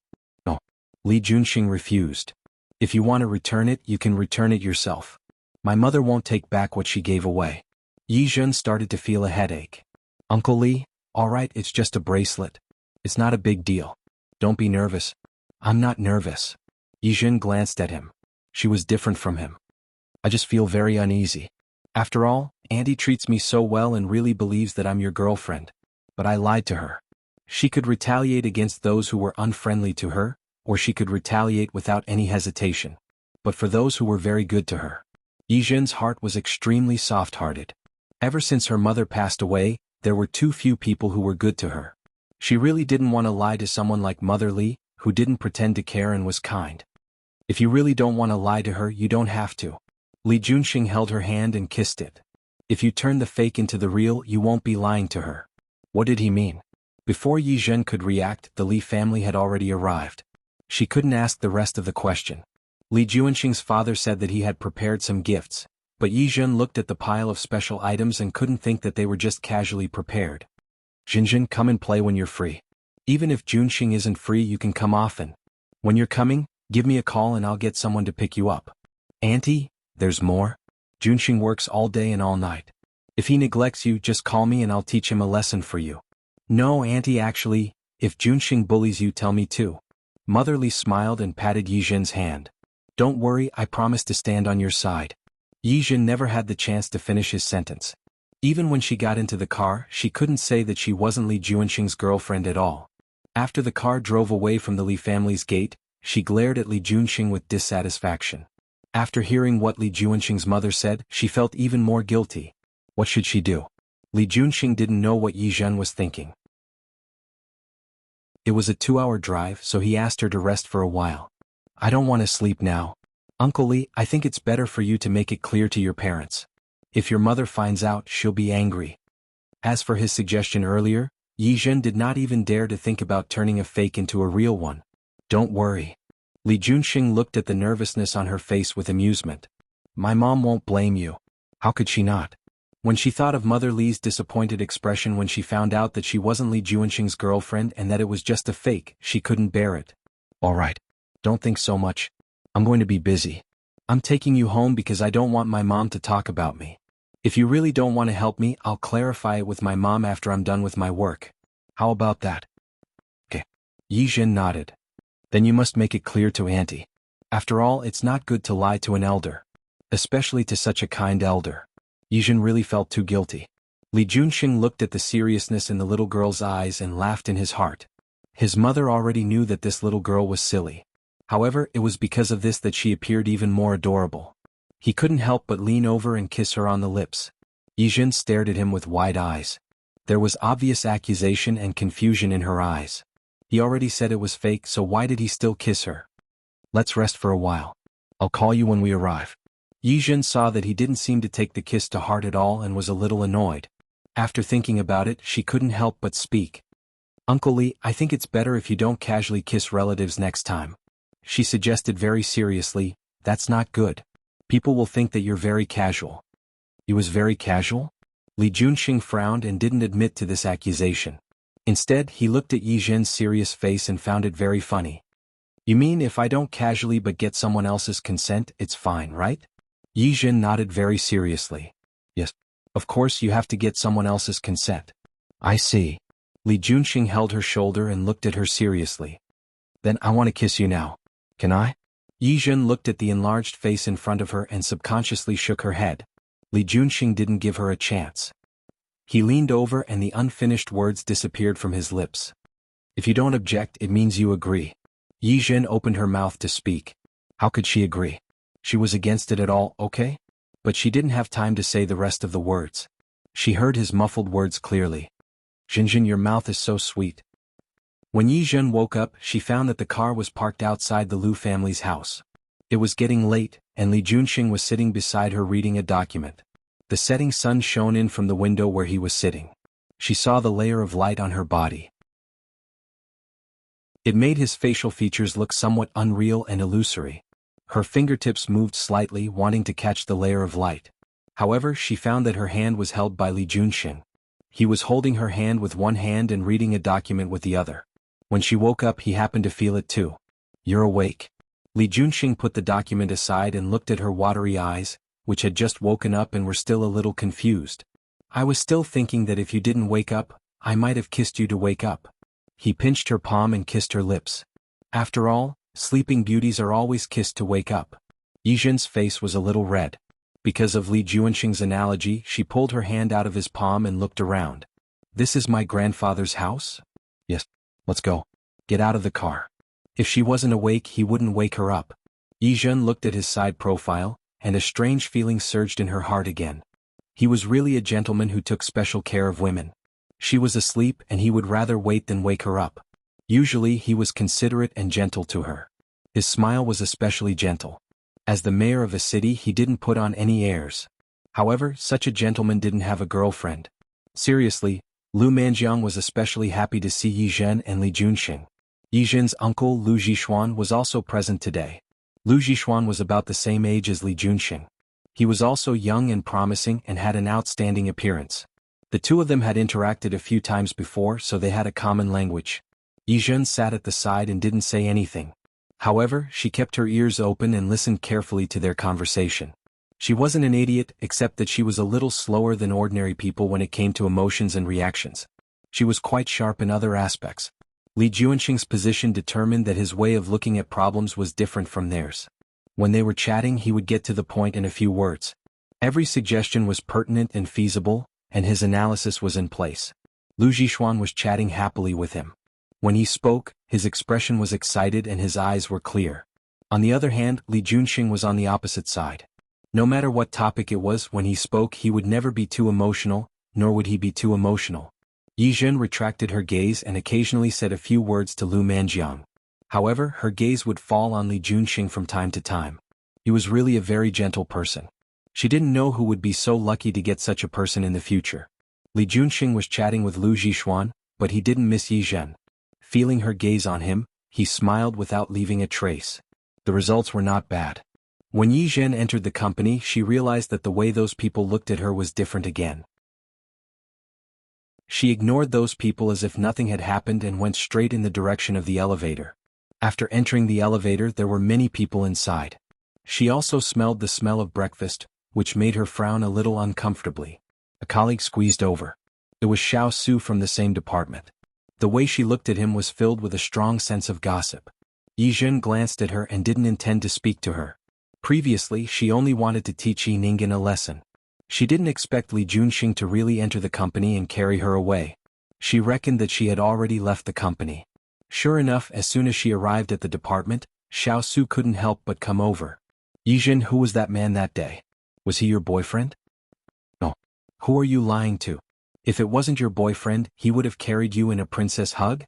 No. Li Junxing refused. If you want to return it, you can return it yourself. My mother won't take back what she gave away. Yi Zhen started to feel a headache. Uncle Li, all right, it's just a bracelet. It's not a big deal. Don't be nervous. I'm not nervous. Yi Zhen glanced at him. She was different from him. I just feel very uneasy. After all, Auntie treats me so well and really believes that I'm your girlfriend. But I lied to her. She could retaliate against those who were unfriendly to her, or she could retaliate without any hesitation. But for those who were very good to her. Yi Zhen's heart was extremely soft-hearted. Ever since her mother passed away, there were too few people who were good to her. She really didn't want to lie to someone like Mother Li, who didn't pretend to care and was kind. If you really don't want to lie to her, you don't have to. Li Junxing held her hand and kissed it. If you turn the fake into the real, you won't be lying to her. What did he mean? Before Yi Zhen could react, the Li family had already arrived. She couldn't ask the rest of the question. Li Junxing's father said that he had prepared some gifts, but Yi Zhen looked at the pile of special items and couldn't think that they were just casually prepared. Jinjin, come and play when you're free. Even if Junxing isn't free, you can come often. When you're coming, give me a call and I'll get someone to pick you up. Auntie, there's more. Junxing works all day and all night. If he neglects you, just call me and I'll teach him a lesson for you. No, Auntie, actually, if Junxing bullies you, tell me too. Mother Li smiled and patted Yi Zhen's hand. Don't worry, I promise to stand on your side. Yi Zhen never had the chance to finish his sentence. Even when she got into the car, she couldn't say that she wasn't Li Junxing's girlfriend at all. After the car drove away from the Li family's gate, she glared at Li Junxing with dissatisfaction. After hearing what Li Junxing's mother said, she felt even more guilty. What should she do? Li Junxing didn't know what Yi Zhen was thinking. It was a 2-hour drive, so he asked her to rest for a while. I don't want to sleep now. Uncle Li, I think it's better for you to make it clear to your parents. If your mother finds out, she'll be angry. As for his suggestion earlier, Yi Zhen did not even dare to think about turning a fake into a real one. Don't worry. Li Junxing looked at the nervousness on her face with amusement. My mom won't blame you. How could she not? When she thought of Mother Li's disappointed expression when she found out that she wasn't Li Junxing's girlfriend and that it was just a fake, she couldn't bear it. All right. Don't think so much. I'm going to be busy. I'm taking you home because I don't want my mom to talk about me. If you really don't want to help me, I'll clarify it with my mom after I'm done with my work. How about that? Okay. Yi Zhen nodded. Then you must make it clear to Auntie. After all, it's not good to lie to an elder. Especially to such a kind elder. Yi Zhen really felt too guilty. Li Junxing looked at the seriousness in the little girl's eyes and laughed in his heart. His mother already knew that this little girl was silly. However, it was because of this that she appeared even more adorable. He couldn't help but lean over and kiss her on the lips. Yi Zhen stared at him with wide eyes. There was obvious accusation and confusion in her eyes. He already said it was fake, so why did he still kiss her? Let's rest for a while. I'll call you when we arrive. Yi Zhen saw that he didn't seem to take the kiss to heart at all and was a little annoyed. After thinking about it, she couldn't help but speak. Uncle Li, I think it's better if you don't casually kiss relatives next time. She suggested very seriously, that's not good. People will think that you're very casual. You was very casual? Li Junxing frowned and didn't admit to this accusation. Instead, he looked at Yi Zhen's serious face and found it very funny. You mean if I don't casually but get someone else's consent, it's fine, right? Yi Zhen nodded very seriously. Yes. Of course you have to get someone else's consent. I see. Li Junxing held her shoulder and looked at her seriously. Then I want to kiss you now. Can I? Yi Zhen looked at the enlarged face in front of her and subconsciously shook her head. Li Junxing didn't give her a chance. He leaned over and the unfinished words disappeared from his lips. If you don't object, it means you agree. Yi Zhen opened her mouth to speak. How could she agree? She was against it at all, okay? But she didn't have time to say the rest of the words. She heard his muffled words clearly. Zhenjin, your mouth is so sweet. When Yi Zhen woke up, she found that the car was parked outside the Lu family's house. It was getting late, and Li Junxing was sitting beside her reading a document. The setting sun shone in from the window where he was sitting. She saw the layer of light on her body. It made his facial features look somewhat unreal and illusory. Her fingertips moved slightly, wanting to catch the layer of light. However, she found that her hand was held by Li Junxing. He was holding her hand with one hand and reading a document with the other. When she woke up, he happened to feel it too. You're awake. Li Junxing put the document aside and looked at her watery eyes, which had just woken up and were still a little confused. I was still thinking that if you didn't wake up, I might have kissed you to wake up. He pinched her palm and kissed her lips. After all, sleeping beauties are always kissed to wake up. Yi Zhen's face was a little red. Because of Li Junxing's analogy, she pulled her hand out of his palm and looked around. This is my grandfather's house? Yes. Let's go. Get out of the car. If she wasn't awake, he wouldn't wake her up. Yi Zhen looked at his side profile, and a strange feeling surged in her heart again. He was really a gentleman who took special care of women. She was asleep and he would rather wait than wake her up. Usually he was considerate and gentle to her. His smile was especially gentle. As the mayor of a city, he didn't put on any airs. However, such a gentleman didn't have a girlfriend. Seriously, Lu Manjiang was especially happy to see Yi Zhen and Li Junxing. Yi Zhen's uncle Lu Jixuan was also present today. Lu Jixuan was about the same age as Li Junxing. He was also young and promising and had an outstanding appearance. The two of them had interacted a few times before, so they had a common language. Yi Zhen sat at the side and didn't say anything. However, she kept her ears open and listened carefully to their conversation. She wasn't an idiot, except that she was a little slower than ordinary people when it came to emotions and reactions. She was quite sharp in other aspects. Li Junxing's position determined that his way of looking at problems was different from theirs. When they were chatting, he would get to the point in a few words. Every suggestion was pertinent and feasible, and his analysis was in place. Lu Jixuan was chatting happily with him. When he spoke, his expression was excited and his eyes were clear. On the other hand, Li Junxing was on the opposite side. No matter what topic it was, when he spoke he would never be too emotional, nor would he be too emotional. Yi Zhen retracted her gaze and occasionally said a few words to Lu Manjiang. However, her gaze would fall on Li Junxing from time to time. He was really a very gentle person. She didn't know who would be so lucky to get such a person in the future. Li Junxing was chatting with Lu Jixuan, but he didn't miss Yi Zhen. Feeling her gaze on him, he smiled without leaving a trace. The results were not bad. When Yi Zhen entered the company, she realized that the way those people looked at her was different again. She ignored those people as if nothing had happened and went straight in the direction of the elevator. After entering the elevator, there were many people inside. She also smelled the smell of breakfast, which made her frown a little uncomfortably. A colleague squeezed over. It was Xiao Su from the same department. The way she looked at him was filled with a strong sense of gossip. Yi Zhen glanced at her and didn't intend to speak to her. Previously, she only wanted to teach Yi Ningen a lesson. She didn't expect Li Junxing to really enter the company and carry her away. She reckoned that she had already left the company. Sure enough, as soon as she arrived at the department, Xiao Su couldn't help but come over. Yi Zhen, who was that man that day? Was he your boyfriend? No. Who are you lying to? If it wasn't your boyfriend, he would have carried you in a princess hug?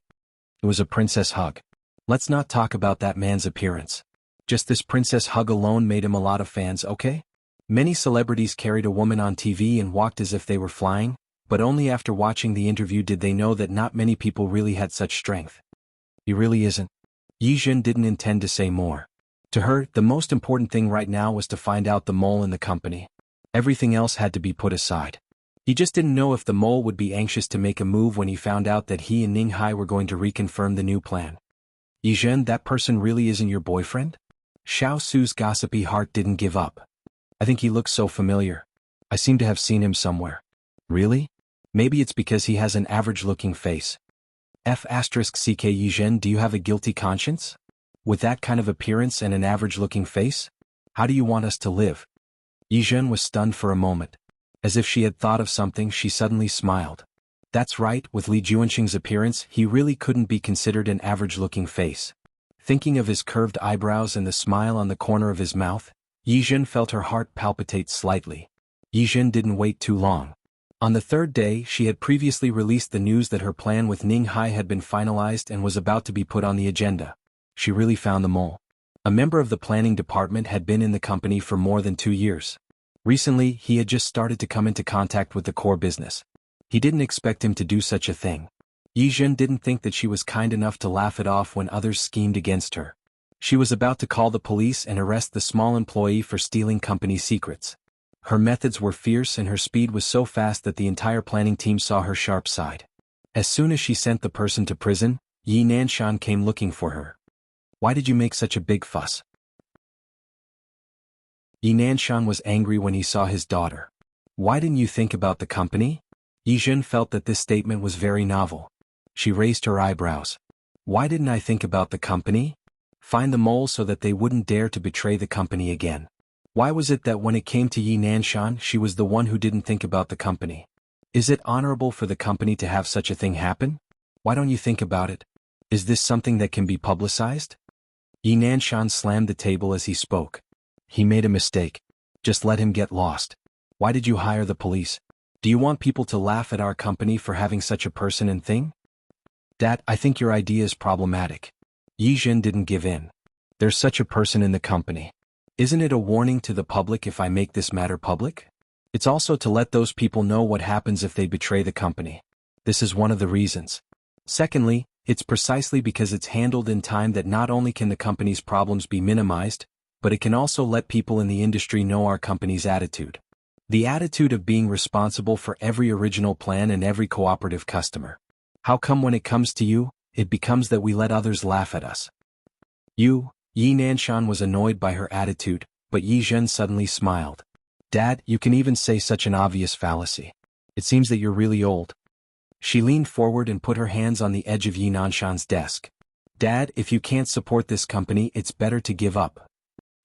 It was a princess hug. Let's not talk about that man's appearance. Just this princess hug alone made him a lot of fans, okay? Many celebrities carried a woman on TV and walked as if they were flying, but only after watching the interview did they know that not many people really had such strength. He really isn't. Yi Zhen didn't intend to say more. To her, the most important thing right now was to find out the mole in the company. Everything else had to be put aside. He just didn't know if the mole would be anxious to make a move when he found out that he and Ning Hai were going to reconfirm the new plan. Yi Zhen, that person really isn't your boyfriend? Xiao Su's gossipy heart didn't give up. I think he looks so familiar. I seem to have seen him somewhere. Really? Maybe it's because he has an average-looking face. F***ck Yizhen, do you have a guilty conscience? With that kind of appearance and an average-looking face? How do you want us to live? Yizhen was stunned for a moment. As if she had thought of something, she suddenly smiled. That's right, with Li Juanxing's appearance, he really couldn't be considered an average-looking face. Thinking of his curved eyebrows and the smile on the corner of his mouth, Yizhen felt her heart palpitate slightly. Yizhen didn't wait too long. On the third day, she had previously released the news that her plan with Ning Hai had been finalized and was about to be put on the agenda. She really found the mole. A member of the planning department had been in the company for more than 2 years. Recently, he had just started to come into contact with the core business. He didn't expect him to do such a thing. Yizhen didn't think that she was kind enough to laugh it off when others schemed against her. She was about to call the police and arrest the small employee for stealing company secrets. Her methods were fierce and her speed was so fast that the entire planning team saw her sharp side. As soon as she sent the person to prison, Yi Nanshan came looking for her. Why did you make such a big fuss? Yi Nanshan was angry when he saw his daughter. Why didn't you think about the company? Yizhen felt that this statement was very novel. She raised her eyebrows. Why didn't I think about the company? Find the mole so that they wouldn't dare to betray the company again. Why was it that when it came to Yi Nanshan, she was the one who didn't think about the company? Is it honorable for the company to have such a thing happen? Why don't you think about it? Is this something that can be publicized? Yi Nanshan slammed the table as he spoke. He made a mistake. Just let him get lost. Why did you hire the police? Do you want people to laugh at our company for having such a person and thing? Dad, I think your idea is problematic. Yizhen didn't give in. There's such a person in the company. Isn't it a warning to the public if I make this matter public? It's also to let those people know what happens if they betray the company. This is one of the reasons. Secondly, it's precisely because it's handled in time that not only can the company's problems be minimized, but it can also let people in the industry know our company's attitude. The attitude of being responsible for every original plan and every cooperative customer. How come when it comes to you, it becomes that we let others laugh at us? Yi Nanshan was annoyed by her attitude, but Yizhen suddenly smiled. Dad, you can even say such an obvious fallacy. It seems that you're really old. She leaned forward and put her hands on the edge of Yi Nanshan's desk. Dad, if you can't support this company, it's better to give up.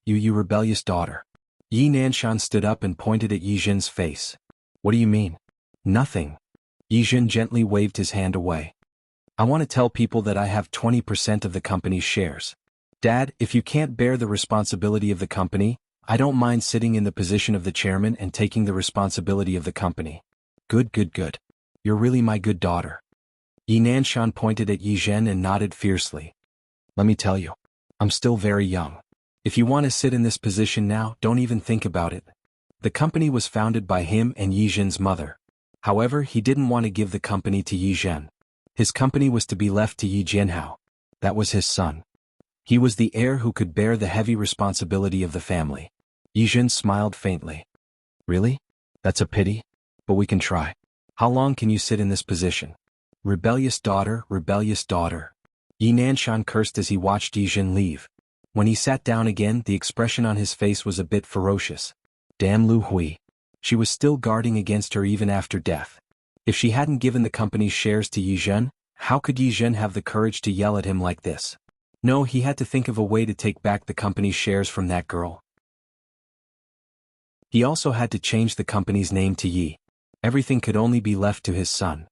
You rebellious daughter. Yi Nanshan stood up and pointed at Yizhen's face. What do you mean? Nothing. Yizhen gently waved his hand away. I want to tell people that I have 20% of the company's shares. Dad, if you can't bear the responsibility of the company, I don't mind sitting in the position of the chairman and taking the responsibility of the company. Good. You're really my good daughter. Yi Nanshan pointed at Yizhen and nodded fiercely. Let me tell you, I'm still very young. If you want to sit in this position now, don't even think about it. The company was founded by him and Yizhen's mother. However, he didn't want to give the company to Yizhen. His company was to be left to Yi Jianhao. That was his son. He was the heir who could bear the heavy responsibility of the family. Yizhen smiled faintly. Really? That's a pity. But we can try. How long can you sit in this position? Rebellious daughter. Yi Nanshan cursed as he watched Yizhen leave. When he sat down again, the expression on his face was a bit ferocious. Damn Lu Hui. She was still guarding against her even after death. If she hadn't given the company's shares to Yizhen, how could Yizhen have the courage to yell at him like this? No, he had to think of a way to take back the company's shares from that girl. He also had to change the company's name to Yi. Everything could only be left to his son.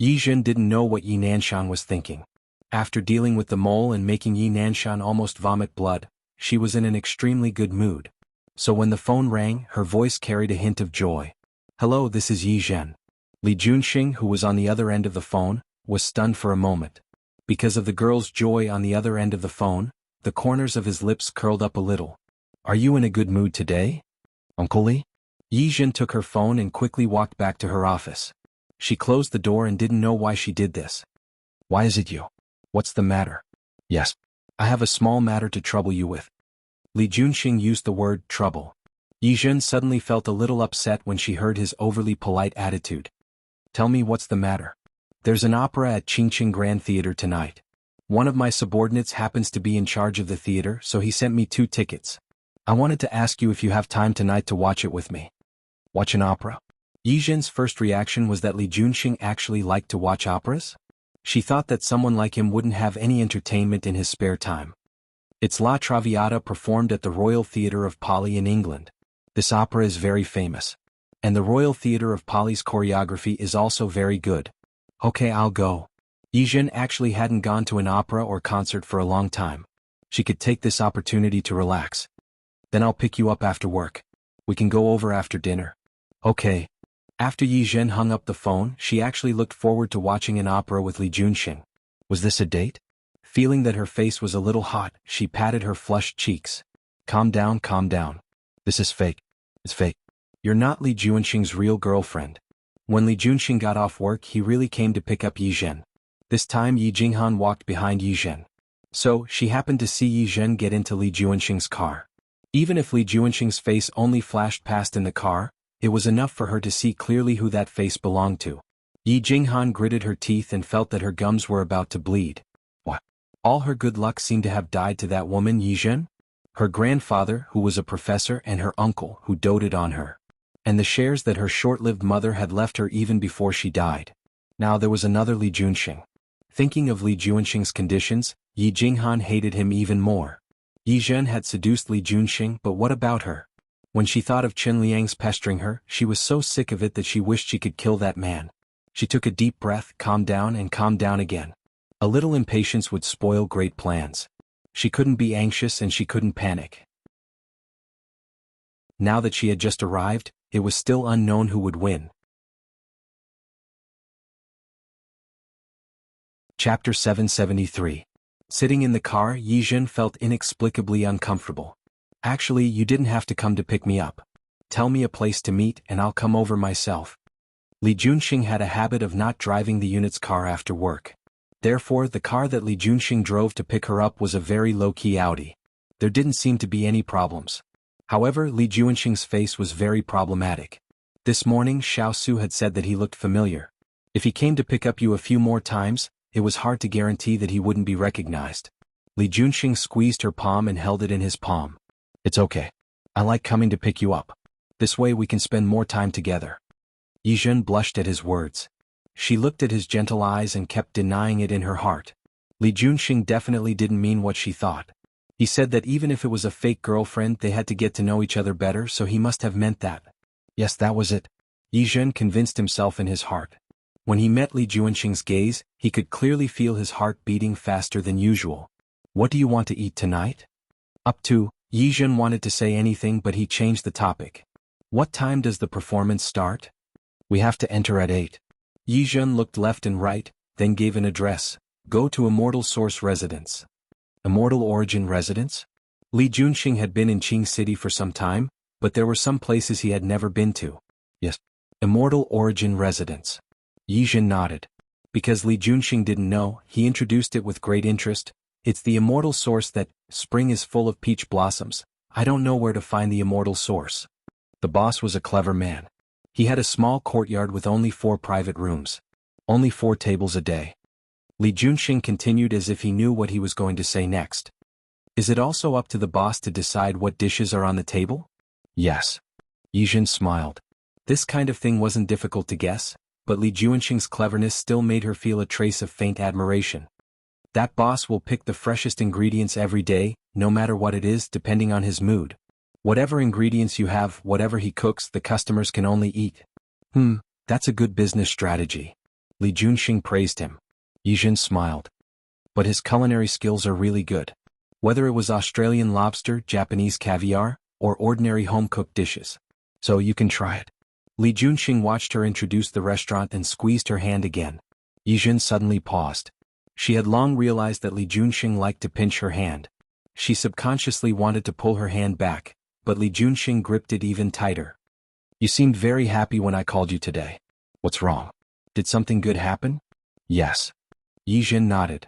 Yizhen didn't know what Yi Nanshan was thinking. After dealing with the mole and making Yi Nanshan almost vomit blood, she was in an extremely good mood. So when the phone rang, her voice carried a hint of joy. Hello, this is Yizhen. Li Juanxing, who was on the other end of the phone, was stunned for a moment. Because of the girl's joy on the other end of the phone, the corners of his lips curled up a little. Are you in a good mood today, Uncle Li? Yizhen took her phone and quickly walked back to her office. She closed the door and didn't know why she did this. Why is it you? What's the matter? Yes. I have a small matter to trouble you with. Li Juanxing used the word trouble. Yizhen suddenly felt a little upset when she heard his overly polite attitude. Tell me what's the matter. There's an opera at Qingqing Grand Theater tonight. One of my subordinates happens to be in charge of the theater, so he sent me 2 tickets. I wanted to ask you if you have time tonight to watch it with me. Watch an opera? Yi Zhen's first reaction was that Li Junxing actually liked to watch operas? She thought that someone like him wouldn't have any entertainment in his spare time. It's La Traviata performed at the Royal Theatre of Pali in England. This opera is very famous. And the Royal Theatre of Pali's choreography is also very good. Okay, I'll go. Yi Zhen actually hadn't gone to an opera or concert for a long time. She could take this opportunity to relax. Then I'll pick you up after work. We can go over after dinner. Okay. After Yi Zhen hung up the phone, she actually looked forward to watching an opera with Li Junxing. Was this a date? Feeling that her face was a little hot, she patted her flushed cheeks. Calm down, calm down. This is fake. It's fake. You're not Li Junxing's real girlfriend. When Li Junxing got off work, he really came to pick up Yi Zhen. This time Yi Jinghan walked behind Yi Zhen. So, she happened to see Yi Zhen get into Li Junxing's car. Even if Li Junxing's face only flashed past in the car, it was enough for her to see clearly who that face belonged to. Yi Jinghan gritted her teeth and felt that her gums were about to bleed. What? All her good luck seemed to have died to that woman Yi Zhen? Her grandfather, who was a professor, and her uncle, who doted on her. And the shares that her short-lived mother had left her even before she died. Now there was another Li Junxing. Thinking of Li Junxing's conditions, Yi Jinghan hated him even more. Yi Zhen had seduced Li Junxing, but what about her? When she thought of Chen Liang's pestering her, she was so sick of it that she wished she could kill that man. She took a deep breath, calmed down and calmed down again. A little impatience would spoil great plans. She couldn't be anxious and she couldn't panic. Now that she had just arrived, it was still unknown who would win. Chapter 773. Sitting in the car, Yi Zhen felt inexplicably uncomfortable. Actually, you didn't have to come to pick me up. Tell me a place to meet and I'll come over myself. Li Junxing had a habit of not driving the unit's car after work. Therefore, the car that Li Junxing drove to pick her up was a very low-key Audi. There didn't seem to be any problems. However, Li Junxing's face was very problematic. This morning, Xiao Su had said that he looked familiar. If he came to pick up you a few more times, it was hard to guarantee that he wouldn't be recognized. Li Junxing squeezed her palm and held it in his palm. It's okay. I like coming to pick you up. This way we can spend more time together. Yi Zhen blushed at his words. She looked at his gentle eyes and kept denying it in her heart. Li Junxing definitely didn't mean what she thought. He said that even if it was a fake girlfriend, they had to get to know each other better, so he must have meant that. Yes, that was it. Yi Zhen convinced himself in his heart. When he met Li Junxing's gaze, he could clearly feel his heart beating faster than usual. What do you want to eat tonight? Up to, Yi Zhen wanted to say anything but he changed the topic. What time does the performance start? We have to enter at 8. Yi Zhen looked left and right, then gave an address. Go to Immortal Source Residence. Immortal Origin Residence? Li Junxing had been in Qing City for some time, but there were some places he had never been to. Yes. Immortal Origin Residence. Yi Zhen nodded. Because Li Junxing didn't know, he introduced it with great interest. It's the immortal source that, spring is full of peach blossoms. I don't know where to find the immortal source. The boss was a clever man. He had a small courtyard with only 4 private rooms. Only 4 tables a day. Li Junxing continued as if he knew what he was going to say next. Is it also up to the boss to decide what dishes are on the table? Yes. Yi Zhen smiled. This kind of thing wasn't difficult to guess, but Li Junxing's cleverness still made her feel a trace of faint admiration. That boss will pick the freshest ingredients every day, no matter what it is, depending on his mood. Whatever ingredients you have, whatever he cooks, the customers can only eat. That's a good business strategy. Li Junxing praised him. Yi Zhen smiled. But his culinary skills are really good. Whether it was Australian lobster, Japanese caviar, or ordinary home-cooked dishes. So you can try it. Li Junxing watched her introduce the restaurant and squeezed her hand again. Yi Zhen suddenly paused. She had long realized that Li Junxing liked to pinch her hand. She subconsciously wanted to pull her hand back, but Li Junxing gripped it even tighter. You seemed very happy when I called you today. What's wrong? Did something good happen? Yes. Yi Zhen nodded.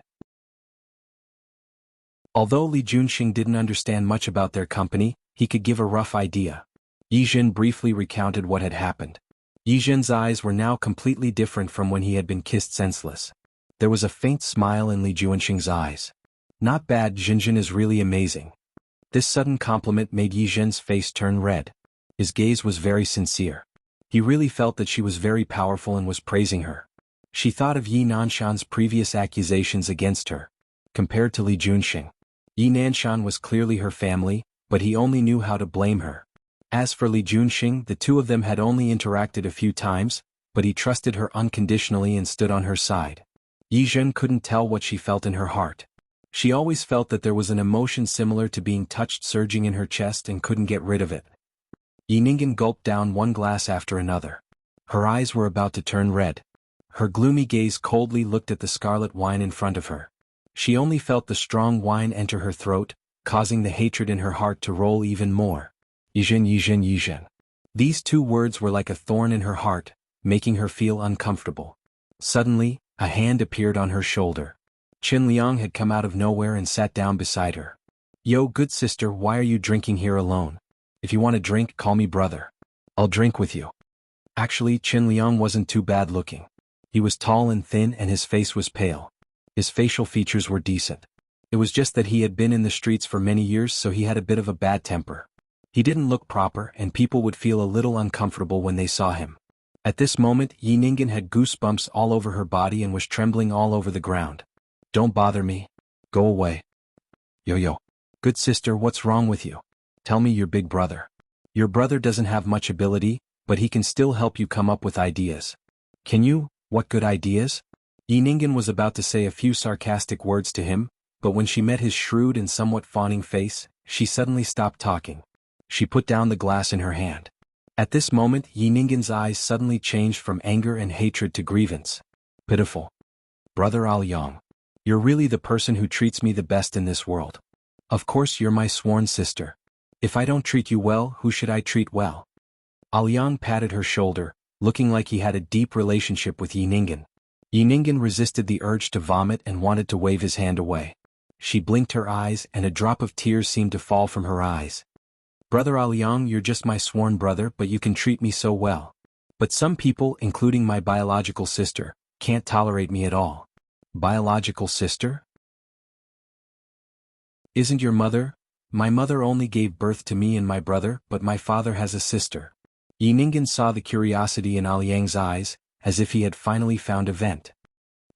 Although Li Junxing didn't understand much about their company, he could give a rough idea. Yi Zhen briefly recounted what had happened. Yi Zhen's eyes were now completely different from when he had been kissed senseless. There was a faint smile in Li Junxing's eyes. Not bad, Jinjin is really amazing. This sudden compliment made Yi Zhen's face turn red. His gaze was very sincere. He really felt that she was very powerful and was praising her. She thought of Yi Nanshan's previous accusations against her. Compared to Li Junxing, Yi Nanshan was clearly her family, but he only knew how to blame her. As for Li Junxing, the two of them had only interacted a few times, but he trusted her unconditionally and stood on her side. Yi Zhen couldn't tell what she felt in her heart. She always felt that there was an emotion similar to being touched surging in her chest and couldn't get rid of it. Yi Ningen gulped down one glass after another. Her eyes were about to turn red. Her gloomy gaze coldly looked at the scarlet wine in front of her. She only felt the strong wine enter her throat, causing the hatred in her heart to roll even more. Yi Zhen, Yi Zhen, Yi Zhen. These two words were like a thorn in her heart, making her feel uncomfortable. Suddenly, a hand appeared on her shoulder. Qin Liang had come out of nowhere and sat down beside her. Yo, good sister, why are you drinking here alone? If you want a drink, call me brother. I'll drink with you. Actually, Qin Liang wasn't too bad looking. He was tall and thin and his face was pale. His facial features were decent. It was just that he had been in the streets for many years, so he had a bit of a bad temper. He didn't look proper and people would feel a little uncomfortable when they saw him. At this moment, Yi Ningen had goosebumps all over her body and was trembling all over the ground. Don't bother me. Go away. Yo. Good sister, what's wrong with you? Tell me your big brother. Your brother doesn't have much ability, but he can still help you come up with ideas. Can you? What good ideas? Yi Ningen was about to say a few sarcastic words to him, but when she met his shrewd and somewhat fawning face, she suddenly stopped talking. She put down the glass in her hand. At this moment, Yi Ningen's eyes suddenly changed from anger and hatred to grievance. Pitiful. Brother Aoyang. You're really the person who treats me the best in this world. Of course you're my sworn sister. If I don't treat you well, who should I treat well? Aoyang patted her shoulder, looking like he had a deep relationship with Yi Ningen. Yi Ningen resisted the urge to vomit and wanted to wave his hand away. She blinked her eyes and a drop of tears seemed to fall from her eyes. Brother Aoyang, you're just my sworn brother, but you can treat me so well. But some people, including my biological sister, can't tolerate me at all. Biological sister? Isn't your mother? My mother only gave birth to me and my brother, but my father has a sister. Yi Ningen saw the curiosity in Aoyang's eyes, as if he had finally found a vent.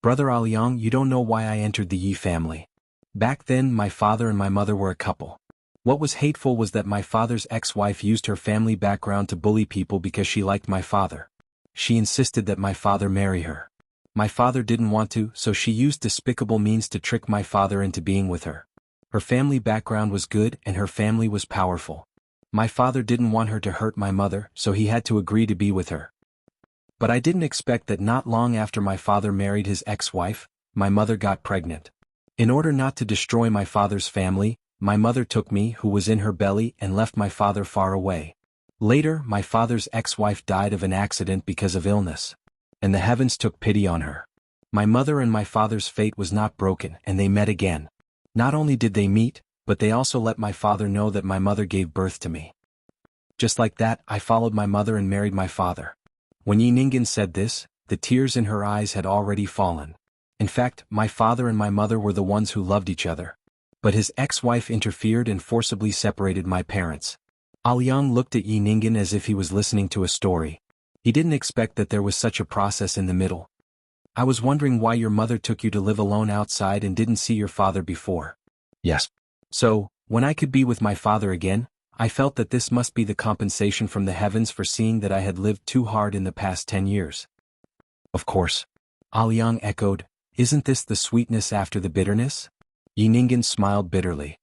Brother Aoyang, you don't know why I entered the Yi family. Back then, my father and my mother were a couple. What was hateful was that my father's ex-wife used her family background to bully people because she liked my father. She insisted that my father marry her. My father didn't want to, so she used despicable means to trick my father into being with her. Her family background was good and her family was powerful. My father didn't want her to hurt my mother, so he had to agree to be with her. But I didn't expect that not long after my father married his ex-wife, my mother got pregnant. In order not to destroy my father's family, my mother took me, who was in her belly, and left my father far away. Later, my father's ex-wife died of an accident because of illness. And the heavens took pity on her. My mother and my father's fate was not broken, and they met again. Not only did they meet, but they also let my father know that my mother gave birth to me. Just like that, I followed my mother and married my father. When Yi Ningen said this, the tears in her eyes had already fallen. In fact, my father and my mother were the ones who loved each other. But his ex-wife interfered and forcibly separated my parents. Aoyang looked at Yi Ningen as if he was listening to a story. He didn't expect that there was such a process in the middle. I was wondering why your mother took you to live alone outside and didn't see your father before. Yes. So, when I could be with my father again, I felt that this must be the compensation from the heavens for seeing that I had lived too hard in the past 10 years. Of course. Aoyang echoed, isn't this the sweetness after the bitterness? Yi Ningen smiled bitterly.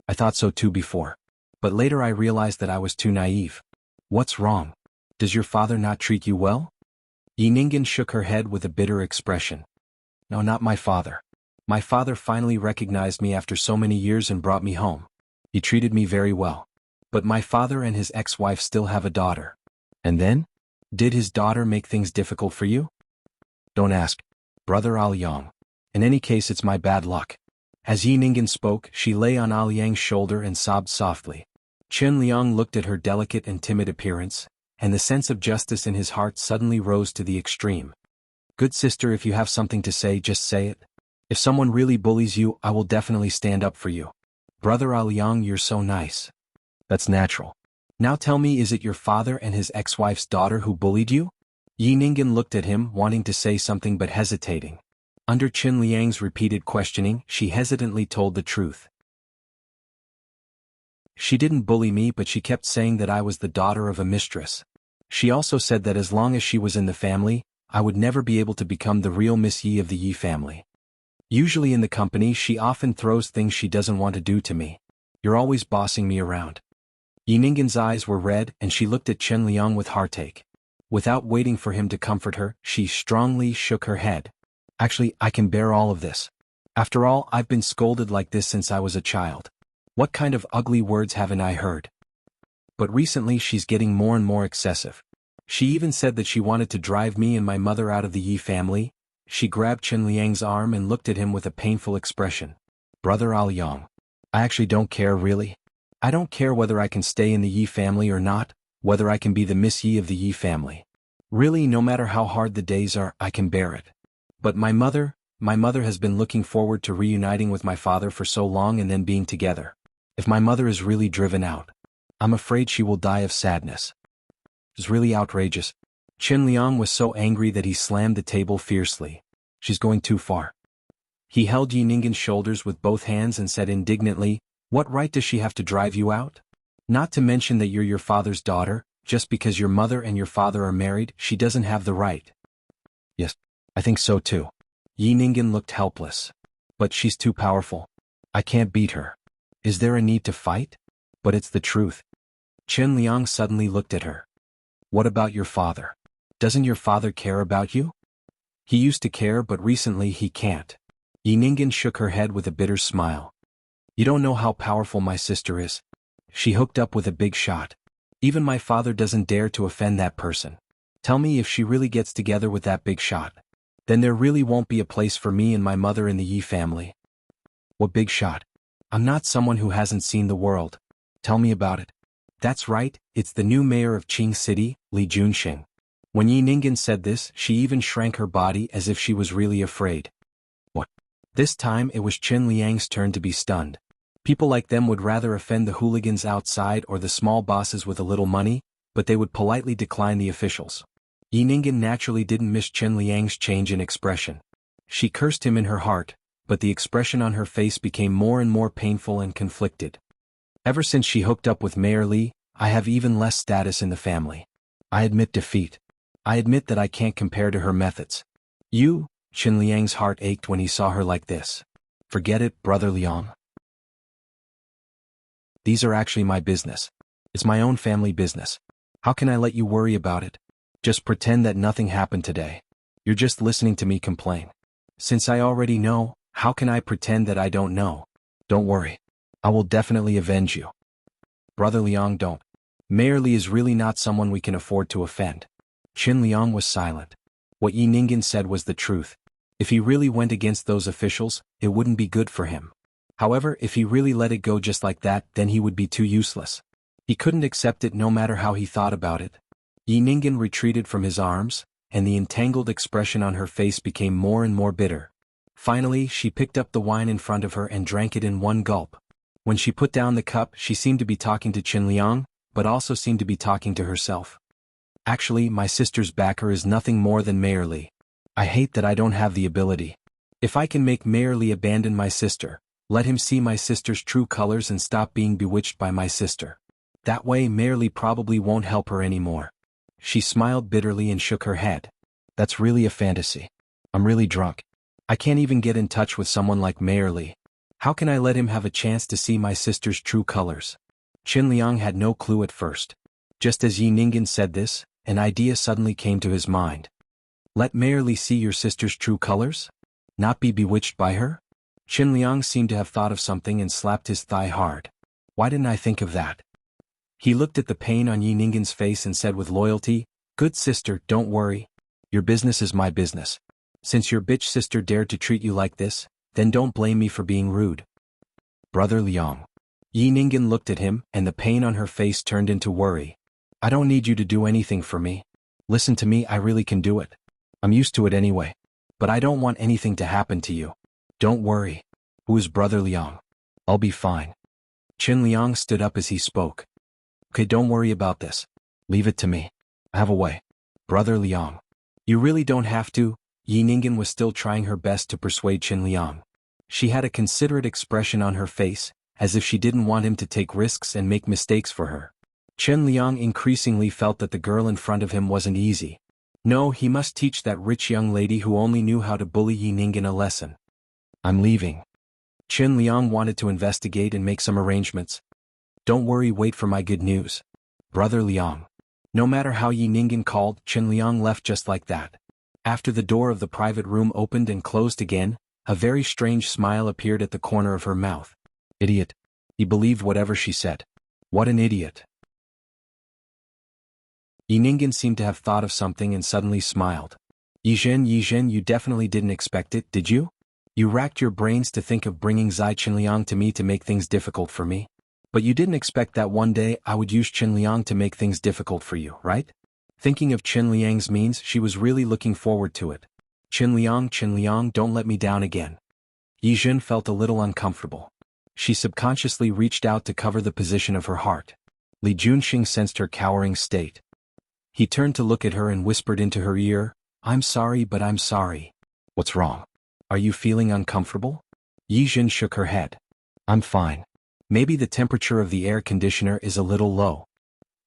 I thought so too before. But later I realized that I was too naive. What's wrong? Does your father not treat you well? Yi Ningen shook her head with a bitter expression. No, not my father. My father finally recognized me after so many years and brought me home. He treated me very well. But my father and his ex-wife still have a daughter. And then? Did his daughter make things difficult for you? Don't ask. Brother Aoyang. In any case, it's my bad luck. As Yi Ningen spoke, she lay on Aoyang's shoulder and sobbed softly. Qin Liang looked at her delicate and timid appearance, and the sense of justice in his heart suddenly rose to the extreme. Good sister, if you have something to say, just say it. If someone really bullies you, I will definitely stand up for you. Brother Liang, you're so nice. That's natural. Now tell me, is it your father and his ex-wife's daughter who bullied you? Yi Ningen looked at him, wanting to say something but hesitating. Under Qin Liang's repeated questioning, she hesitantly told the truth. She didn't bully me, but she kept saying that I was the daughter of a mistress. She also said that as long as she was in the family, I would never be able to become the real Miss Yi of the Yi family. Usually in the company, she often throws things she doesn't want to do to me. You're always bossing me around. Yi Ningen's eyes were red and she looked at Chen Liang with heartache. Without waiting for him to comfort her, she strongly shook her head. Actually, I can bear all of this. After all, I've been scolded like this since I was a child. What kind of ugly words haven't I heard? But recently she's getting more and more excessive. She even said that she wanted to drive me and my mother out of the Yi family. She grabbed Chen Liang's arm and looked at him with a painful expression. Brother Liang, I actually don't care, really. I don't care whether I can stay in the Yi family or not, whether I can be the Miss Yi of the Yi family. Really, no matter how hard the days are, I can bear it. But my mother has been looking forward to reuniting with my father for so long and then being together. If my mother is really driven out, I'm afraid she will die of sadness. It's really outrageous. Chen Liang was so angry that he slammed the table fiercely. She's going too far. He held Yi Ningen's shoulders with both hands and said indignantly, what right does she have to drive you out? Not to mention that you're your father's daughter, just because your mother and your father are married, she doesn't have the right. Yes, I think so too. Yi Ningen looked helpless. But she's too powerful. I can't beat her. Is there a need to fight? But it's the truth. Chen Liang suddenly looked at her. What about your father? Doesn't your father care about you? He used to care, but recently he can't. Yi Ningen shook her head with a bitter smile. You don't know how powerful my sister is. She hooked up with a big shot. Even my father doesn't dare to offend that person. Tell me, if she really gets together with that big shot, then there really won't be a place for me and my mother in the Yi family. What big shot? I'm not someone who hasn't seen the world. Tell me about it. That's right, it's the new mayor of Qing City, Li Junxing. When Yi Ningen said this, she even shrank her body as if she was really afraid. What? This time it was Chen Liang's turn to be stunned. People like them would rather offend the hooligans outside or the small bosses with a little money, but they would politely decline the officials. Yi Ningen naturally didn't miss Chen Liang's change in expression. She cursed him in her heart, but the expression on her face became more and more painful and conflicted. Ever since she hooked up with Mayor Li, I have even less status in the family. I admit defeat. I admit that I can't compare to her methods. You, Chen Liang's heart ached when he saw her like this. Forget it, Brother Liang. These are actually my business. It's my own family business. How can I let you worry about it? Just pretend that nothing happened today. You're just listening to me complain. Since I already know, how can I pretend that I don't know? Don't worry. I will definitely avenge you. Brother Liang, don't. Mayor Li is really not someone we can afford to offend. Qin Liang was silent. What Yi Ningen said was the truth. If he really went against those officials, it wouldn't be good for him. However, if he really let it go just like that, then he would be too useless. He couldn't accept it no matter how he thought about it. Yi Ningen retreated from his arms, and the entangled expression on her face became more and more bitter. Finally, she picked up the wine in front of her and drank it in one gulp. When she put down the cup, she seemed to be talking to Qin Liang, but also seemed to be talking to herself. Actually, my sister's backer is nothing more than Mayor Li. I hate that I don't have the ability. If I can make Mayor Li abandon my sister, let him see my sister's true colors and stop being bewitched by my sister. That way Mayor Li probably won't help her anymore. She smiled bitterly and shook her head. That's really a fantasy. I'm really drunk. I can't even get in touch with someone like Mayor Li. How can I let him have a chance to see my sister's true colors? Qin Liang had no clue at first. Just as Yi Ningen said this, an idea suddenly came to his mind. Let Mayor Li see your sister's true colors? Not be bewitched by her? Qin Liang seemed to have thought of something and slapped his thigh hard. Why didn't I think of that? He looked at the pain on Yi Ningen's face and said with loyalty, Good sister, don't worry. Your business is my business. Since your bitch sister dared to treat you like this, then don't blame me for being rude. Brother Liang. Yi Ningen looked at him, and the pain on her face turned into worry. I don't need you to do anything for me. Listen to me, I really can do it. I'm used to it anyway. But I don't want anything to happen to you. Don't worry. Who is Brother Liang? I'll be fine. Chen Liang stood up as he spoke. Okay, don't worry about this. Leave it to me. I have a way. Brother Liang. You really don't have to. Yi Ningen was still trying her best to persuade Chen Liang. She had a considerate expression on her face, as if she didn't want him to take risks and make mistakes for her. Chen Liang increasingly felt that the girl in front of him wasn't easy. No, he must teach that rich young lady who only knew how to bully Yi Ningen a lesson. I'm leaving. Chen Liang wanted to investigate and make some arrangements. Don't worry, wait for my good news. Brother Liang. No matter how Yi Ningen called, Chen Liang left just like that. After the door of the private room opened and closed again, a very strange smile appeared at the corner of her mouth. Idiot. He believed whatever she said. What an idiot. Yi Ningen seemed to have thought of something and suddenly smiled. Yi Zhen, you definitely didn't expect it, did you? You racked your brains to think of bringing Zai Qinliang to me to make things difficult for me. But you didn't expect that one day I would use Chen Liang to make things difficult for you, right? Thinking of Chen Liang's means, she was really looking forward to it. Chen Liang, don't let me down again. Yi Zhen felt a little uncomfortable. She subconsciously reached out to cover the position of her heart. Li Junxing sensed her cowering state. He turned to look at her and whispered into her ear, I'm sorry, but I'm sorry. What's wrong? Are you feeling uncomfortable? Yi Zhen shook her head. I'm fine. Maybe the temperature of the air conditioner is a little low.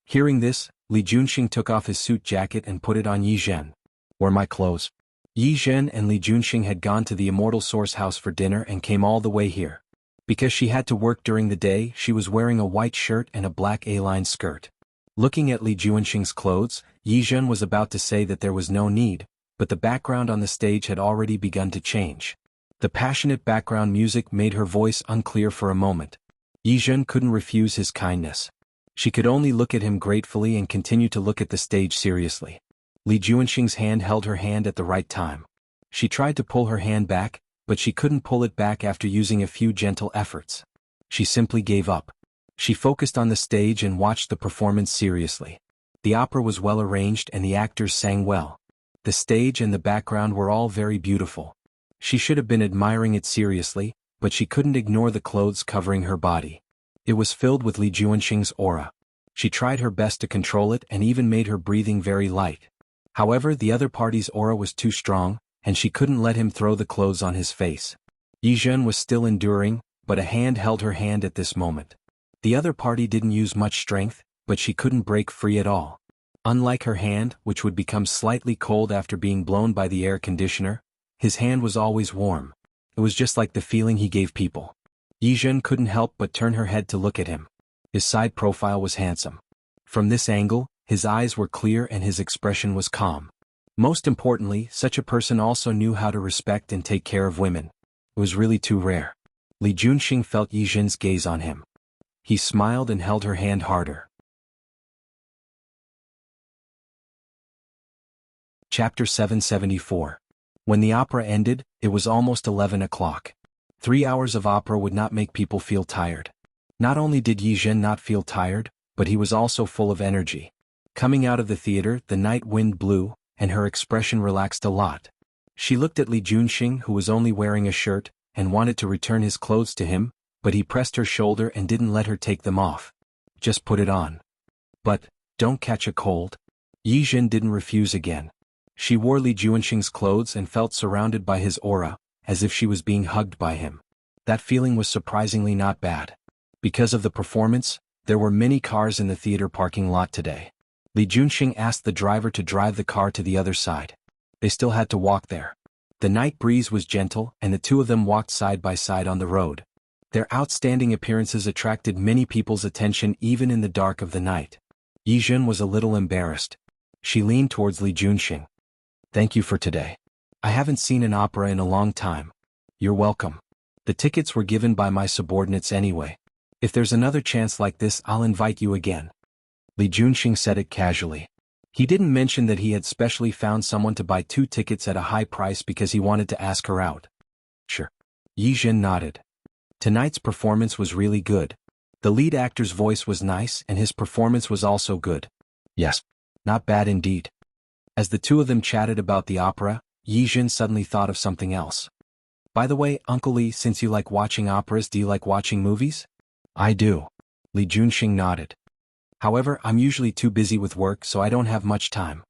Hearing this, Li Junxing took off his suit jacket and put it on Yi Zhen. Where my clothes? Yi Zhen and Li Junxing had gone to the Immortal Source House for dinner and came all the way here. Because she had to work during the day, she was wearing a white shirt and a black A-line skirt. Looking at Li Junxing's clothes, Yi Zhen was about to say that there was no need, but the background on the stage had already begun to change. The passionate background music made her voice unclear for a moment. Yi Zhen couldn't refuse his kindness. She could only look at him gratefully and continue to look at the stage seriously. Li Junxing's hand held her hand at the right time. She tried to pull her hand back, but she couldn't pull it back after using a few gentle efforts. She simply gave up. She focused on the stage and watched the performance seriously. The opera was well arranged and the actors sang well. The stage and the background were all very beautiful. She should have been admiring it seriously, but she couldn't ignore the clothes covering her body. It was filled with Li Junxing's aura. She tried her best to control it and even made her breathing very light. However, the other party's aura was too strong, and she couldn't let him throw the clothes on his face. Yi Zhen was still enduring, but a hand held her hand at this moment. The other party didn't use much strength, but she couldn't break free at all. Unlike her hand, which would become slightly cold after being blown by the air conditioner, his hand was always warm. It was just like the feeling he gave people. Yi Zhen couldn't help but turn her head to look at him. His side profile was handsome. From this angle, his eyes were clear and his expression was calm. Most importantly, such a person also knew how to respect and take care of women. It was really too rare. Li Junxing felt Yi Zhen's gaze on him. He smiled and held her hand harder. Chapter 774. When the opera ended, it was almost 11 o'clock. 3 hours of opera would not make people feel tired. Not only did Yi Zhen not feel tired, but he was also full of energy. Coming out of the theater, the night wind blew, and her expression relaxed a lot. She looked at Li Junxing, who was only wearing a shirt, and wanted to return his clothes to him, but he pressed her shoulder and didn't let her take them off. Just put it on. But, don't catch a cold. Yi Zhen didn't refuse again. She wore Li Junxing's clothes and felt surrounded by his aura, as if she was being hugged by him. That feeling was surprisingly not bad. Because of the performance, there were many cars in the theater parking lot today. Li Junxing asked the driver to drive the car to the other side. They still had to walk there. The night breeze was gentle and the two of them walked side by side on the road. Their outstanding appearances attracted many people's attention even in the dark of the night. Yi Zhen was a little embarrassed. She leaned towards Li Junxing. Thank you for today. I haven't seen an opera in a long time. You're welcome. The tickets were given by my subordinates anyway. If there's another chance like this, I'll invite you again. Li Junxing said it casually. He didn't mention that he had specially found someone to buy 2 tickets at a high price because he wanted to ask her out. Sure. Yi Zhen nodded. Tonight's performance was really good. The lead actor's voice was nice and his performance was also good. Yes. Not bad indeed. As the two of them chatted about the opera, Yi Zhen suddenly thought of something else. By the way, Uncle Li, since you like watching operas, do you like watching movies? I do. Li Junxing nodded. However, I'm usually too busy with work so I don't have much time.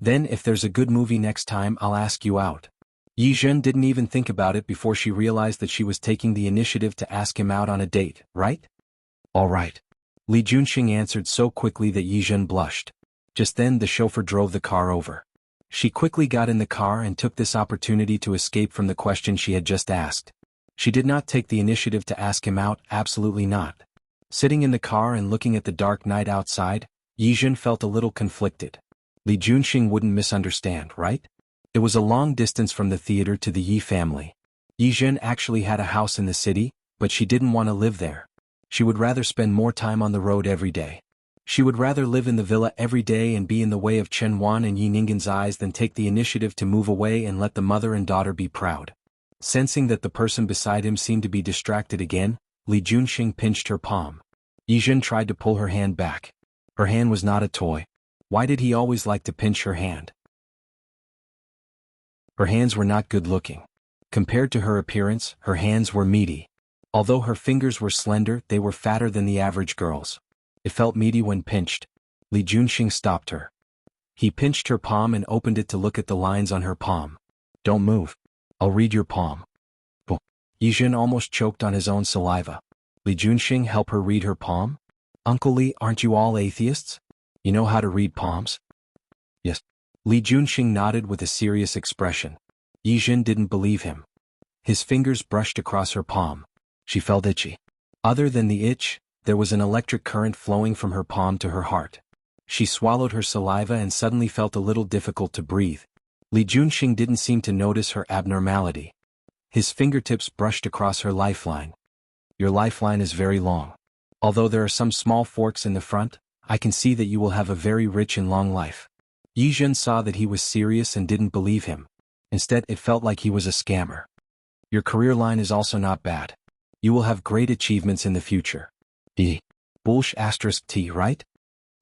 Then if there's a good movie next time I'll ask you out. Yi Zhen didn't even think about it before she realized that she was taking the initiative to ask him out on a date, right? All right. Li Junxing answered so quickly that Yi Zhen blushed. Just then the chauffeur drove the car over. She quickly got in the car and took this opportunity to escape from the question she had just asked. She did not take the initiative to ask him out, absolutely not. Sitting in the car and looking at the dark night outside, Yi Zhen felt a little conflicted. Li Junxing wouldn't misunderstand, right? It was a long distance from the theater to the Yi family. Yi Zhen actually had a house in the city, but she didn't want to live there. She would rather spend more time on the road every day. She would rather live in the villa every day and be in the way of Chen Wan and Yi Ninggen's eyes than take the initiative to move away and let the mother and daughter be proud. Sensing that the person beside him seemed to be distracted again, Li Junxing pinched her palm. Yi Zhen tried to pull her hand back. Her hand was not a toy. Why did he always like to pinch her hand? Her hands were not good-looking. Compared to her appearance, her hands were meaty. Although her fingers were slender, they were fatter than the average girl's. It felt meaty when pinched. Li Junxing stopped her. He pinched her palm and opened it to look at the lines on her palm. Don't move. I'll read your palm. Yi Zhen almost choked on his own saliva. Li Junxing help her read her palm? Uncle Li, aren't you all atheists? You know how to read palms? Yes. Li Junxing nodded with a serious expression. Yi Zhen didn't believe him. His fingers brushed across her palm. She felt itchy. Other than the itch, there was an electric current flowing from her palm to her heart. She swallowed her saliva and suddenly felt a little difficult to breathe. Li Junxing didn't seem to notice her abnormality. His fingertips brushed across her lifeline. Your lifeline is very long. Although there are some small forks in the front, I can see that you will have a very rich and long life. Yi Zhen saw that he was serious and didn't believe him. Instead, it felt like he was a scammer. Your career line is also not bad. You will have great achievements in the future. Bullsh asterisk T, right?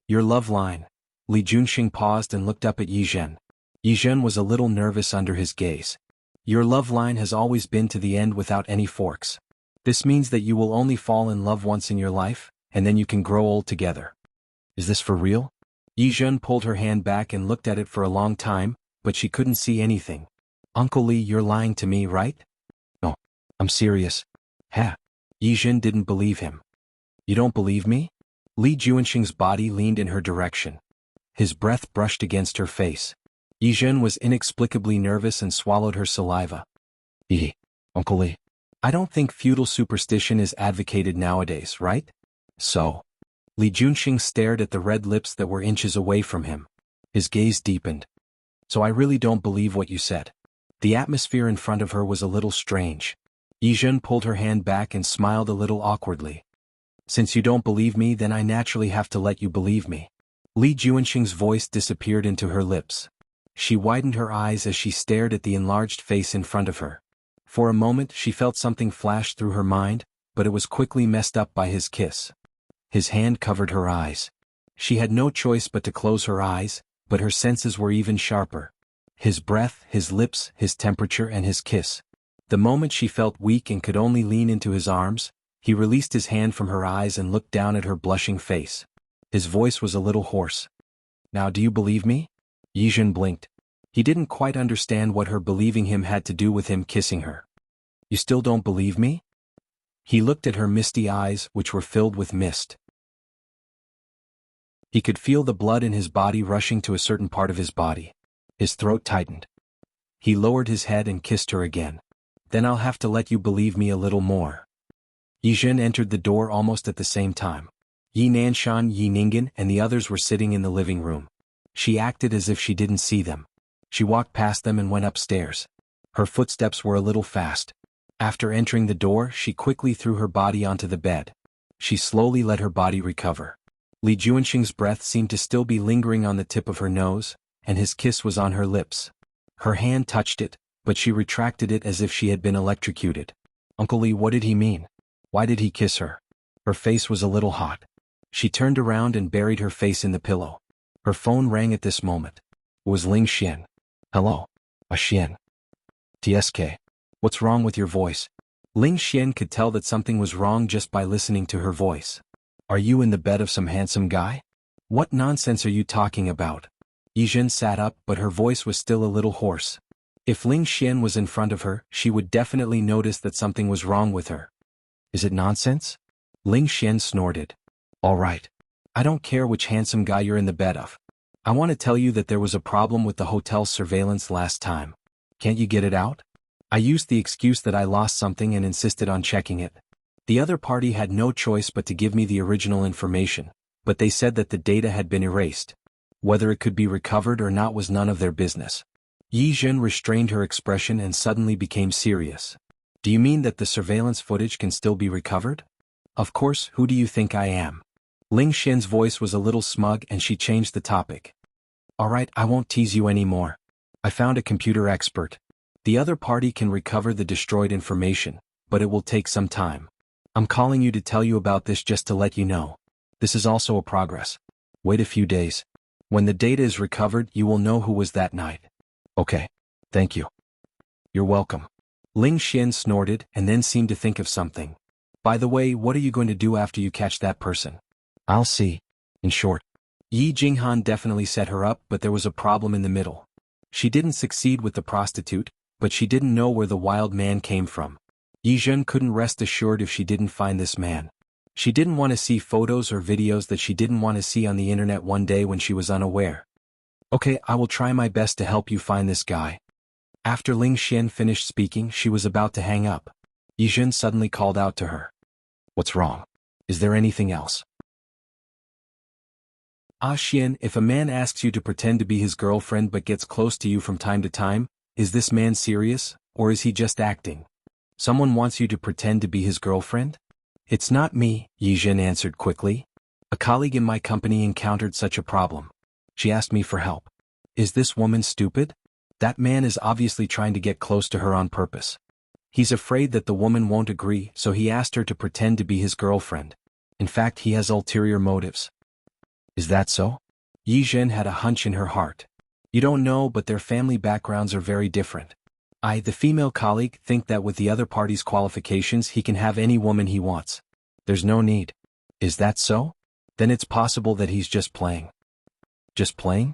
Your love line. Li Junxing paused and looked up at Yi Zhen. Yi Zhen was a little nervous under his gaze. Your love line has always been to the end without any forks. This means that you will only fall in love once in your life, and then you can grow old together. Is this for real? Yi Zhen pulled her hand back and looked at it for a long time, but she couldn't see anything. Uncle Li, you're lying to me, right? No. I'm serious. Ha. Yi Zhen didn't believe him. You don't believe me? Li Junxing's body leaned in her direction. His breath brushed against her face. Yi Zhen was inexplicably nervous and swallowed her saliva. Uncle Li. I don't think feudal superstition is advocated nowadays, right? So. Li Junxing stared at the red lips that were inches away from him. His gaze deepened. So I really don't believe what you said. The atmosphere in front of her was a little strange. Yi Zhen pulled her hand back and smiled a little awkwardly. Since you don't believe me, then I naturally have to let you believe me. Li Junxing's voice disappeared into her lips. She widened her eyes as she stared at the enlarged face in front of her. For a moment she felt something flash through her mind, but it was quickly messed up by his kiss. His hand covered her eyes. She had no choice but to close her eyes, but her senses were even sharper. His breath, his lips, his temperature, and his kiss. The moment she felt weak and could only lean into his arms, he released his hand from her eyes and looked down at her blushing face. His voice was a little hoarse. Now do you believe me? Yi Zhen blinked. He didn't quite understand what her believing him had to do with him kissing her. You still don't believe me? He looked at her misty eyes, which were filled with mist. He could feel the blood in his body rushing to a certain part of his body. His throat tightened. He lowered his head and kissed her again. Then I'll have to let you believe me a little more. Yi Zhen entered the door almost at the same time. Yi Nanshan, Yi Ninggen, and the others were sitting in the living room. She acted as if she didn't see them. She walked past them and went upstairs. Her footsteps were a little fast. After entering the door, she quickly threw her body onto the bed. She slowly let her body recover. Li Junxing's breath seemed to still be lingering on the tip of her nose, and his kiss was on her lips. Her hand touched it, but she retracted it as if she had been electrocuted. Uncle Li, what did he mean? Why did he kiss her? Her face was a little hot. She turned around and buried her face in the pillow. Her phone rang at this moment. It was Ling Xian. Hello. Xian. TSK. What's wrong with your voice? Ling Xian could tell that something was wrong just by listening to her voice. Are you in the bed of some handsome guy? What nonsense are you talking about? Yi Zhen sat up, but her voice was still a little hoarse. If Ling Xian was in front of her, she would definitely notice that something was wrong with her. Is it nonsense? Ling Xian snorted. All right. I don't care which handsome guy you're in the bed of. I want to tell you that there was a problem with the hotel's surveillance last time. Can't you get it out? I used the excuse that I lost something and insisted on checking it. The other party had no choice but to give me the original information, but they said that the data had been erased. Whether it could be recovered or not was none of their business. Yi Zhen restrained her expression and suddenly became serious. Do you mean that the surveillance footage can still be recovered? Of course, who do you think I am? Ling Xian's voice was a little smug and she changed the topic. Alright, I won't tease you anymore. I found a computer expert. The other party can recover the destroyed information, but it will take some time. I'm calling you to tell you about this just to let you know. This is also a progress. Wait a few days. When the data is recovered, you will know who was that night. Okay. Thank you. You're welcome. Ling Xian snorted and then seemed to think of something. By the way, what are you going to do after you catch that person? I'll see. In short. Yi Jinghan definitely set her up, but there was a problem in the middle. She didn't succeed with the prostitute, but she didn't know where the wild man came from. Yi Zhen couldn't rest assured if she didn't find this man. She didn't want to see photos or videos that she didn't want to see on the internet one day when she was unaware. Okay, I will try my best to help you find this guy. After Ling Xian finished speaking, she was about to hang up. Yi Zhen suddenly called out to her. What's wrong? Is there anything else? Ah Xian, if a man asks you to pretend to be his girlfriend but gets close to you from time to time, is this man serious, or is he just acting? Someone wants you to pretend to be his girlfriend? It's not me, Yi Zhen answered quickly. A colleague in my company encountered such a problem. She asked me for help. Is this woman stupid? That man is obviously trying to get close to her on purpose. He's afraid that the woman won't agree, so he asked her to pretend to be his girlfriend. In fact, he has ulterior motives. Is that so? Yi Zhen had a hunch in her heart. You don't know, but their family backgrounds are very different. The female colleague, think that with the other party's qualifications he can have any woman he wants. There's no need. Is that so? Then it's possible that he's just playing. Just playing?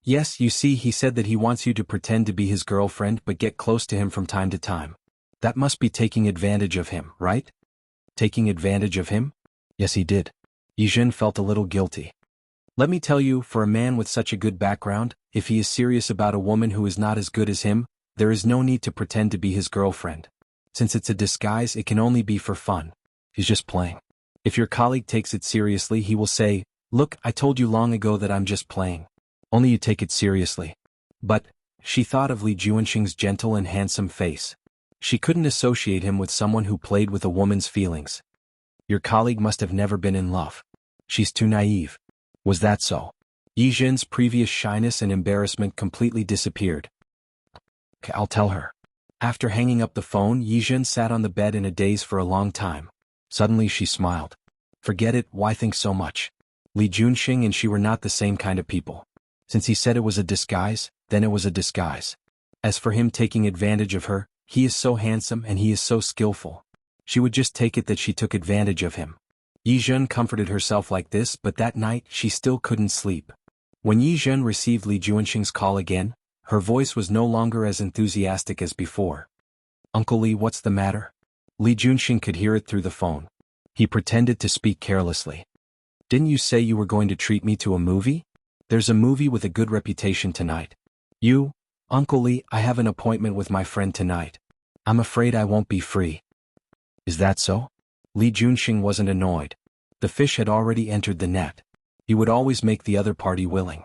Yes, you see, he said that he wants you to pretend to be his girlfriend but get close to him from time to time. That must be taking advantage of him, right? Taking advantage of him? Yes, he did. Yi Zhen felt a little guilty. Let me tell you, for a man with such a good background, if he is serious about a woman who is not as good as him, there is no need to pretend to be his girlfriend. Since it's a disguise, it can only be for fun. He's just playing. If your colleague takes it seriously, he will say, "Look, I told you long ago that I'm just playing. Only you take it seriously." But, she thought of Li Juanxing's gentle and handsome face. She couldn't associate him with someone who played with a woman's feelings. Your colleague must have never been in love. She's too naive. Was that so? Yi Zhen's previous shyness and embarrassment completely disappeared. Okay, I'll tell her. After hanging up the phone, Yi Zhen sat on the bed in a daze for a long time. Suddenly she smiled. Forget it, why think so much? Li Juanxing and she were not the same kind of people. Since he said it was a disguise, then it was a disguise. As for him taking advantage of her, he is so handsome and he is so skillful. She would just take it that she took advantage of him. Yi Zhen comforted herself like this, but that night she still couldn't sleep. When Yi Zhen received Li Juanxing's call again, her voice was no longer as enthusiastic as before. Uncle Li, what's the matter? Li Juanxing could hear it through the phone. He pretended to speak carelessly. Didn't you say you were going to treat me to a movie? There's a movie with a good reputation tonight. Uncle Li, I have an appointment with my friend tonight. I'm afraid I won't be free. Is that so? Li Juanxing wasn't annoyed. The fish had already entered the net. He would always make the other party willing.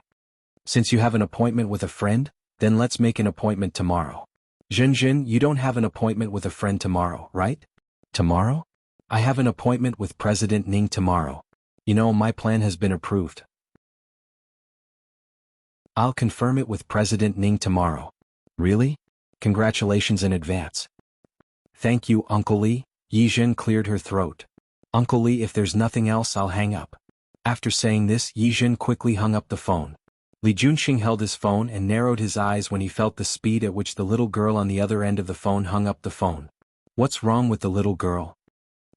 Since you have an appointment with a friend, then let's make an appointment tomorrow. Zhen, you don't have an appointment with a friend tomorrow, right? Tomorrow? I have an appointment with President Ning tomorrow. You know, my plan has been approved. I'll confirm it with President Ning tomorrow. Really? Congratulations in advance. Thank you, Uncle Li. Yi Zhen cleared her throat. Uncle Li, if there's nothing else, I'll hang up. After saying this, Yi Zhen quickly hung up the phone. Li Juanxing held his phone and narrowed his eyes when he felt the speed at which the little girl on the other end of the phone hung up the phone. What's wrong with the little girl?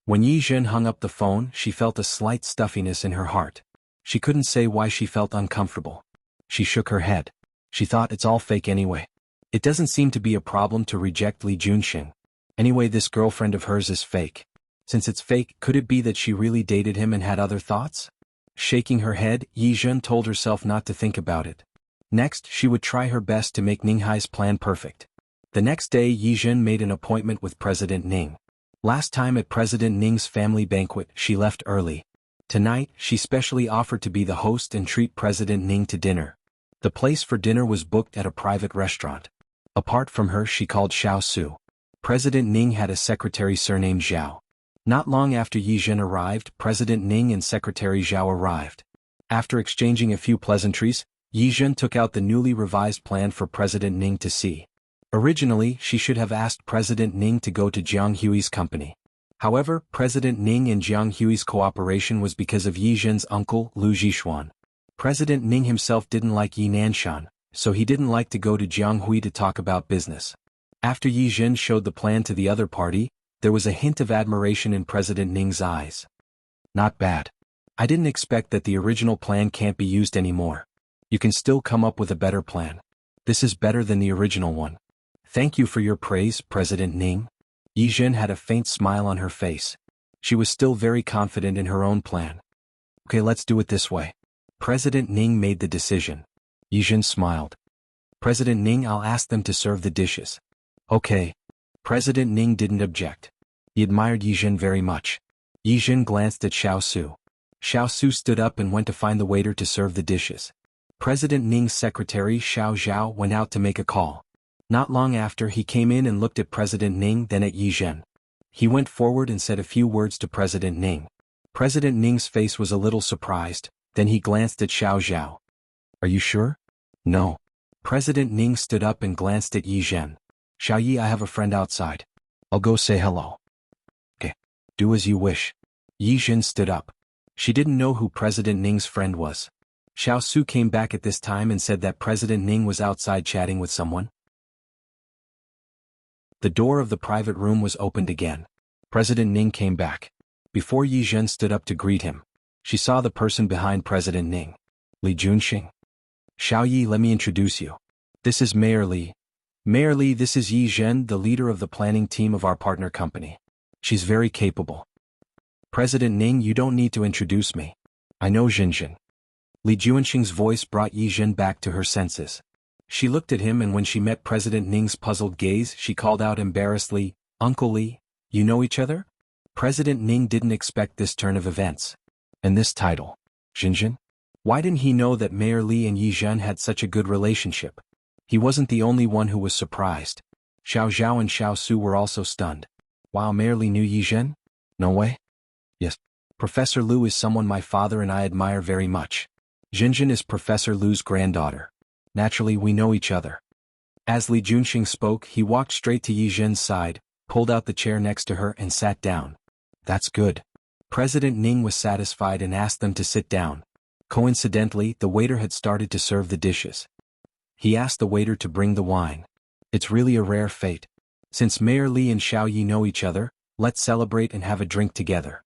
When Yi Zhen hung up the phone, she felt a slight stuffiness in her heart. She couldn't say why she felt uncomfortable. She shook her head. She thought it's all fake anyway. It doesn't seem to be a problem to reject Li Junxing. Anyway, this girlfriend of hers is fake. Since it's fake, could it be that she really dated him and had other thoughts? Shaking her head, Yi Zhen told herself not to think about it. Next, she would try her best to make Ninghai's plan perfect. The next day, Yi Zhen made an appointment with President Ning. Last time at President Ning's family banquet, she left early. Tonight, she specially offered to be the host and treat President Ning to dinner. The place for dinner was booked at a private restaurant. Apart from her, she called Xiao Su. President Ning had a secretary surnamed Zhao. Not long after Yi Zhen arrived, President Ning and Secretary Zhao arrived. After exchanging a few pleasantries, Yi Zhen took out the newly revised plan for President Ning to see. Originally, she should have asked President Ning to go to Jiang Hui's company. However, President Ning and Jiang Hui's cooperation was because of Yi Zhen's uncle, Lu Zhishuan. President Ning himself didn't like Yi Nanshan, so he didn't like to go to Jiang Hui to talk about business. After Yi Zhen showed the plan to the other party, there was a hint of admiration in President Ning's eyes. Not bad. I didn't expect that the original plan can't be used anymore. You can still come up with a better plan. This is better than the original one. Thank you for your praise, President Ning. Yi Zhen had a faint smile on her face. She was still very confident in her own plan. Okay, let's do it this way. President Ning made the decision. Yi Zhen smiled. President Ning, I'll ask them to serve the dishes. Okay. President Ning didn't object. He admired Yi Zhen very much. Yi Zhen glanced at Xiao Su. Xiao Su stood up and went to find the waiter to serve the dishes. President Ning's secretary Xiao Zhao went out to make a call. Not long after, he came in and looked at President Ning, then at Yi Zhen. He went forward and said a few words to President Ning. President Ning's face was a little surprised, then he glanced at Xiao Zhao. Are you sure? No. President Ning stood up and glanced at Yi Zhen. Xiao Yi, I have a friend outside. I'll go say hello. Okay. Do as you wish. Yi Zhen stood up. She didn't know who President Ning's friend was. Xiao Su came back at this time and said that President Ning was outside chatting with someone. The door of the private room was opened again. President Ning came back. Before Yi Zhen stood up to greet him, she saw the person behind President Ning. Li Junxing. Xiao Yi, let me introduce you. This is Mayor Li. Mayor Li, this is Yi Zhen, the leader of the planning team of our partner company. She's very capable. President Ning, you don't need to introduce me. I know Xinjin. Li Junxing's voice brought Yi Zhen back to her senses. She looked at him, and when she met President Ning's puzzled gaze, she called out embarrassedly, Uncle Li, you know each other? President Ning didn't expect this turn of events. And this title, Xinjin? Why didn't he know that Mayor Li and Yi Zhen had such a good relationship? He wasn't the only one who was surprised. Xiao Zhao and Xiao Su were also stunned. Wow, Mayor Li knew Yi Zhen? No way? Yes. Professor Lu is someone my father and I admire very much. Xinjin is Professor Lu's granddaughter. Naturally, we know each other. As Li Junxing spoke, he walked straight to Yi Zhen's side, pulled out the chair next to her and sat down. That's good. President Ning was satisfied and asked them to sit down. Coincidentally, the waiter had started to serve the dishes. He asked the waiter to bring the wine. It's really a rare fate. Since Mayor Li and Xiao Yi know each other, let's celebrate and have a drink together.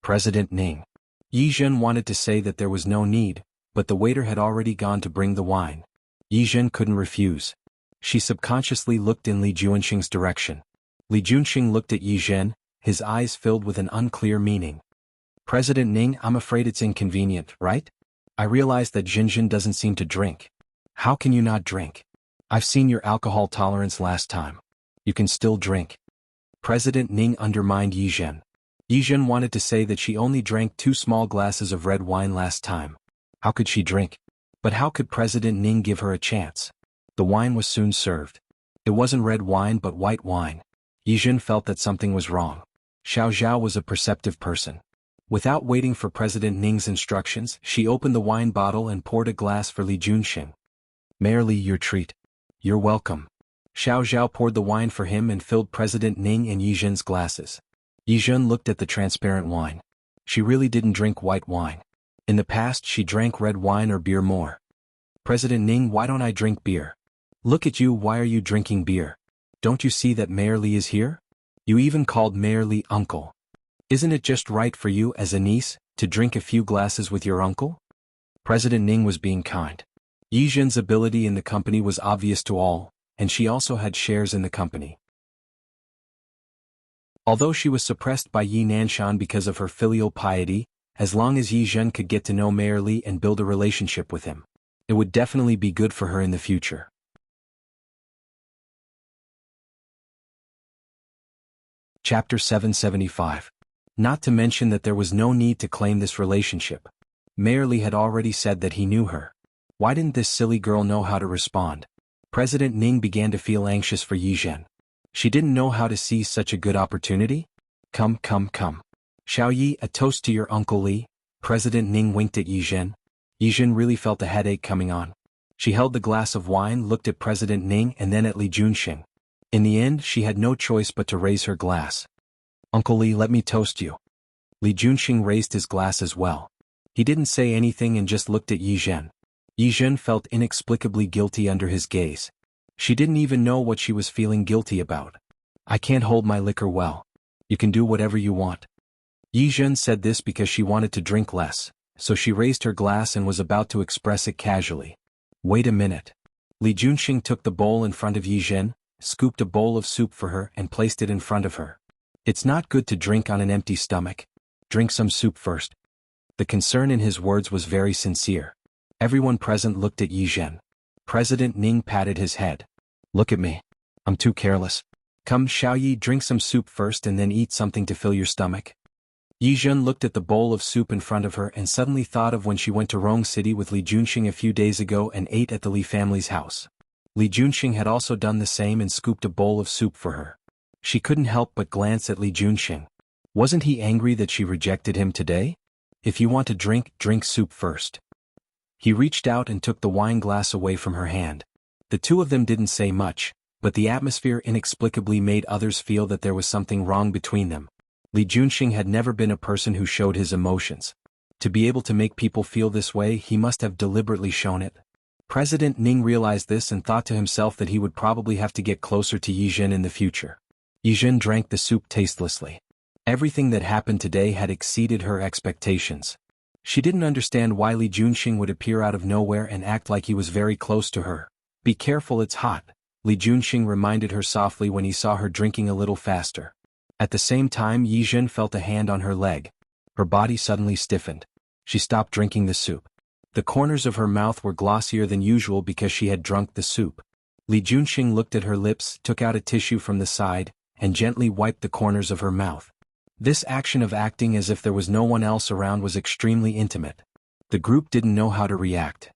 President Ning. Yi Zhen wanted to say that there was no need, but the waiter had already gone to bring the wine. Yi Zhen couldn't refuse. She subconsciously looked in Li Junxing's direction. Li Junxing looked at Yi Zhen, his eyes filled with an unclear meaning. President Ning, I'm afraid it's inconvenient, right? I realize that Xinjin doesn't seem to drink. How can you not drink? I've seen your alcohol tolerance last time. You can still drink. President Ning undermined Yi Zhen. Yi Zhen wanted to say that she only drank 2 small glasses of red wine last time. How could she drink? But how could President Ning give her a chance? The wine was soon served. It wasn't red wine but white wine. Yi Zhen felt that something was wrong. Xiao Zhao was a perceptive person. Without waiting for President Ning's instructions, she opened the wine bottle and poured a glass for Li Junxing. Mayor Li, your treat. You're welcome. Xiao Zhao poured the wine for him and filled President Ning and Yi Zhen's glasses. Yi Zhen looked at the transparent wine. She really didn't drink white wine. In the past, she drank red wine or beer more. President Ning, why don't I drink beer? Look at you, why are you drinking beer? Don't you see that Mayor Li is here? You even called Mayor Li uncle. Isn't it just right for you as a niece to drink a few glasses with your uncle? President Ning was being kind. Yi Zhen's ability in the company was obvious to all, and she also had shares in the company. Although she was suppressed by Yi Nanshan because of her filial piety, as long as Yi Zhen could get to know Mayor Li and build a relationship with him, it would definitely be good for her in the future. Chapter 775. Not to mention that there was no need to claim this relationship. Mayor Li had already said that he knew her. Why didn't this silly girl know how to respond? President Ning began to feel anxious for Yi Zhen. She didn't know how to seize such a good opportunity? Come. Xiao Yi, a toast to your Uncle Li. President Ning winked at Yi Zhen. Yi Zhen really felt a headache coming on. She held the glass of wine, looked at President Ning and then at Li Junxing. In the end, she had no choice but to raise her glass. Uncle Li, let me toast you. Li Junxing raised his glass as well. He didn't say anything and just looked at Yi Zhen. Yi Zhen felt inexplicably guilty under his gaze. She didn't even know what she was feeling guilty about. I can't hold my liquor well. You can do whatever you want. Yi Zhen said this because she wanted to drink less, so she raised her glass and was about to express it casually. Wait a minute. Li Junxing took the bowl in front of Yi Zhen, scooped a bowl of soup for her and placed it in front of her. It's not good to drink on an empty stomach. Drink some soup first. The concern in his words was very sincere. Everyone present looked at Yi Zhen. President Ning patted his head. Look at me. I'm too careless. Come, Xiao Yi, drink some soup first and then eat something to fill your stomach. Yi Zhen looked at the bowl of soup in front of her and suddenly thought of when she went to Rong City with Li Junxing a few days ago and ate at the Li family's house. Li Junxing had also done the same and scooped a bowl of soup for her. She couldn't help but glance at Li Junxing. Wasn't he angry that she rejected him today? If you want to drink, drink soup first. He reached out and took the wine glass away from her hand. The two of them didn't say much, but the atmosphere inexplicably made others feel that there was something wrong between them. Li Junxing had never been a person who showed his emotions. To be able to make people feel this way, he must have deliberately shown it. President Ning realized this and thought to himself that he would probably have to get closer to Yi Zhen in the future. Yi Zhen drank the soup tastelessly. Everything that happened today had exceeded her expectations. She didn't understand why Li Junxing would appear out of nowhere and act like he was very close to her. Be careful, it's hot, Li Junxing reminded her softly when he saw her drinking a little faster. At the same time, Yi Zhen felt a hand on her leg. Her body suddenly stiffened. She stopped drinking the soup. The corners of her mouth were glossier than usual because she had drunk the soup. Li Junxing looked at her lips, took out a tissue from the side, and gently wiped the corners of her mouth. This action of acting as if there was no one else around was extremely intimate. The group didn't know how to react.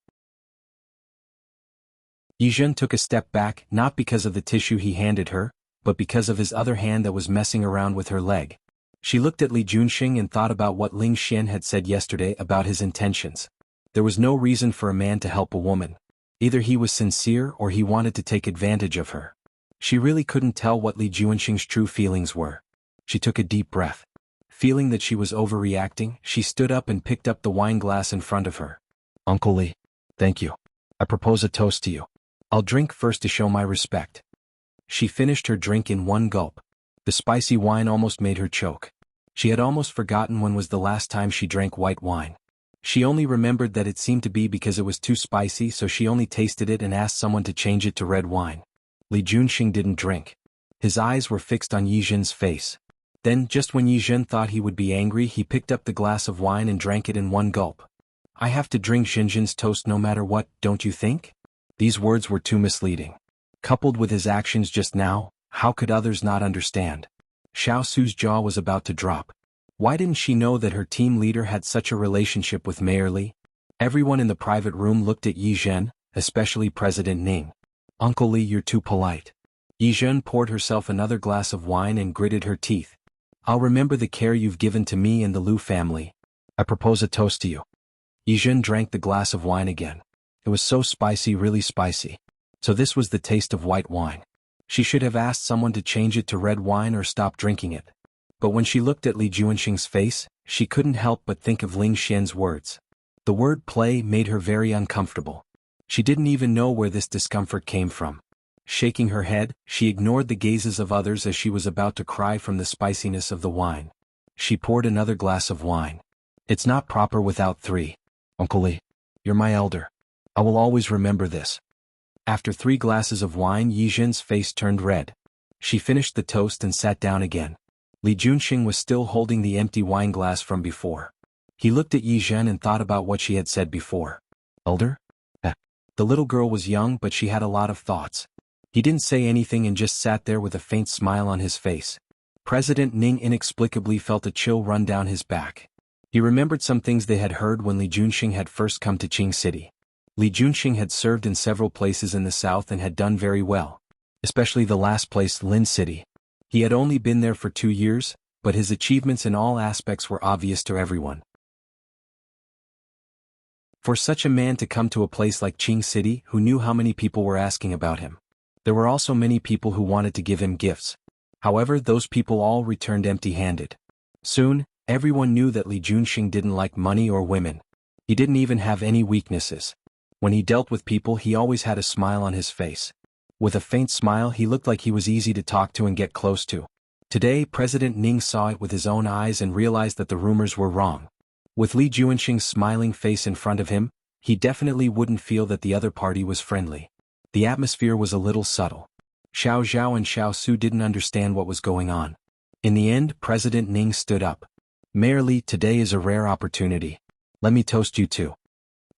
Yi Zhen took a step back, not because of the tissue he handed her, but because of his other hand that was messing around with her leg. She looked at Li Junxing and thought about what Ling Xian had said yesterday about his intentions. There was no reason for a man to help a woman. Either he was sincere or he wanted to take advantage of her. She really couldn't tell what Li Junxing's true feelings were. She took a deep breath. Feeling that she was overreacting, she stood up and picked up the wine glass in front of her. Uncle Li, thank you. I propose a toast to you. I'll drink first to show my respect. She finished her drink in one gulp. The spicy wine almost made her choke. She had almost forgotten when was the last time she drank white wine. She only remembered that it seemed to be because it was too spicy, so she only tasted it and asked someone to change it to red wine. Li Junxing didn't drink. His eyes were fixed on Yi Zhen's face. Then, just when Yi Zhen thought he would be angry, he picked up the glass of wine and drank it in one gulp. I have to drink Xinjin's toast no matter what, don't you think? These words were too misleading. Coupled with his actions just now, how could others not understand? Xiao Su's jaw was about to drop. Why didn't she know that her team leader had such a relationship with Mayor Li? Everyone in the private room looked at Yi Zhen, especially President Ning. Uncle Li, you're too polite. Yi Zhen poured herself another glass of wine and gritted her teeth. I'll remember the care you've given to me and the Lu family. I propose a toast to you. Yi Zhen drank the glass of wine again. It was so spicy, really spicy. So this was the taste of white wine. She should have asked someone to change it to red wine or stop drinking it. But when she looked at Li Junxing's face, she couldn't help but think of Ling Xian's words. The word play made her very uncomfortable. She didn't even know where this discomfort came from. Shaking her head, she ignored the gazes of others as she was about to cry from the spiciness of the wine. She poured another glass of wine. It's not proper without 3. Uncle Lee, you're my elder. I will always remember this. After 3 glasses of wine, Yijin's face turned red. She finished the toast and sat down again. Li Junxing was still holding the empty wine glass from before. He looked at Yijin and thought about what she had said before. Elder? The little girl was young, but she had a lot of thoughts. He didn't say anything and just sat there with a faint smile on his face. President Ning inexplicably felt a chill run down his back. He remembered some things they had heard when Li Junxing had first come to Qing City. Li Junxing had served in several places in the south and had done very well. Especially the last place, Lin City. He had only been there for 2 years, but his achievements in all aspects were obvious to everyone. For such a man to come to a place like Qing City, who knew how many people were asking about him. There were also many people who wanted to give him gifts. However, those people all returned empty-handed. Soon, everyone knew that Li Junxing didn't like money or women. He didn't even have any weaknesses. When he dealt with people, he always had a smile on his face. With a faint smile, he looked like he was easy to talk to and get close to. Today, President Ning saw it with his own eyes and realized that the rumors were wrong. With Li Junxing's smiling face in front of him, he definitely wouldn't feel that the other party was friendly. The atmosphere was a little subtle. Xiao Zhao and Xiao Su didn't understand what was going on. In the end, President Ning stood up. Mayor Li, today is a rare opportunity. Let me toast you too.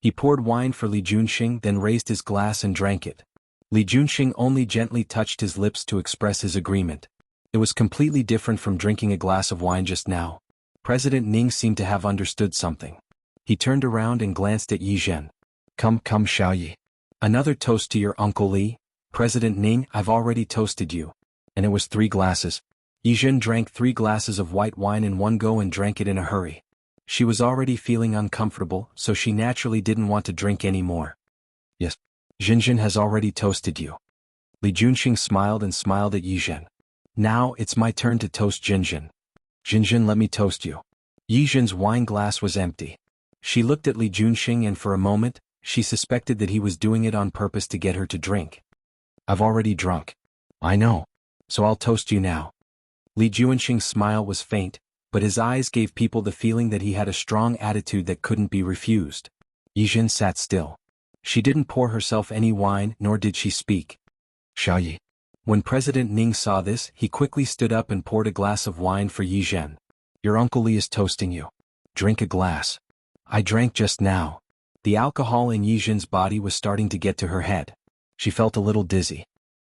He poured wine for Li Junxing, then raised his glass and drank it. Li Junxing only gently touched his lips to express his agreement. It was completely different from drinking a glass of wine just now. President Ning seemed to have understood something. He turned around and glanced at Yizhen. Come, Xiao Yi. Another toast to your Uncle Li. President Ning, I've already toasted you. And it was 3 glasses. Yizhen drank 3 glasses of white wine in one go and drank it in a hurry. She was already feeling uncomfortable, so she naturally didn't want to drink any more. Yes. Jinjin has already toasted you. Li Junxing smiled and smiled at Yizhen. Now, it's my turn to toast Jinjin. Jinjin, let me toast you. Yizhen's wine glass was empty. She looked at Li Junxing and for a moment, she suspected that he was doing it on purpose to get her to drink. I've already drunk. I know. So I'll toast you now. Li Junxing's smile was faint, but his eyes gave people the feeling that he had a strong attitude that couldn't be refused. Yizhen sat still. She didn't pour herself any wine, nor did she speak. Xiao Yi. When President Ning saw this, he quickly stood up and poured a glass of wine for Yizhen. Your Uncle Li is toasting you. Drink a glass. I drank just now. The alcohol in Yizhen's body was starting to get to her head. She felt a little dizzy.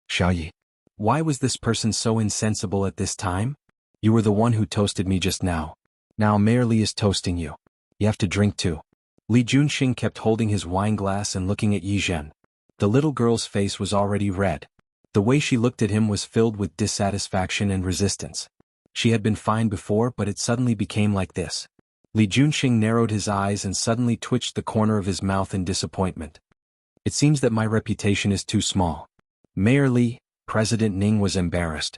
Xiao Yi. Why was this person so insensible at this time? You were the one who toasted me just now. Now Mayor Li is toasting you. You have to drink too. Li Junxing kept holding his wine glass and looking at Yizhen. The little girl's face was already red. The way she looked at him was filled with dissatisfaction and resistance. She had been fine before, but it suddenly became like this. Li Junxing narrowed his eyes and suddenly twitched the corner of his mouth in disappointment. It seems that my reputation is too small. Mayor Li, President Ning was embarrassed.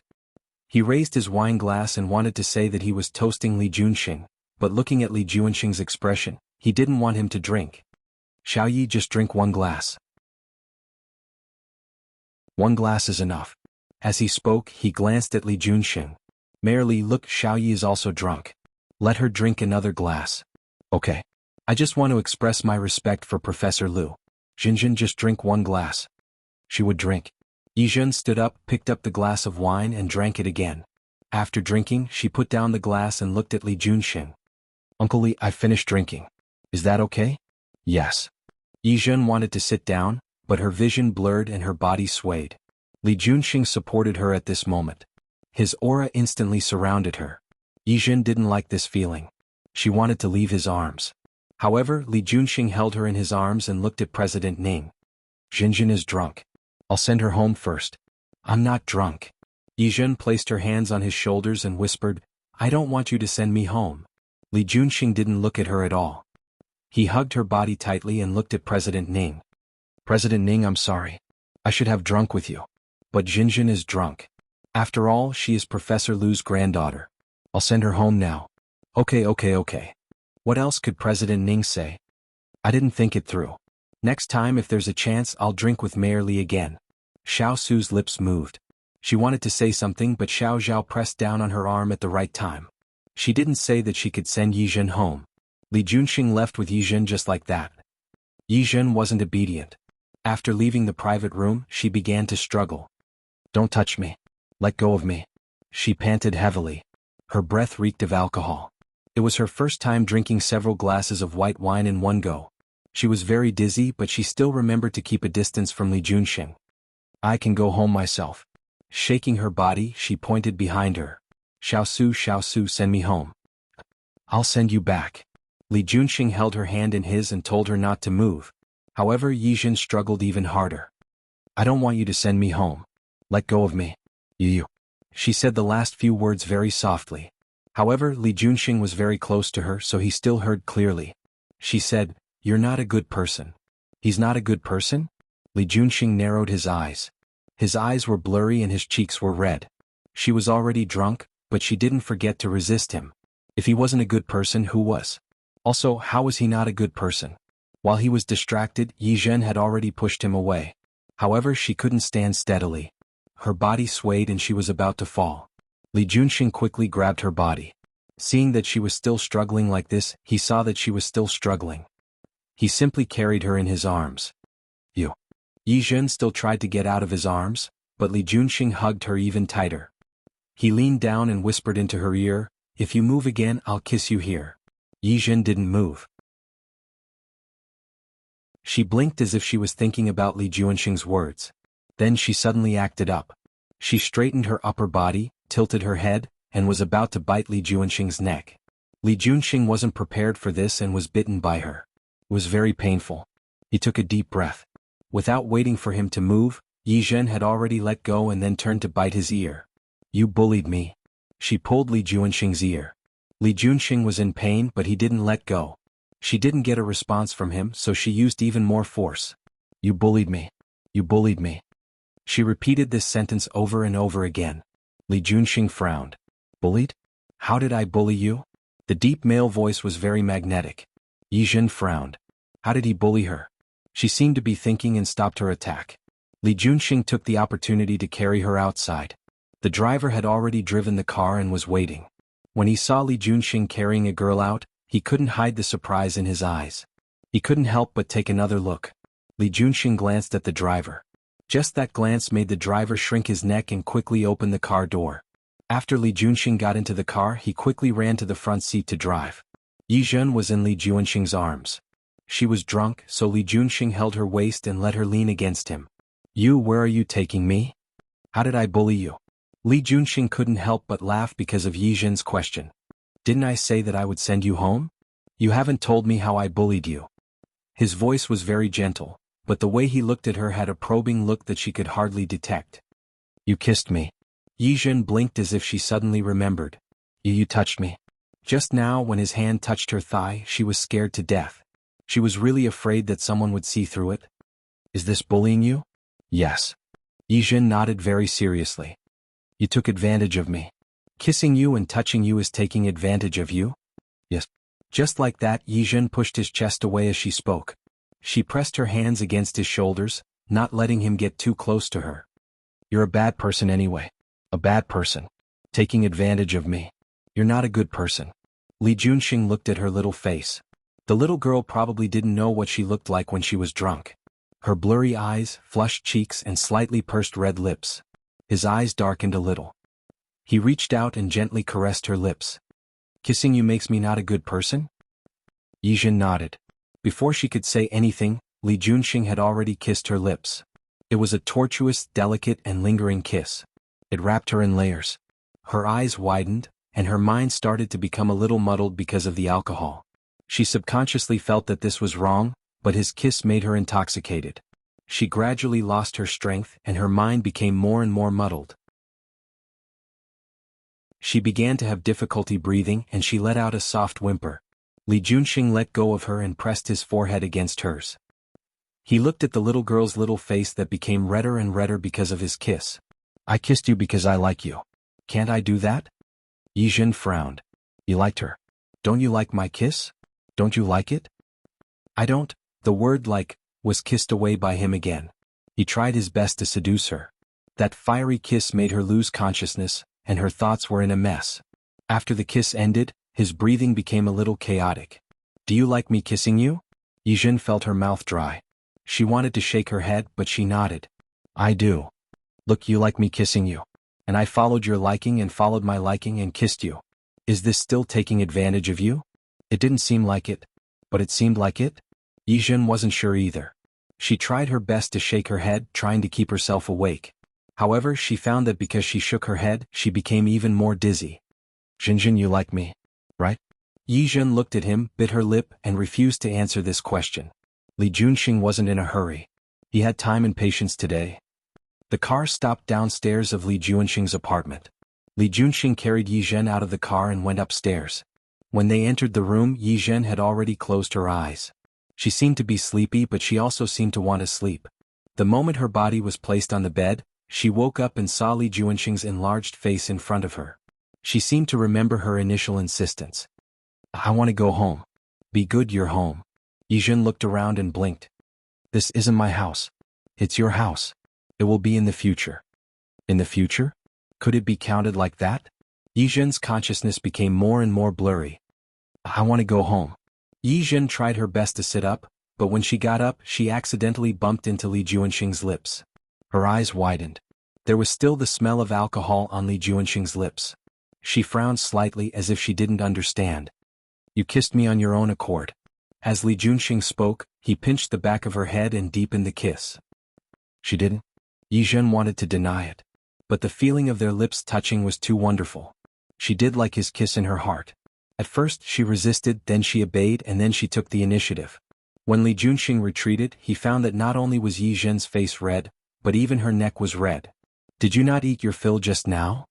He raised his wine glass and wanted to say that he was toasting Li Junxing, but looking at Li Junxing's expression, he didn't want him to drink. Xiao Yi, just drink 1 glass. 1 glass is enough. As he spoke, he glanced at Li Junxing. Mayor Li, look, Xiao Yi is also drunk. Let her drink another glass. Okay. I just want to express my respect for Professor Liu. Jinjin, just drink 1 glass. She would drink. Yizhen stood up, picked up the glass of wine and drank it again. After drinking, she put down the glass and looked at Li Junxing. Uncle Li, I finished drinking. Is that okay? Yes. Yizhen wanted to sit down, but her vision blurred and her body swayed. Li Junxing supported her at this moment. His aura instantly surrounded her. Yizhen didn't like this feeling. She wanted to leave his arms. However, Li Junxing held her in his arms and looked at President Ning. Jinjin is drunk. I'll send her home first. I'm not drunk. Yizhen placed her hands on his shoulders and whispered, I don't want you to send me home. Li Junxing didn't look at her at all. He hugged her body tightly and looked at President Ning. President Ning, I'm sorry. I should have drunk with you. But Jinjin is drunk. After all, she is Professor Liu's granddaughter. I'll send her home now. Okay. What else could President Ning say? I didn't think it through. Next time if there's a chance I'll drink with Mayor Li again. Xiao Su's lips moved. She wanted to say something but Xiao Zhao pressed down on her arm at the right time. She didn't say that she could send Yi Zhen home. Li Junxing left with Yi Zhen just like that. Yi Zhen wasn't obedient. After leaving the private room, she began to struggle. "Don't touch me. Let go of me." She panted heavily. Her breath reeked of alcohol. It was her first time drinking several glasses of white wine in one go. She was very dizzy but she still remembered to keep a distance from Li Junxing. "I can go home myself." Shaking her body, she pointed behind her. Xiao Su, send me home." "I'll send you back." Li Junxing held her hand in his and told her not to move. However, Yi Zhen struggled even harder. "I don't want you to send me home. Let go of me. You." She said the last few words very softly. However, Li Junxing was very close to her so he still heard clearly. She said, "You're not a good person." "He's not a good person?" Li Junxing narrowed his eyes. His eyes were blurry and his cheeks were red. She was already drunk, but she didn't forget to resist him. If he wasn't a good person, who was? Also, how was he not a good person? While he was distracted, Yi Zhen had already pushed him away. However, she couldn't stand steadily. Her body swayed and she was about to fall. Li Junxing quickly grabbed her body. Seeing that she was still struggling like this, he saw that she was still struggling. He simply carried her in his arms. "You." Yi Zhen still tried to get out of his arms, but Li Junxing hugged her even tighter. He leaned down and whispered into her ear, "If you move again, I'll kiss you here." Yi Zhen didn't move. She blinked as if she was thinking about Li Junxing's words. Then she suddenly acted up. She straightened her upper body, tilted her head, and was about to bite Li Junxing's neck. Li Junxing wasn't prepared for this and was bitten by her. It was very painful. He took a deep breath. Without waiting for him to move, Yi Zhen had already let go and then turned to bite his ear. "You bullied me." She pulled Li Junxing's ear. Li Junxing was in pain but he didn't let go. She didn't get a response from him so she used even more force. "You bullied me. You bullied me." She repeated this sentence over and over again. Li Junxing frowned. "Bullied? How did I bully you?" The deep male voice was very magnetic. Yi Zhen frowned. How did he bully her? She seemed to be thinking and stopped her attack. Li Junxing took the opportunity to carry her outside. The driver had already driven the car and was waiting. When he saw Li Junxing carrying a girl out, he couldn't hide the surprise in his eyes. He couldn't help but take another look. Li Junxing glanced at the driver. Just that glance made the driver shrink his neck and quickly open the car door. After Li Junxing got into the car, he quickly ran to the front seat to drive. Yi Zhen was in Li Junxing's arms. She was drunk, so Li Junxing held her waist and let her lean against him. "You, where are you taking me? How did I bully you?" Li Junxing couldn't help but laugh because of Yi Zhen's question. "Didn't I say that I would send you home? You haven't told me how I bullied you." His voice was very gentle, but the way he looked at her had a probing look that she could hardly detect. "You kissed me." Yi Zhen blinked as if she suddenly remembered. You touched me." Just now when his hand touched her thigh, she was scared to death. She was really afraid that someone would see through it. "Is this bullying you?" "Yes." Yi Zhen nodded very seriously. "You took advantage of me. Kissing you and touching you is taking advantage of you?" "Yes." Just like that, Yi Zhen pushed his chest away as she spoke. She pressed her hands against his shoulders, not letting him get too close to her. "You're a bad person anyway. A bad person. Taking advantage of me. You're not a good person." Li Junxing looked at her little face. The little girl probably didn't know what she looked like when she was drunk. Her blurry eyes, flushed cheeks and slightly pursed red lips. His eyes darkened a little. He reached out and gently caressed her lips. "Kissing you makes me not a good person?" Yi Zhen nodded. Before she could say anything, Li Junxing had already kissed her lips. It was a tortuous, delicate and lingering kiss. It wrapped her in layers. Her eyes widened, and her mind started to become a little muddled because of the alcohol. She subconsciously felt that this was wrong, but his kiss made her intoxicated. She gradually lost her strength and her mind became more and more muddled. She began to have difficulty breathing and she let out a soft whimper. Li Junxing let go of her and pressed his forehead against hers. He looked at the little girl's little face that became redder and redder because of his kiss. "I kissed you because I like you. Can't I do that?" Yi Zhen frowned. "You liked her. Don't you like my kiss? Don't you like it?" "I don't." The word "like" was kissed away by him again. He tried his best to seduce her. That fiery kiss made her lose consciousness, and her thoughts were in a mess. After the kiss ended, his breathing became a little chaotic. "Do you like me kissing you?" Yijin felt her mouth dry. She wanted to shake her head, but she nodded. "I do. Look, you like me kissing you. And I followed your liking and followed my liking and kissed you. Is this still taking advantage of you?" It didn't seem like it, but it seemed like it. Yijin wasn't sure either. She tried her best to shake her head, trying to keep herself awake. However, she found that because she shook her head, she became even more dizzy. "Jinjin, you like me, right?" Yijin looked at him, bit her lip, and refused to answer this question. Li Junxing wasn't in a hurry. He had time and patience today. The car stopped downstairs of Li Junxing's apartment. Li Junxing carried Yizhen out of the car and went upstairs. When they entered the room, Yizhen had already closed her eyes. She seemed to be sleepy, but she also seemed to want to sleep. The moment her body was placed on the bed, she woke up and saw Li Junxing's enlarged face in front of her. She seemed to remember her initial insistence. "I want to go home." "Be good, you're home." Yizhen looked around and blinked. "This isn't my house. It's your house. It will be in the future." In the future? Could it be counted like that? Yizhen's consciousness became more and more blurry. "I want to go home." Yizhen tried her best to sit up, but when she got up, she accidentally bumped into Li Junxing's lips. Her eyes widened. There was still the smell of alcohol on Li Junxing's lips. She frowned slightly as if she didn't understand. "You kissed me on your own accord." As Li Junxing spoke, he pinched the back of her head and deepened the kiss. "She didn't." Yizhen wanted to deny it. But the feeling of their lips touching was too wonderful. She did like his kiss in her heart. At first she resisted, then she obeyed, and then she took the initiative. When Li Junxing retreated, he found that not only was Yizhen's face red, but even her neck was red. "Did you not eat your fill just now?"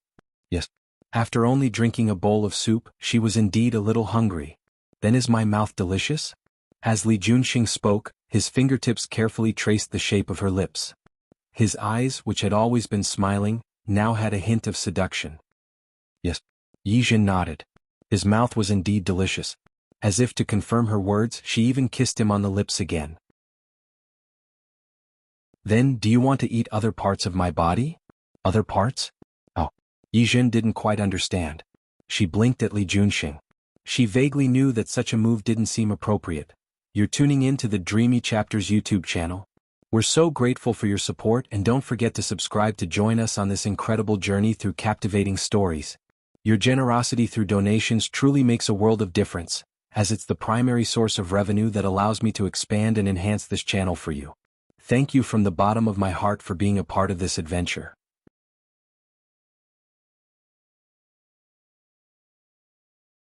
"Yes." After only drinking a bowl of soup, she was indeed a little hungry. "Then is my mouth delicious?" As Li Junxing spoke, his fingertips carefully traced the shape of her lips. His eyes, which had always been smiling, now had a hint of seduction. "Yes." Yizhen nodded. His mouth was indeed delicious. As if to confirm her words, she even kissed him on the lips again. "Then, do you want to eat other parts of my body?" "Other parts?" Oh. Yizhen didn't quite understand. She blinked at Li Junxing. She vaguely knew that such a move didn't seem appropriate. You're tuning in to the Dreamy Chapters YouTube channel. We're so grateful for your support, and don't forget to subscribe to join us on this incredible journey through captivating stories. Your generosity through donations truly makes a world of difference, as it's the primary source of revenue that allows me to expand and enhance this channel for you. Thank you from the bottom of my heart for being a part of this adventure.